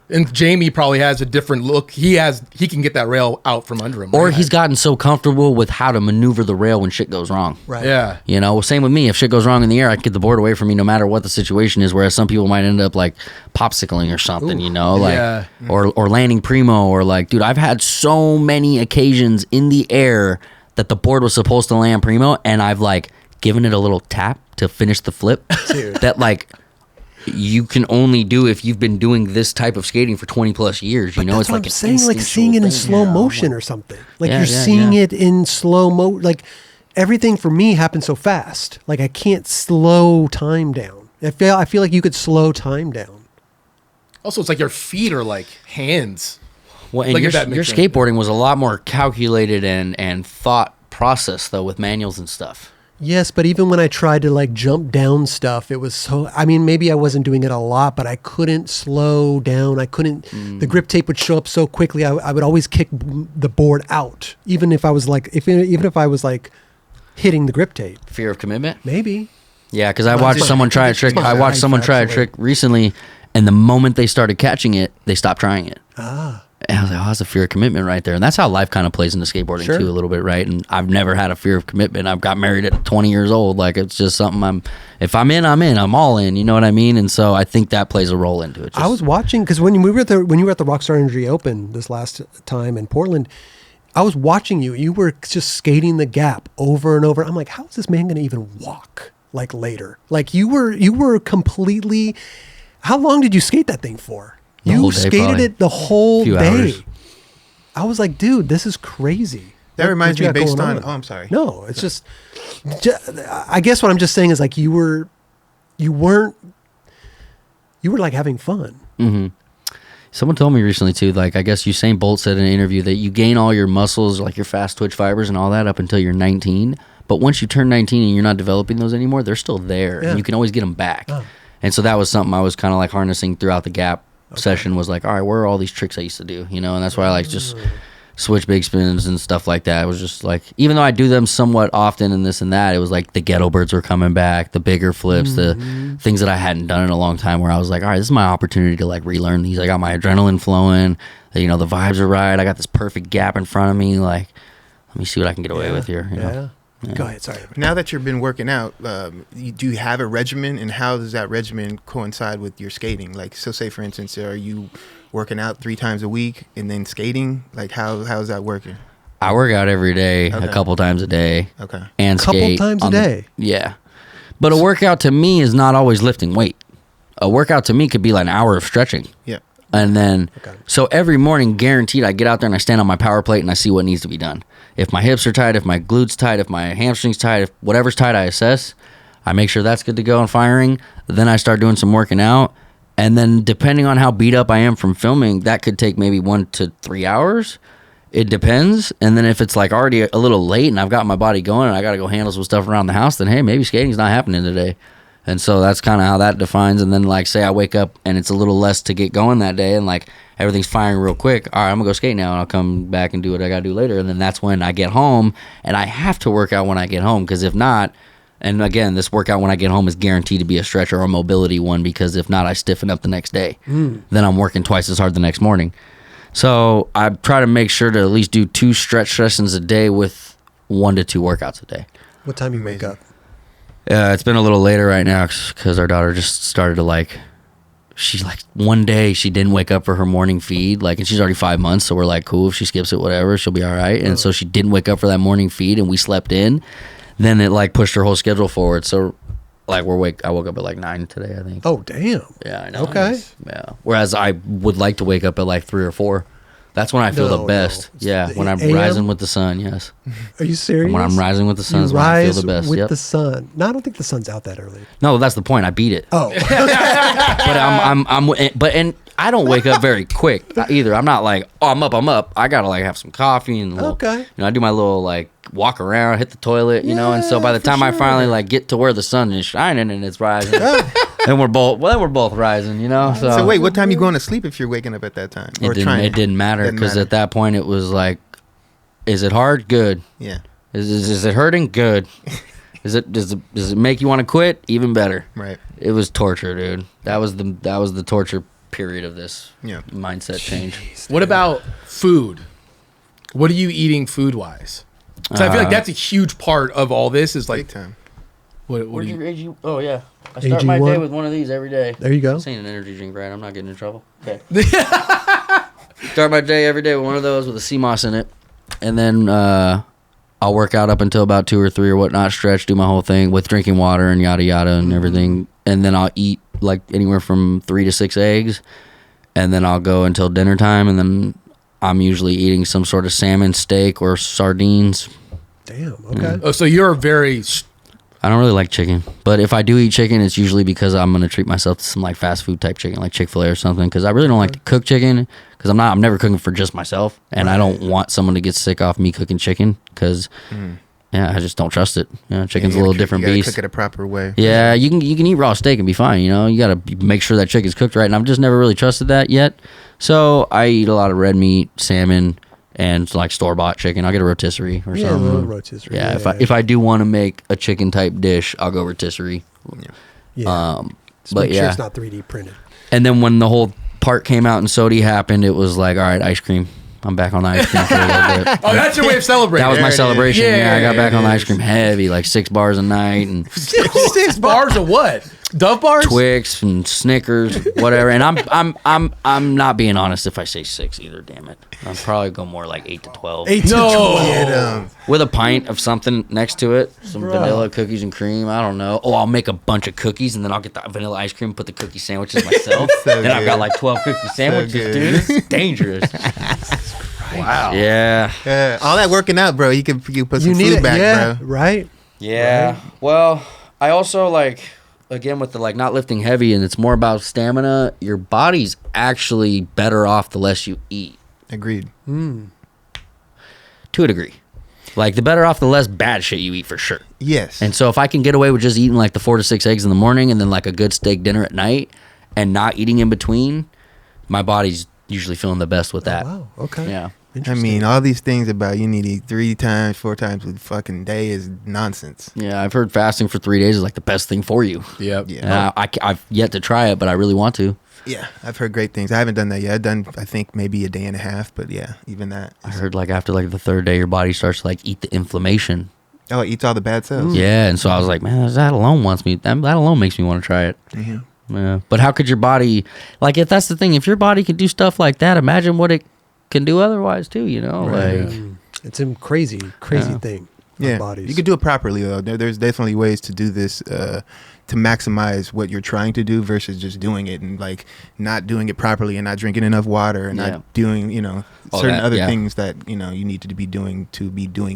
And Jamie probably has a different look. He can get that rail out from under him. Or right? he's gotten so comfortable with how to maneuver the rail when shit goes wrong. Right. Yeah. You know, same with me. If shit goes wrong in the air, I can get the board away from me no matter what the situation is. Whereas some people might end up like popsicling or something, you know, like or landing primo, or like, dude, I've had so many occasions in the air that the board was supposed to land primo, and I've like given it a little tap to finish the flip. That like you can only do if you've been doing this type of skating for 20 plus years. You know, That's it's what like I'm saying, like seeing it in slow motion or something. Like Yeah, you're yeah, seeing yeah. it in slow mo. Like everything for me happens so fast. Like I can't slow time down. I feel like you could slow time down. Also, it's like your feet are like hands. Well, and Like, your if that makes sense. skateboarding was a lot more calculated and thought process though, with manuals and stuff. Yes, but even when I tried to like jump down stuff, it was so, I mean, maybe I wasn't doing it a lot, but I couldn't slow down. I couldn't, the grip tape would show up so quickly. I would always kick the board out, even if I was like, even if I was like hitting the grip tape. Fear of commitment? Maybe. Yeah, because I watched someone try a trick. I watched someone try a trick recently, and the moment they started catching it, they stopped trying it. And I was like, oh, that's a fear of commitment right there. And that's how life kind of plays into skateboarding Sure. too, a little bit, right? And I've never had a fear of commitment. I've got married at 20 years old. Like, it's just something if I'm in, I'm in. I'm all in. You know what I mean? And so I think that plays a role into it. I was watching, because when you were at the Rockstar Energy Open this last time in Portland, I was watching you. You were just skating the gap over and over. I'm like, how is this man going to even walk like later? Like you were completely. How long did you skate that thing for? You skated it the whole day. Hours. I was like, dude, this is crazy. That reminds me based on. Oh, I'm sorry. No, it's just. I guess what I'm just saying is like you were like having fun. Mm-hmm. Someone told me recently too, like I guess Usain Bolt said in an interview that you gain all your muscles, like your fast twitch fibers and all that up until you're 19. But once you turn 19 and you're not developing those anymore, they're still there and you can always get them back. Oh. And so that was something I was kind of like harnessing throughout the gap session was like, all right, where are all these tricks I used to do? You know, and that's why I like just switch big spins and stuff like that. It was just like, even though I do them somewhat often and this and that, it was like the ghetto birds were coming back, the bigger flips, the things that I hadn't done in a long time where I was like, all right, this is my opportunity to like relearn these. I got my adrenaline flowing, you know, the vibes are right. I got this perfect gap in front of me. Like, let me see what I can get away with here. You know? Yeah. Go ahead. Sorry. Now that you've been working out, do you have a regimen, and how does that regimen coincide with your skating? Like, so say for instance, are you working out 3 times a week and then skating? Like, how's that working? I work out every day, a couple times a day. Okay. And skate couple times a day. Yeah. But a workout to me is not always lifting weight. A workout to me could be like an hour of stretching. Yeah. And then, so every morning, guaranteed, I get out there and I stand on my power plate and I see what needs to be done. If my hips are tight, if my glutes tight, if my hamstrings tight, if whatever's tight, I assess. I make sure that's good to go and firing. Then I start doing some working out. And then depending on how beat up I am from filming, that could take maybe 1 to 3 hours. It depends. And then if it's like already a little late and I've got my body going and I got to go handle some stuff around the house, then hey, maybe skating's not happening today. And so that's kind of how that defines. And then like say I wake up and it's a little less to get going that day and like everything's firing real quick. All right, I'm gonna go skate now and I'll come back and do what I gotta do later. And then that's when I get home and I have to work out when I get home, because if not, and again, this workout when I get home is guaranteed to be a stretch or a mobility one, because if not, I stiffen up the next day. Then I'm working twice as hard the next morning. So I try to make sure to at least do 2 stretch sessions a day with 1 to 2 workouts a day. What time you wake up? It's been a little later right now because our daughter just started to like, she's like, one day she didn't wake up for her morning feed, like, and she's already 5 months, so we're like, cool, if she skips it, whatever, she'll be all right. And so she didn't wake up for that morning feed and we slept in. Then it like pushed her whole schedule forward. So like I woke up at like 9 today, I think. Oh, damn. Yeah, I know. Okay. Yeah. Whereas I would like to wake up at like 3 or 4. That's when I feel the best. No. Yeah, when I'm rising with the sun, yes. Are you serious? When I'm rising with the sun is when I feel the best. With the sun. No, I don't think the sun's out that early. No, that's the point. I beat it. Oh. And I don't wake up very quick either. I'm not like, oh, I'm up. I gotta like have some coffee and I do my little like walk around, hit the toilet, you know. And so by the time I finally like get to where the sun is shining and it's rising, then we're both rising, you know. So wait, what time you going to sleep if you're waking up at that time? It didn't matter, because at that point it was like, is it hard? Good. Yeah. Is it hurting? Good. Does it make you want to quit? Even better. Right. It was torture, dude. That was the torture period of this mindset change. What about food? What are you eating food wise? Because I feel like that's a huge part of all this. Is like, big time. What do you? Oh yeah, I start my day with one of these every day. There you go. This ain't an energy drink, right? I'm not getting in trouble. Okay. Start my day every day with one of those with a sea moss in it, and then I'll work out up until about 2 or 3 or whatnot, stretch, do my whole thing with drinking water and yada yada and everything, and then I'll eat like anywhere from 3 to 6 eggs, and then I'll go until dinner time, and then I'm usually eating some sort of salmon, steak, or sardines. Damn. Okay. Oh, so you're very. I don't really like chicken, but if I do eat chicken, it's usually because I'm gonna treat myself to some like fast food type chicken, like Chick-fil-A or something. Because I really don't like to cook chicken, because I'm never cooking for just myself, and I don't want someone to get sick off me cooking chicken. Because I just don't trust it. You know, chicken's a little different beast. Cook it a proper way. Yeah, you can eat raw steak and be fine. You know, you gotta make sure that chicken's cooked right, and I've just never really trusted that yet. So I eat a lot of red meat, salmon, and like store-bought chicken. I'll get a rotisserie or something. Yeah, a little rotisserie. Yeah, if I do want to make a chicken type dish, I'll go rotisserie. Yeah. But make sure it's not 3D printed. And then when the whole part came out and SOTY happened, it was like, all right, ice cream. I'm back on the ice cream for a little bit. Oh, that's your way of celebrating. That was my celebration. Yeah, I got back on the ice cream heavy, like 6 bars a night. And 6 bars of what? Dove bars? Twix and Snickers, whatever. And I'm not being honest if I say 6 either. Damn it, I'm probably go more like 8 to 12. 8 to 12. With a pint of something next to it, some vanilla cookies and cream. I don't know. Oh, I'll make a bunch of cookies and then I'll get the vanilla ice cream, put the cookie sandwiches myself. Then I've got like 12 cookie sandwiches, dude. It's dangerous. Wow. Yeah. All that working out, bro. You can put some food back, bro. Right. Yeah. Right. Well, I also like, again, with the like not lifting heavy, and it's more about stamina. Your body's actually better off the less you eat. Agreed. To a degree. Like, the better off the less bad shit you eat, for sure. Yes. And so if I can get away with just eating like the 4 to 6 eggs in the morning and then like a good steak dinner at night and not eating in between, my body's usually feeling the best with that. Wow. Okay. Yeah. I mean, all these things about you need to eat 3 times, 4 times a fucking day is nonsense. Yeah, I've heard fasting for 3 days is like the best thing for you. Yep. Yeah. I've yet to try it, but I really want to. Yeah, I've heard great things. I haven't done that yet. I've done, I think, maybe a day and a half, but yeah, even that. I heard like after like the 3rd day, your body starts to like eat the inflammation. Oh, it eats all the bad cells. Yeah, and so I was like, man, that alone makes me want to try it. Mm-hmm. Yeah, but how could your body, like, if that's the thing, if your body can do stuff like that, imagine what it can do otherwise too. You know, Right. like It's a crazy thing. Yeah, Bodies. you could do it properly though. There's definitely ways to do this to maximize what you're trying to do versus just doing it and like not doing it properly and not drinking enough water and not doing certain other things that you need to be doing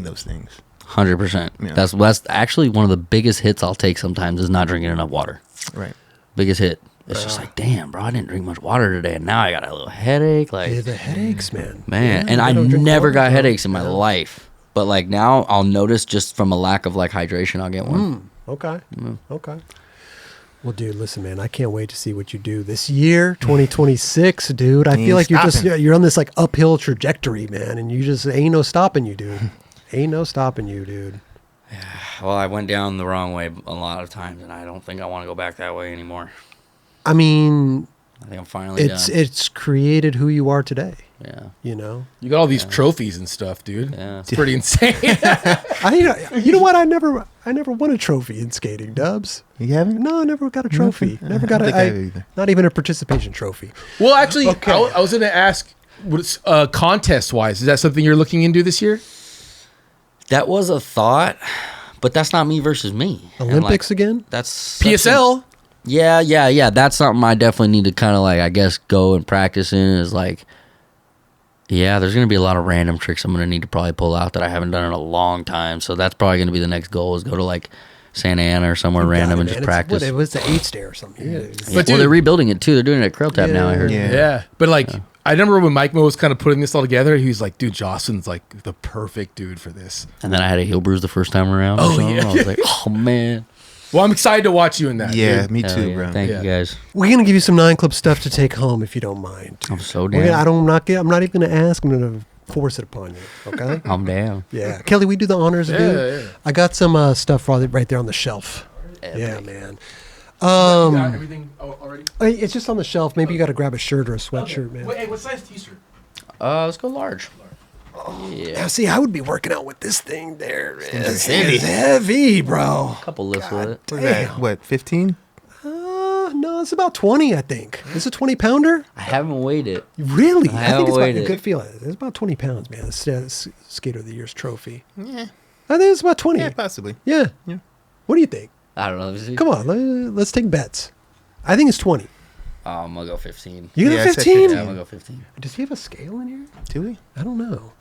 those things. 100%. Yeah. That's actually one of the biggest hits I'll take sometimes is not drinking enough water. Right. Biggest hit. It's just like, damn, bro, I didn't drink much water today, and now I got a little headache. Like, the headaches, man. Man, Yeah, and I don't drink never water, got bro. headaches in my life. But like now, I'll notice just from a lack of like hydration, I'll get one. Okay. Okay. Well, dude, listen, man, I can't wait to see what you do this year, 2026, dude. I feel like you're on this like uphill trajectory, man, and you just ain't no stopping you, dude. Ain't no stopping you, dude. Well, I went down the wrong way a lot of times, and I don't think I want to go back that way anymore. I mean, I think I'm finally done. It's created who you are today. Yeah. You know? You got all these trophies and stuff, dude. Yeah. It's pretty insane. You know what? I never won a trophy in skating, Dubs. You haven't? No, I never got a trophy. Never got not even a participation trophy. Well, actually, Okay. I was going to ask, contest-wise, is that something you're looking into this year? That was a thought, but that's not me versus me. And, Olympics like, again? That's PSL? Yeah. That's something I definitely need to kind of like, I guess, go and practice in is like, yeah, there's going to be a lot of random tricks I'm going to need to probably pull out that I haven't done in a long time. So that's probably going to be the next goal is go to like Santa Ana or somewhere random and just practice. It was the 8 stair or something. Yeah. But Well, dude, they're rebuilding it too. They're doing it at Trail Tap now, I heard. Yeah. But like, I remember when Mike Mo was kind of putting this all together, he was like, dude, Joslin's like the perfect dude for this. And then I had a heel bruise the first time around. Oh, or something. yeah. I was like, oh, man. Well, I'm excited to watch you in that. Yeah, dude. me Hell too, yeah. bro. Thank Yeah. you guys. We're gonna give you some 9 Club stuff to take home if you don't mind. I'm so I'm down. not even gonna ask. I'm gonna force it upon you. Okay? I'm down. Yeah, Kelly, we do the honors, dude. Yeah. I got some stuff right there on the shelf. Yeah, man. You got everything already? It's just on the shelf. Maybe you got to grab a shirt or a sweatshirt, man. Wait, hey, what size t-shirt? Let's go large. Yeah. Now, see, I would be working out with this thing there. It's heavy. heavy, bro. A couple lifts with it. What is that? Damn. What, 15? No, it's about 20, I think. It's a 20 pounder. I haven't weighed it. Really? I I think haven't it's about, weighed you it. could feel it. It's about 20 pounds, man. The Skater of the Year's trophy. Yeah. I think it's about 20. Yeah, possibly. Yeah. What do you think? I don't know. Let me see. Come on, let's take bets. I think it's 20. I'm going to go 15. You got Yeah, I said 15? 15. Yeah, I'm going to go 15. Does he have a scale in here? Do we? I don't know.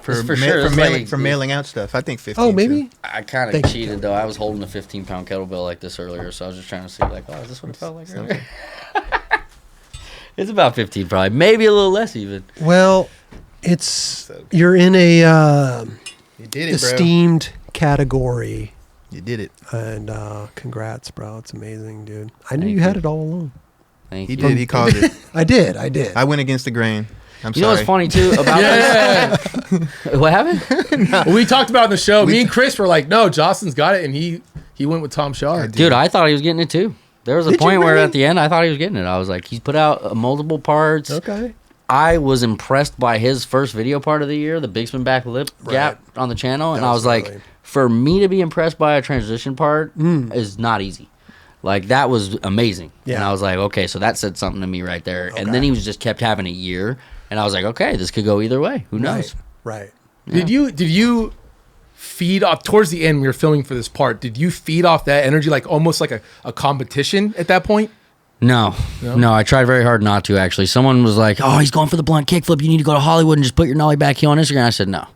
For for sure, it's like- mailing out stuff. I think 15. Oh, maybe? too. I kind Thank of you. cheated, though. I was holding a 15-pound kettlebell like this earlier, so I was just trying to see, like, oh, is this what it felt like earlier? It's about 15, probably. Maybe a little less, even. Well, you're in a You did it, bro. esteemed category. You did it. And congrats, bro. It's amazing, dude. I knew you had it all along. Thank He you. did. He called it. I did. I went against the grain. I'm You know sorry. what's funny, too, about Yeah. this? What happened? Well, we talked about it in the show. Me and Chris were like, no, Joslin's got it. And he went with Tom Shaw. Dude, I thought he was getting it, too. There was a Did you point where really? at the end, I thought he was getting it. I was like, he's put out multiple parts. Okay. I was impressed by his first video part of the year, the big spin back lip gap on the channel. And That I was was like, gnarly. for me to be impressed by a transition part is not easy. Like, that was amazing. Yeah. And I was like, okay, so that said something to me right there. Okay. And then he was just kept having a year. And I was like, okay, this could go either way. Who knows? Right. Did you feed off towards the end when you're filming for this part? Did you feed off that energy like almost like a competition at that point? No, I tried very hard not to, actually. Someone was like, oh, he's going for the blunt kickflip. You need to go to Hollywood and just put your nollie back heel on Instagram. I said, no.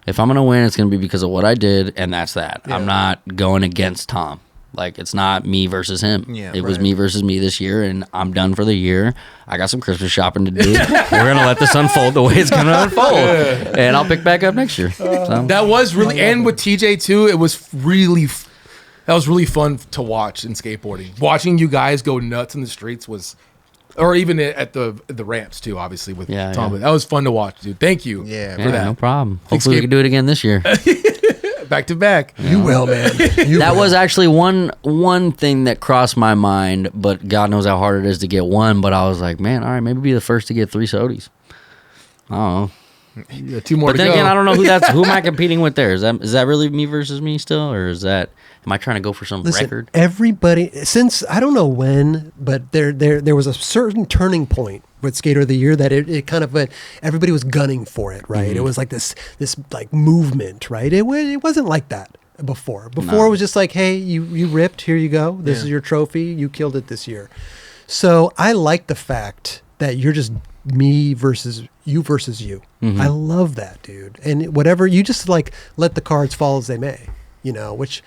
If I'm going to win, it's going to be because of what I did, and that's that. Yeah. I'm not going against Tom. Like, it's not me versus him. Yeah, it was me versus me this year, and I'm done for the year. I got some Christmas shopping to do. We're going to let this unfold the way it's going to unfold, and I'll pick back up next year. So. That was really, and with TJ too, it was really, that was really fun to watch in skateboarding. Watching you guys go nuts in the streets was, or even at the ramps too, obviously with Tom. Yeah. That was fun to watch, dude. Thank you. For that. No problem. Hopefully we can do it again this year. Back to back. You will, man. That was actually one thing that crossed my mind, but God knows how hard it is to get one. But I was like, man, all right, maybe be the first to get 3 SOTYs. I don't know. 2 more but to then go. again, I don't know who am I competing with there? Is that really me versus me still, or am I trying to go for some record? Everybody, since I don't know when, but there was a certain turning point with Skater of the Year that it kind of everybody was gunning for it, right? It was like this like movement, right? It wasn't like that before. Before it was just like, hey, you ripped, here you go. This is your trophy. You killed it this year. So I like the fact that you're just me versus you. I love that, dude. And whatever, you just like let the cards fall as they may, which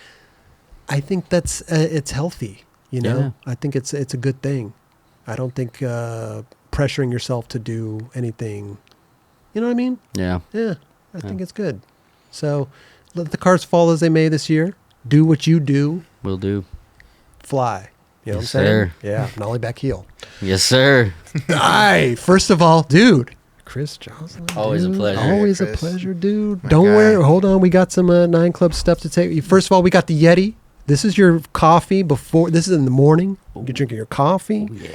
I think that's it's healthy, I think it's a good thing. I don't think pressuring yourself to do anything, you know what I mean? Yeah. I think it's good. So let the cards fall as they may this year. Do what you do. Will do. Fly. You know Yes, what I'm saying? sir. Yeah, nollie back heel. Yes, sir. Aye. First of all, dude, Chris Joslin. Always dude. a pleasure. Always Chris. a pleasure, dude. My Don't guy. worry. Hold on. We got some 9 Club stuff to take. First of all, we got the Yeti. This is your coffee before. This is in the morning. You're drinking your coffee. Oh, yeah.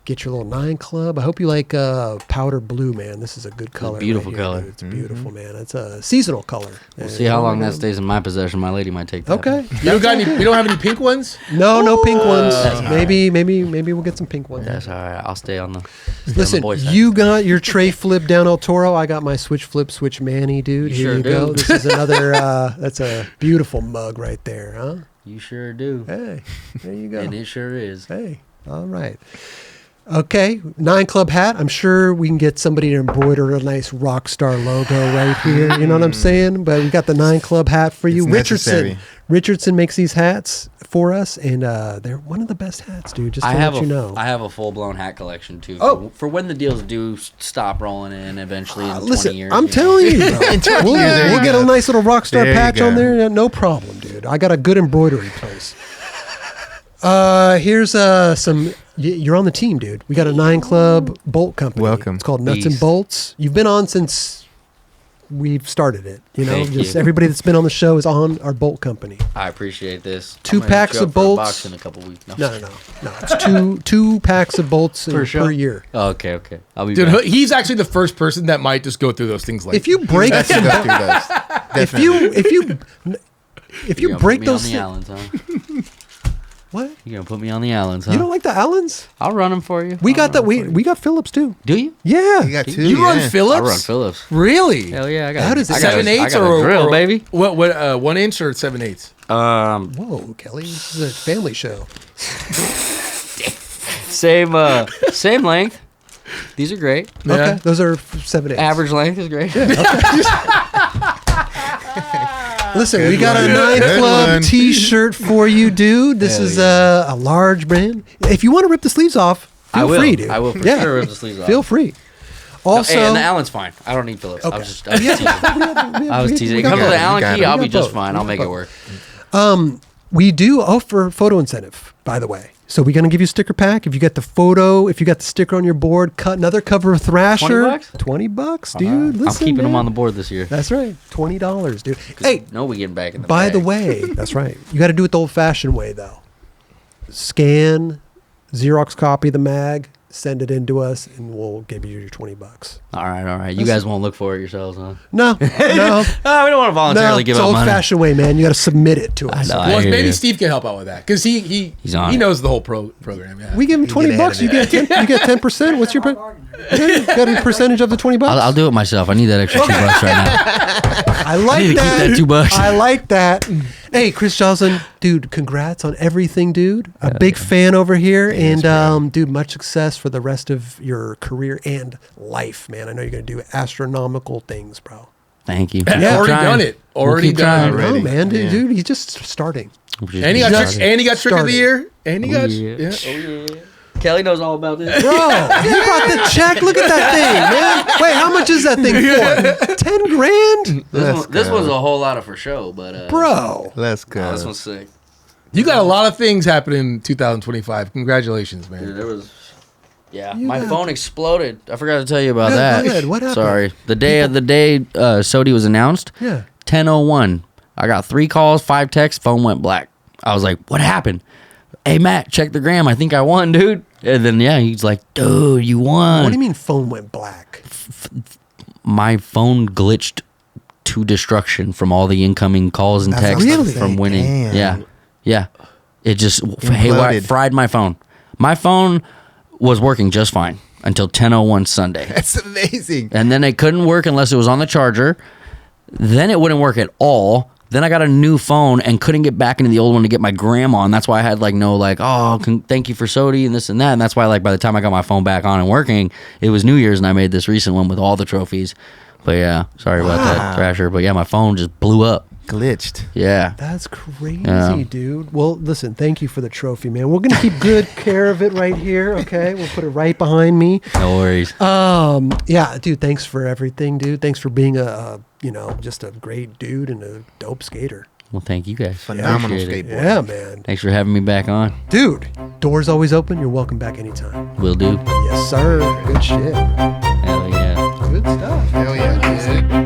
Get your little 9 Club. I hope you like powder blue, man. This is a good color. beautiful right here, color. dude. It's beautiful, man. It's a seasonal color. We'll see how long that stays in my possession. My lady might take that. Okay. We don't have any pink ones? No pink ones. That's Maybe we'll get some pink ones. That's all right. I'll stay on the. Listen, you got your tray flip down El Toro. I got my switch flip, switch Manny, dude. You Here sure you do. go. This is another. That's a beautiful mug right there, huh? You sure do. Hey, there you go. And it sure is. Hey, all right. Okay, 9 Club hat. I'm sure we can get somebody to embroider a nice rock star logo right here. You know what I'm saying? But we got the 9 Club hat for you. It's necessary. Richardson makes these hats for us, and they're one of the best hats, dude. Just to let you know. I have a full blown hat collection too. Oh. For when the deals do stop rolling in eventually in 20 Listen, years. I'm telling you, bro. We'll get a nice little rock star There you patch go. on there. No problem, dude. I got a good embroidery place. Here's some. You're on the team, dude. We got a 9 Club bolt company. Welcome. It's called Nuts and Peace. Bolts. You've been on since we've started it. Thank just you. everybody that's been on the show is on our bolt company. I appreciate this. 2 I'm gonna packs show of up for a bolts. box in a couple weeks. No. It's two packs of bolts per year. Oh, okay. I'll be Dude, back. he's actually the first person that might just go through those things like If you break That's some, enough to those. if You're you gonna break put me those, on the Allens, huh? what? You're gonna put me on the Allens, huh? You don't like the Allens? I'll run them for you. We I'll got that. run 'em for We got Phillips too. Do you? Yeah. You got 2. You run yeah. Phillips? I run Phillips. Really? Hell yeah, I got. How does it- I got a- 7/8 I got a or drill, baby? What 1 inch or 7/8? Whoa, Kelly, this is a family show. Same length. These are great. Yeah. Okay, those are 7/8. Average length is great. Listen, Good we got a one. 9 Good Club one. T-shirt for you, dude. This is a large brand. If you want to rip the sleeves off, feel I will. free, dude. I will for Yeah. sure rip the sleeves off. Feel free. Also, and the Allen's fine. I don't need Phillips. Okay. I was just teasing. I was teasing. It comes with the Allen key. I'll be just fine. I'll make it work. we do offer photo incentive, by the way. So we're going to give you a sticker pack. If you get the photo, if you got the sticker on your board, cut another cover of Thrasher. $20? $20, dude. Listen, I'm keeping them man. on the board this year. That's right. $20, dude. Hey, No, we getting back in the by bag. the way, that's right. You got to do it the old-fashioned way, though. Scan, Xerox copy the mag, send it in to us, and we'll give you your $20. All right. You guys won't look for it yourselves, huh? No. We don't want to voluntarily give it's up money. old-fashioned way, man. You got to submit it to us. know. Well, hear maybe you. Steve can help out with that because he knows the whole program. Yeah. We give him $20. You get 10%. What's your? You got a percentage of the $20. I'll do it myself. I need that extra $2 right now. I like I need to that. keep that $2. I like that. Hey, Chris Joslin, dude, congrats on everything, dude. A big fan over here. And, dude, much success for the rest of your career and life, man. I know you're going to do astronomical things, bro. Thank you. Yeah, already done it. Already done it. No, man, dude, he's just starting. And he got trick of the year. And he got Kelly knows all about this. Bro, you brought the check. Look at that thing, man. Wait, how much is that thing for? 10 grand? This one's a whole lot of for show, but Bro. Let's go. this one's sick. You got a lot of things happening in 2025. Congratulations, man. Dude, there was. Yeah, You my got- phone exploded. I forgot to tell you about Yeah, that. go ahead. What happened? Sorry. The day SOTY was announced. Yeah. 10:01. I got 3 calls, 5 texts. Phone went black. I was like, "What happened?" Hey Matt, check the gram. I think I won, dude. And then he's like, "Dude, you won." What do you mean phone went black? My phone glitched to destruction from all the incoming calls and That's what I was texts gonna say. from winning. Damn. Yeah. It just Imploded. fried my phone. My phone was working just fine until 10:01 Sunday. That's amazing. And then it couldn't work unless it was on the charger. Then it wouldn't work at all. Then I got a new phone and couldn't get back into the old one to get my gram on. That's why I had thank you for SOTY and this and that. And that's why by the time I got my phone back on and working, it was New Year's and I made this recent one with all the trophies. But yeah, sorry about that, Thrasher. But yeah, my phone just blew up. Glitched. Yeah. That's crazy, Yeah. dude. Well, listen, thank you for the trophy, man. We're gonna keep good care of it right here, okay? We'll put it right behind me. No worries. Yeah, dude, thanks for everything, dude. Thanks for being just a great dude and a dope skater. Well, thank you guys. Phenomenal Appreciate it. skateboard. Yeah, man. Thanks for having me back on. Dude, doors always open. You're welcome back anytime. Will do. Yes, sir. Good shit. Hell yeah. Good stuff. Hell yeah.